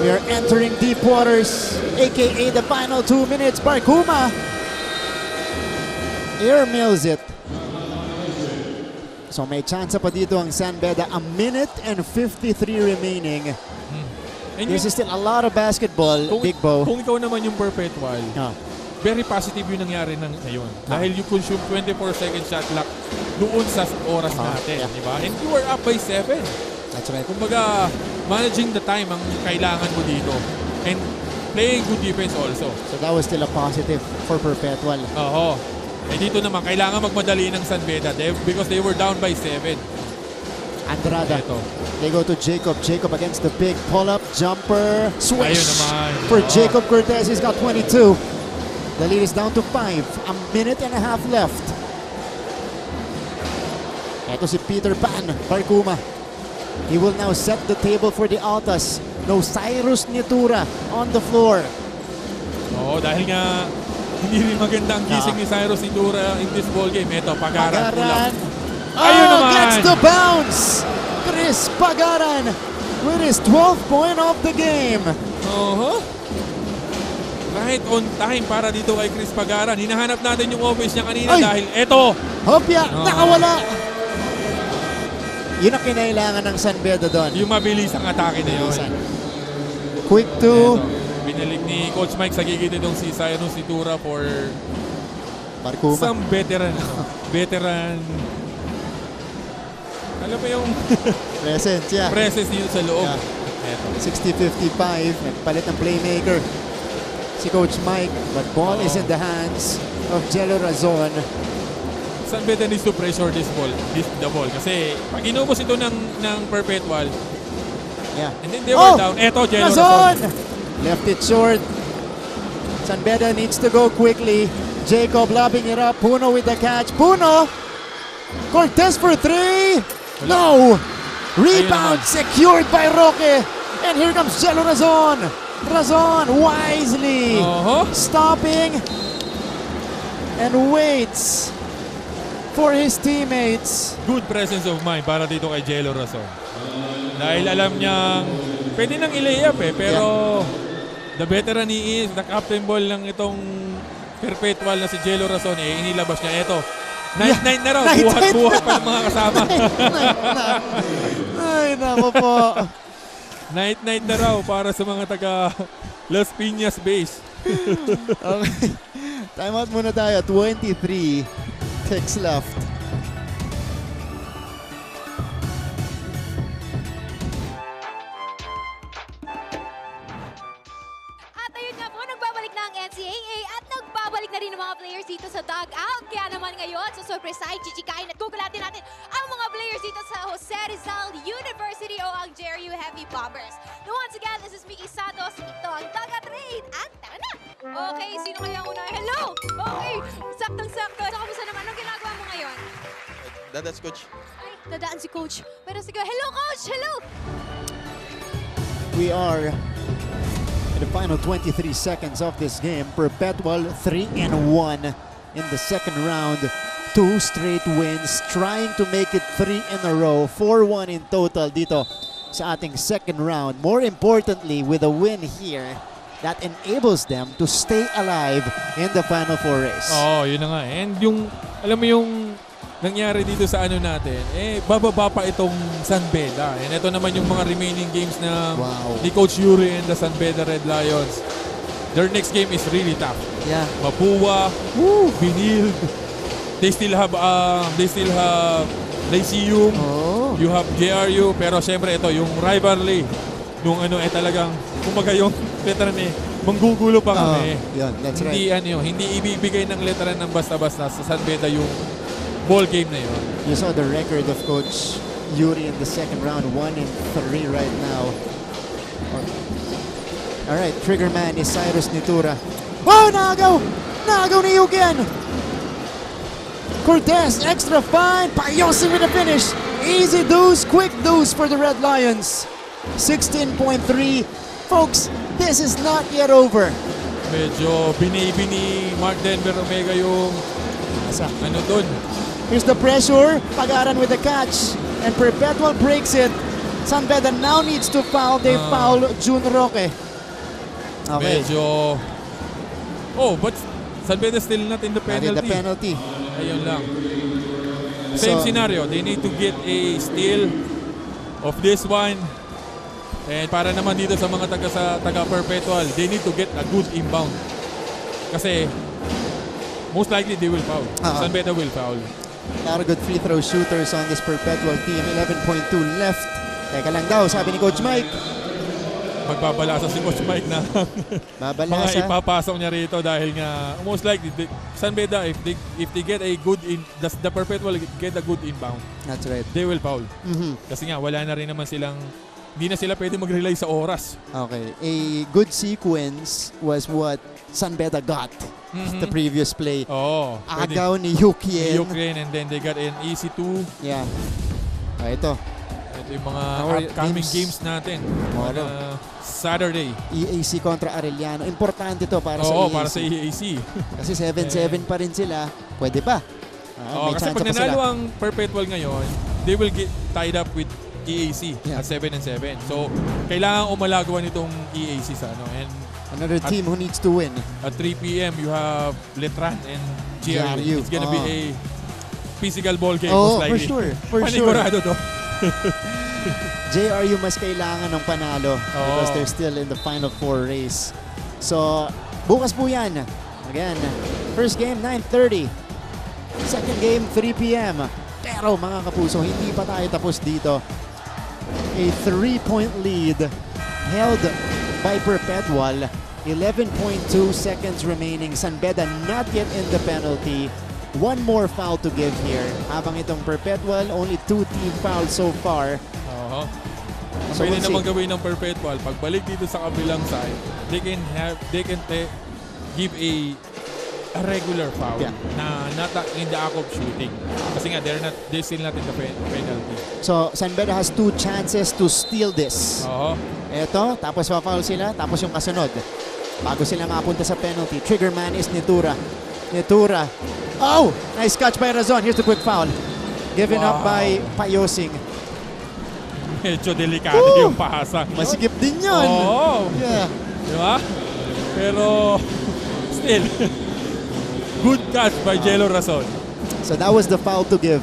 We are entering deep waters, aka the final 2 minutes. Barkuma air mills it. So may chance pa dito ang San Beda. 1 minute and 53 remaining. And this is still a lot of basketball, Big Bo. Kung ikaw naman yung Perpetual, very positive yung nangyari ngayon. Dahil you consume 24-second shot clock doon sa oras natin. Diba? And you were up by 7. That's right. Kumbaga, managing the time ang kailangan mo dito. And playing good defense also. So that was still a positive for Perpetual. Oo. Eh dito naman, kailangan magmadali ng San Beda because they were down by 7. Andrada. They go to Jacob. Jacob against the big pull-up jumper. Swish for Jacob Cortez. He's got 22. The lead is down to 5. 1 minute and a half left. Ito si Peter Pan. Barkuma. He will now set the table for the Altas. No Cyrus Nitura on the floor. Oo, dahil nga hindi rin maganda ang gising ni Cyrus Nitura in this ball game. Ito, Pagaran. Ayun naman! Gets the bounce! Chris Pagaran with his 12th point of the game. right on time para dito kay Chris Pagaran. Hinahanap natin yung offense niya kanina dahil eto. Hopya, nakawala. Yun ang kinailangan ng San Beda doon. Yung mabilis ang atake na yun. Quick two. Binalik ni Coach Mike sa gigit itong si Cyrus Itura for Marcuma. some veteran. Veteran. Alam mo yung presence, yeah. Presence dito sa loob. Yeah. 60-55, nagpalit ng playmaker si Coach Mike, but ball is in the hands of Jello Razon. San Beda needs to pressure the ball. Kasi pag inubos ito ng Perpetual, and then they were down. Eto, Jello Razon. Left it short. San Beda needs to go quickly. Jacob lobbing it up. Puno with the catch. Puno! Cortez for three! No! Rebound secured by Roque. And here comes Jello Razon. Razon wisely stopping and waits for his teammates. Good presence of mind para dito kay Jello Razon. Dahil alam niyang pwede nang i-layup pero the veteran he is, the captain ball ng itong Perpetual na si Jello Razon, inilabas niya. Eto, 9-9 na raw. Buhat-buhat pa ng mga kasama. Ay, nako po. Night-night na raw para sa mga taga Las Piñas base. Okay. Time out muna tayo. 23 ticks left. At ayun nga po, nagbabalik na ang NCAA at nagbabalik na rin ang mga players dito sa dugout. Kaya naman ngayon, susurpresahin, chichikain at gugulatin natin ang mga players dito sa Jose Rizal University o ang JRU Heavy Bombers. Now once again, this is Mickey Santos. Ito ang dugout raid. At tara na! Okay, sino kaya ang una? Hello! Okay, saktang-sakto. So, kamusta naman? Anong ginagawa mo ngayon? That's Coach. Ay, dadaan si Coach. Pero sige, hello Coach! Hello! We are in the final 23 seconds of this game. Perpetual 3-1 in the second round. 2 straight wins, trying to make it 3 in a row. 4-1 in total dito sa ating second round. More importantly, with a win here, that enables them to stay alive in the Final Four race. Yun na nga. And yung, alam mo yung nangyari dito sa ano natin, bababa pa itong San Beda. And ito naman yung mga remaining games na ni Coach Yuri and the San Beda Red Lions. Their next game is really tough. Yeah. Mapua, Binil. They still have Lyceum. You have JRU. Pero syempre ito, yung rivalry nung talagang kumbaga yung veteran manggugulo pa kami. That's hindi right. Hindi ibibigay ng veteran ng basta-basta sa San Beda yung ball game na yun. You saw the record of Coach Yuri in the second round, 1-3 right now. All right, trigger man is Cyrus Nitura. Oh, nagaw! Nagaw ni Yukian! Cortez, extra fine. Payosi with the finish. Easy deuce, quick deuce for the Red Lions. 16.3. Folks, this is not yet over. Medyo binibini Mark Denver Omega yung ano dun. Here's the pressure. Pagaran with the catch. And Perpetual breaks it. San Beda now needs to foul. They foul Jun Roque. Okay. Medyo... but San Beda still not in the penalty. Not in the penalty. Ayun lang. Same scenario. They need to get a steal of this one. And para naman dito sa mga taga Perpetual, they need to get a good inbound. Kasi most likely they will foul. San Beda will foul. A lot of good free throw shooters on this Perpetual team. 11.2 left. Teka lang daw, sabi ni Coach Mike. Magbabalasa si Coach Mike na mga ipapasok niya rito dahil nga most likely San Beda if they get a good the Perpetual get a good inbound. That's right. They will foul. Kasi nga wala na rin naman silang hindi na sila pwede mag-rely sa oras. Okay. A good sequence was what San Beda got the previous play. Agaw ni Yukien. And then they got an easy 2. Yeah. Ito. Ito yung mga upcoming games natin. Saturday. EAC kontra Arellano. Importante to para sa EAC. Para sa EAC. Kasi 7-7 pa rin sila. Pwede pa. Kasi pag nanalo ang Perpetual ngayon, they will get tied up with EAC at 7-7. So, kailangan umalagawan itong EAC sa ano. And Another team who needs to win. At 3 p.m., you have Letran and GRU. It's gonna be a physical ball game, most likely. For sure. For Panigurado to. JRU mas kailangan ng panalo because they're still in the Final Four race. So, bukas po yan. Again, first game, 9:30. Second game, 3 p.m. Pero mga kapuso, hindi pa tayo tapos dito. A 3-point lead held by Perpetual. 11.2 seconds remaining. San Beda not yet in the penalty. One more foul to give here. Habang itong Perpetual, only 2 team fouls so far. So pwede naman gawin ng Perpetual. Pagbalik dito sa kabilang side, they can give a regular foul na not in the act of shooting. Kasi nga, they're still not in the penalty. So, San Beda has 2 chances to steal this. Eto, tapos pa-foul sila, tapos yung kasunod. Bago sila mapunta sa penalty, trigger man is Nitura. Oh! Nice catch by Razon. Here's the quick foul. Given up by Payosing. Medyo delikado yung pahasa. Masikip din yun. Yeah. Diba? Pero, still, good catch by Jello Razon. So that was the foul to give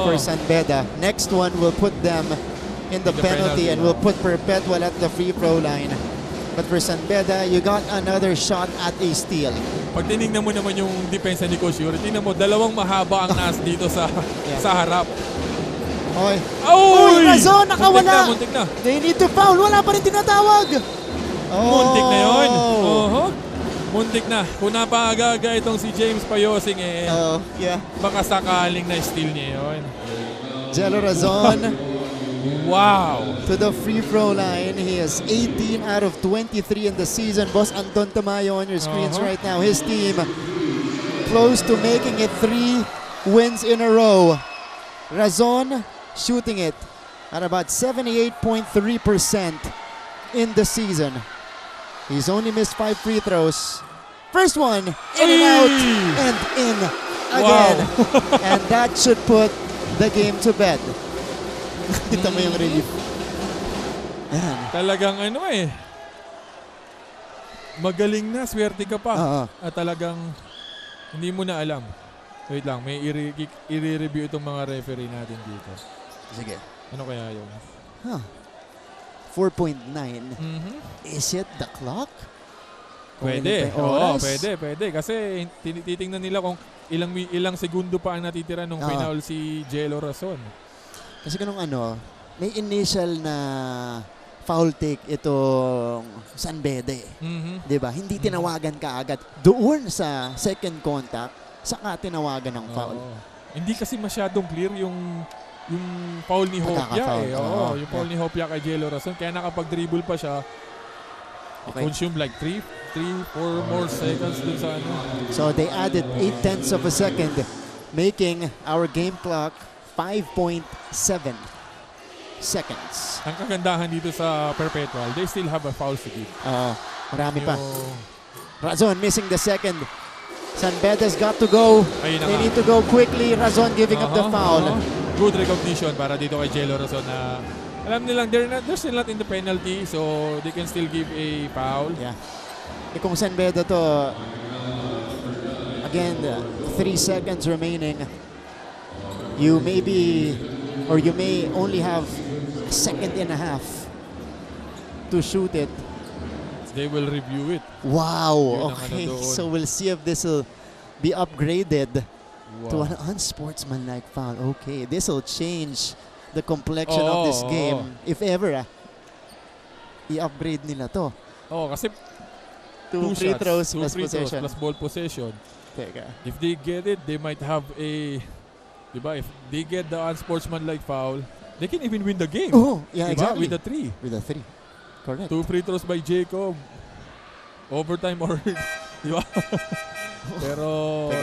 for San Beda. Next one will put them in the penalty and will put Perpetual at the free throw line. But for San Beda, you got another shot at a steal. Pag tinignan mo naman yung depensa ni Coach Yuri, tingnan mo, dalawang mahaba ang nas dito sa harap. Oy, Razon, nakawala. Muntik na. They need to foul. Wala pa rin tinatawag. Muntik na yun. Muntik na. Kung napagaga itong si James Payosing, baka sakaling na steal niya yun. Jello Razon. Wow. To the free throw line. He is 18 out of 23 in the season. Boss Anton Tamayo on your screens right now. His team close to making it 3 wins in a row. Razon shooting it at about 78.3% in the season. He's only missed 5 free throws. First one, in and out, and in again. And that should put the game to bed. Kita mo yung relief. Talagang magaling na, swerte ka pa. At talagang hindi mo na alam. Wait lang, may i-review itong mga referee natin dito. Sige. Ano kaya yun? 4.9. Is it the clock? Pwede. Pwede. Kasi titingnan nila kung ilang segundo pa ang natitira nung final si Jello Razon. Kasi kanong may initial na foul take itong San Beda. Diba? Hindi tinawagan ka agad. Doon sa second contact, saka tinawagan ng foul. Hindi kasi masyadong clear yung foul ni Hopia yung foul ni Hopia kay Jello Razon. Kaya nakapag-dribble pa siya. Consume like 3-4 more seconds dun sa So they added 0.8 of a second, making our game clock 5.7 seconds. Ang kagandahan dito sa Perpetual, they still have a foul to give. Marami pa. Razon missing the second. San Beda's got to go. They need to go quickly. Razon giving up the foul. Good recognition para dito kay Jello Razon na alam nilang they're still not in the penalty, so they can still give a foul. Yeah. Kung San Beda to, again, 3 seconds remaining. You may only have a second and a half to shoot it. They will review it. Wow. Okay. So we'll see if this will be upgraded to an unsportsmanlike foul. Okay. This will change the complexion of this game. If ever, i-upgrade nila to. Kasi 2 free throws plus possession. Plus ball possession. Teka. If they get it, they might have a... Diba? If they get the unsportsmanlike foul, they can even win the game. Exactly. With a 3. With a 3. Correct. 2 free throws by Jacob. Overtime or... Diba? Pero...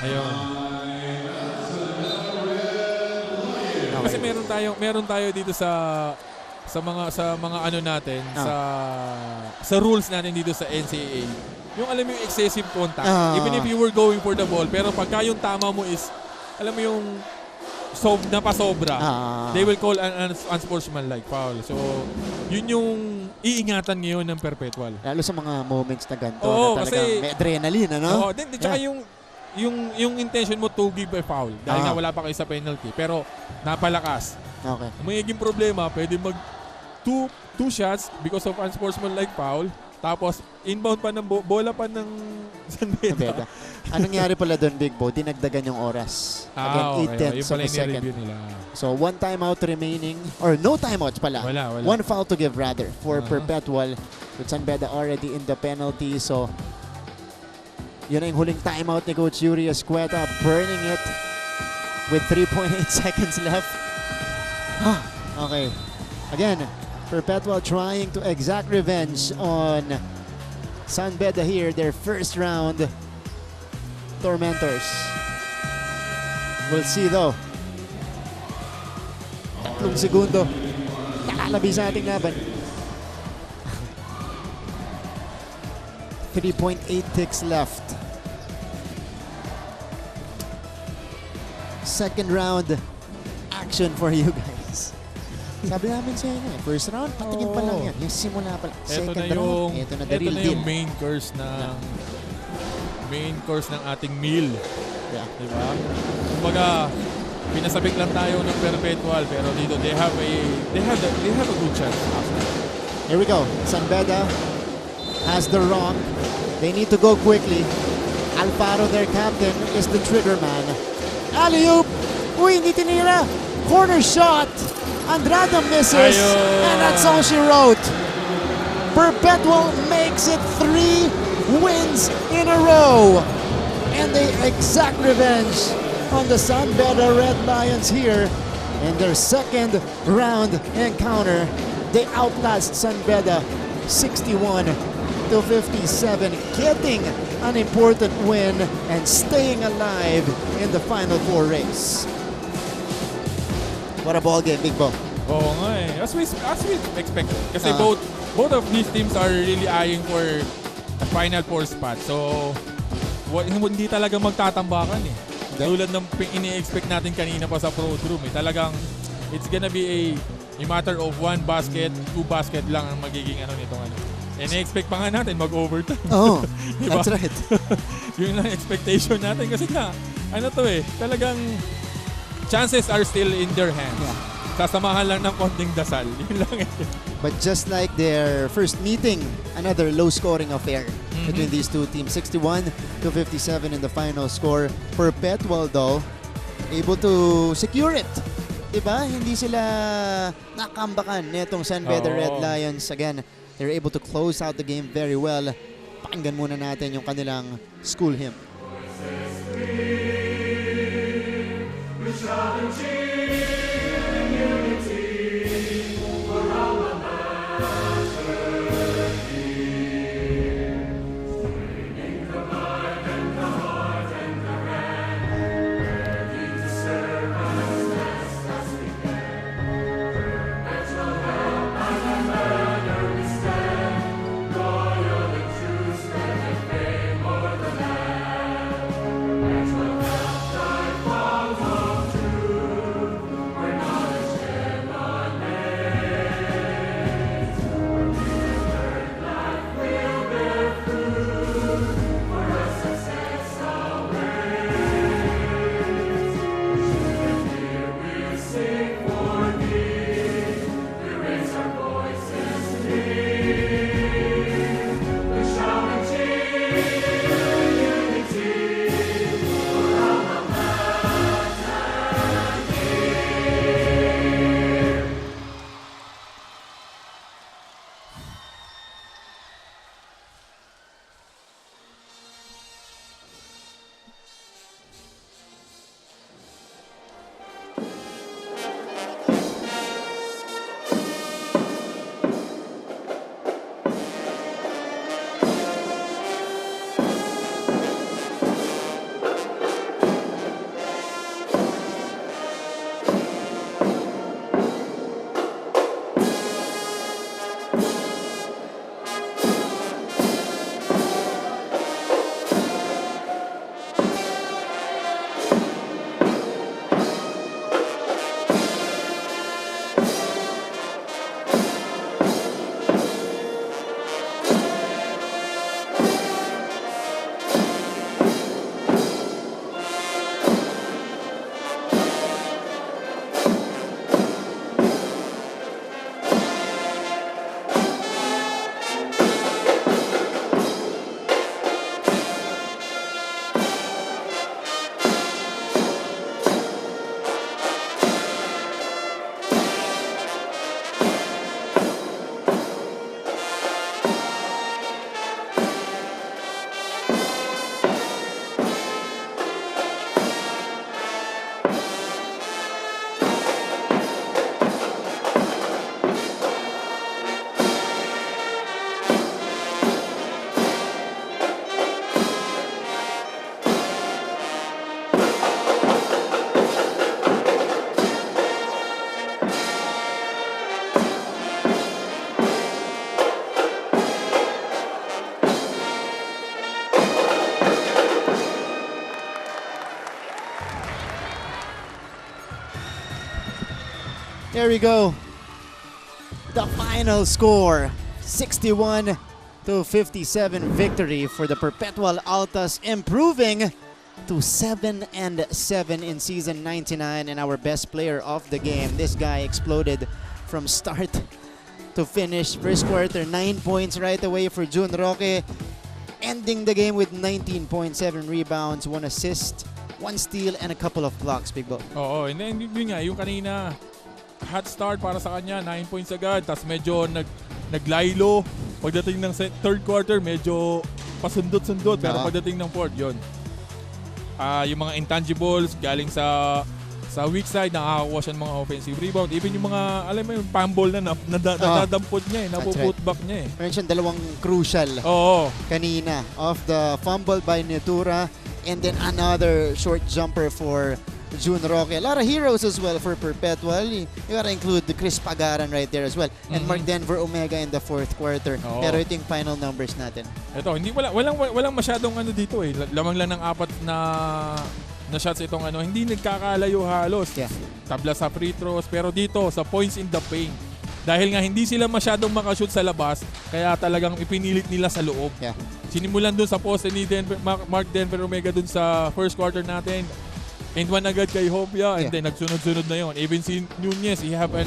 Ayun. Kasi meron tayo dito sa mga ano natin, sa rules natin dito sa NCAA. Yung alam mo yung excessive contact. Even if you were going for the ball, pero pagka yung tama mo is, alam mo yung napasobra, they will call an unsportsmanlike foul. So, yun yung iingatan ngayon ng Perpetual. Lalo sa mga moments na ganito, Oo, na talagang kasi may adrenaline, ano? Oo, tsaka yung intention mo to give a foul dahil nga wala pa kayo sa penalty, pero napalakas. Okay. Magiging problema, pwede mag two shots because of unsportsmanlike foul, tapos inbound pa ng bola pa ng San Beda. Anong nangyari pala doon, Big Bo? Dinagdagan yung oras. Again, 8/10 of a second. Nila. So, 1 timeout remaining. Or no timeouts pala. Wala. 1 foul to give rather for Perpetual. With San Beda already in the penalty. So, yun na yung huling timeout ni Coach Yuri Escueta. Burning it with 3.8 seconds left. Okay. Again, Perpetual trying to exact revenge on San Beda here. Their first round tormentors. We'll see though. 3 segundo. Nakalabi sa ating laban. 3.8 ticks left. Second round action for you guys. Sabi namin sa inyo, first round, patingin pa lang yan. Yung simula pa lang. Second round, ito na the real deal. Yung main course ng ating meal. Yeah. Diba? Kumbaga, pinasabik lang tayo ng Perpetual, pero dito they have a good chance. Here we go. San Beda has the rock. They need to go quickly. Alfaro, their captain, is the trigger man. Alley-oop! Uy, hindi tinira! Corner shot! Andrada misses, and that's all she wrote. Perpetual makes it 3 wins in a row. And they exact revenge on the San Beda Red Lions here in their second round encounter. They outlast San Beda 61-57, getting an important win and staying alive in the Final Four race. What a ball game, Big Bo. Oo nga eh. As we expected. Kasi both of these teams are really eyeing for a Final Four spot. So, hindi talaga magtatambakan eh. Tulad ng ini-expect natin kanina pa sa Pro Room eh. Talagang, it's gonna be a matter of 1 basket, 2 basket lang ang magiging nitong And expect pa nga natin mag-overtime. Oh, diba? that's right. Yun lang expectation natin. Kasi nga, talagang chances are still in their hands. Yeah. Sasamahan lang ng konting dasal. Yun lang eh. But just like their first meeting, another low-scoring affair between these two teams. 61-57 in the final score. Perpetual though, able to secure it. Diba? Hindi sila nakambakan netong San Beda Red Lions. Again, they're able to close out the game very well. Pakinggan muna natin yung kanilang school hymn. Here we go. The final score, 61-57 victory for the Perpetual Altas, improving to 7-7 in season 99, and our best player of the game. This guy exploded from start to finish. First quarter, 9 points right away for Jun Roque, ending the game with 19.7 rebounds, 1 assist, 1 steal, and a couple of blocks, Big Bo. Oo, and then yun nga, yung kanina, hot start para sa kanya, 9 points agad, tapos medyo naglaylo. Pagdating ng third quarter, medyo pasundot-sundot, pero pagdating ng fourth, yun. Yung mga intangibles galing sa weak side, nakakakuha siya ng mga offensive rebound. Even yung mga, alam mo yung fumble na nadadampot niya napuputback niya eh. Meron siyang dalawang crucial kanina. Of the fumble by Netura, and then another short jumper for Jun Roque. A lot of heroes as well for Perpetual. You gotta include the Chris Pagaran right there as well. And Mark Denver Omega in the fourth quarter. Pero ito yung final numbers natin. Ito, walang masyadong dito eh. Lamang lang ng 4 na shots itong hindi nagkakalayo halos. Tabla sa free throws, pero dito sa points in the paint. Dahil nga hindi sila masyadong makashoot sa labas, kaya talagang ipinilit nila sa loob. Sinimulan dun sa poste ni Mark Denver Omega dun sa first quarter natin. And one agad kay Hopia, and then nagsunod-sunod na yon. Even si Nunez, he have a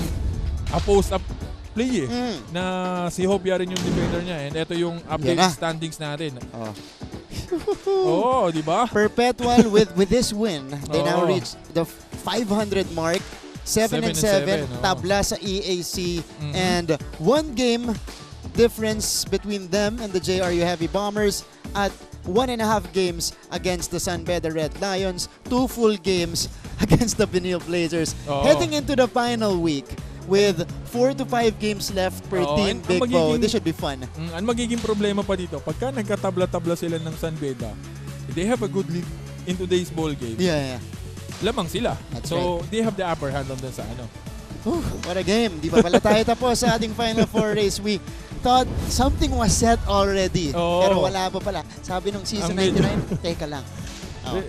post-up play na si Hopia rin yung defender niya. And ito yung update standings natin. Di ba? Perpetual with this win, they now reach the 500 mark. 7-7, tabla sa EAC, and 1 game difference between them and the JRU Heavy Bombers at 1.5 games against the San Beda Red Lions, 2 full games against the Benil Blazers. Heading into the final week with 4 to 5 games left per team, Big Bo, this should be fun. Ang magiging problema pa dito, pagka nagkatabla-tabla sila ng San Beda, they have a good lead in today's ball game. Lamang sila. So, they have the upper hand on dun sa What a game. Di pa pala tayo tapos sa ating Final Four race. We thought something was set already. Pero wala pa pala. Sabi nung season 99, teka lang.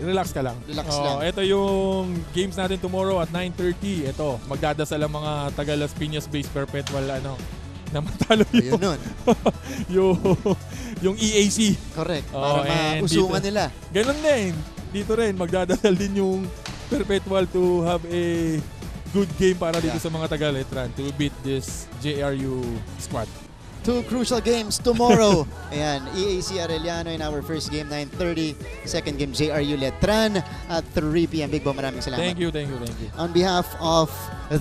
Relax ka lang. Relax lang. Ito yung games natin tomorrow at 9:30. Ito, magdadasal ang mga taga Las Piñas-based Perpetual na matalo yung EAC. Correct. Para mausungan nila. Ganun din. Dito rin, magdadasal din yung Perpetual to have a good game para dito sa mga taga-Letran to beat this JRU squad. 2 crucial games tomorrow. Ayan, EAC Arellano in our first game, 9:30. Second game, JRU Letran at 3 p.m. Big Bo, maraming salamat. Thank you. On behalf of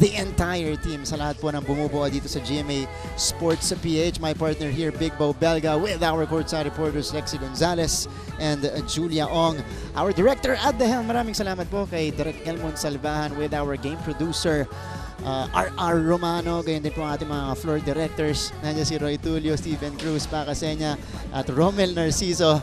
the entire team, sa lahat po ng bumubuo dito sa GMA Sports sa PH, my partner here, Big Bo Belga, with our courtside reporters, Lexi Gonzalez and Julia Ong. Our director at the helm, maraming salamat po kay Direk Elmon Salvahan, with our game producer, RR Romano, gayon din po ang ating mga floor directors. Nandiyan si Roy Tulio, Steven Cruz, Pacasenya, at Romel Narciso.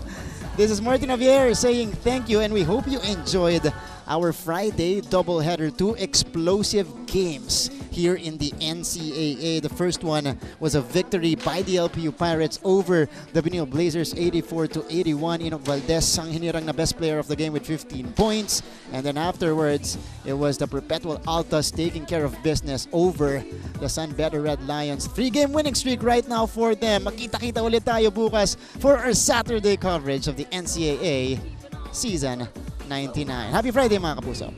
This is Martin Javier saying thank you, and we hope you enjoyed our Friday doubleheader. 2 explosive games here in the NCAA. The first one was a victory by the LPU Pirates over the Benil Blazers, 84-81. Enoch Valdez ang hinirang na best player of the game with 15 points. And then afterwards, it was the Perpetual Altas taking care of business over the San Beda Red Lions. 3-game winning streak right now for them. Magkita-kita ulit tayo bukas for our Saturday coverage of the NCAA Season 99. Happy Friday mga kapuso.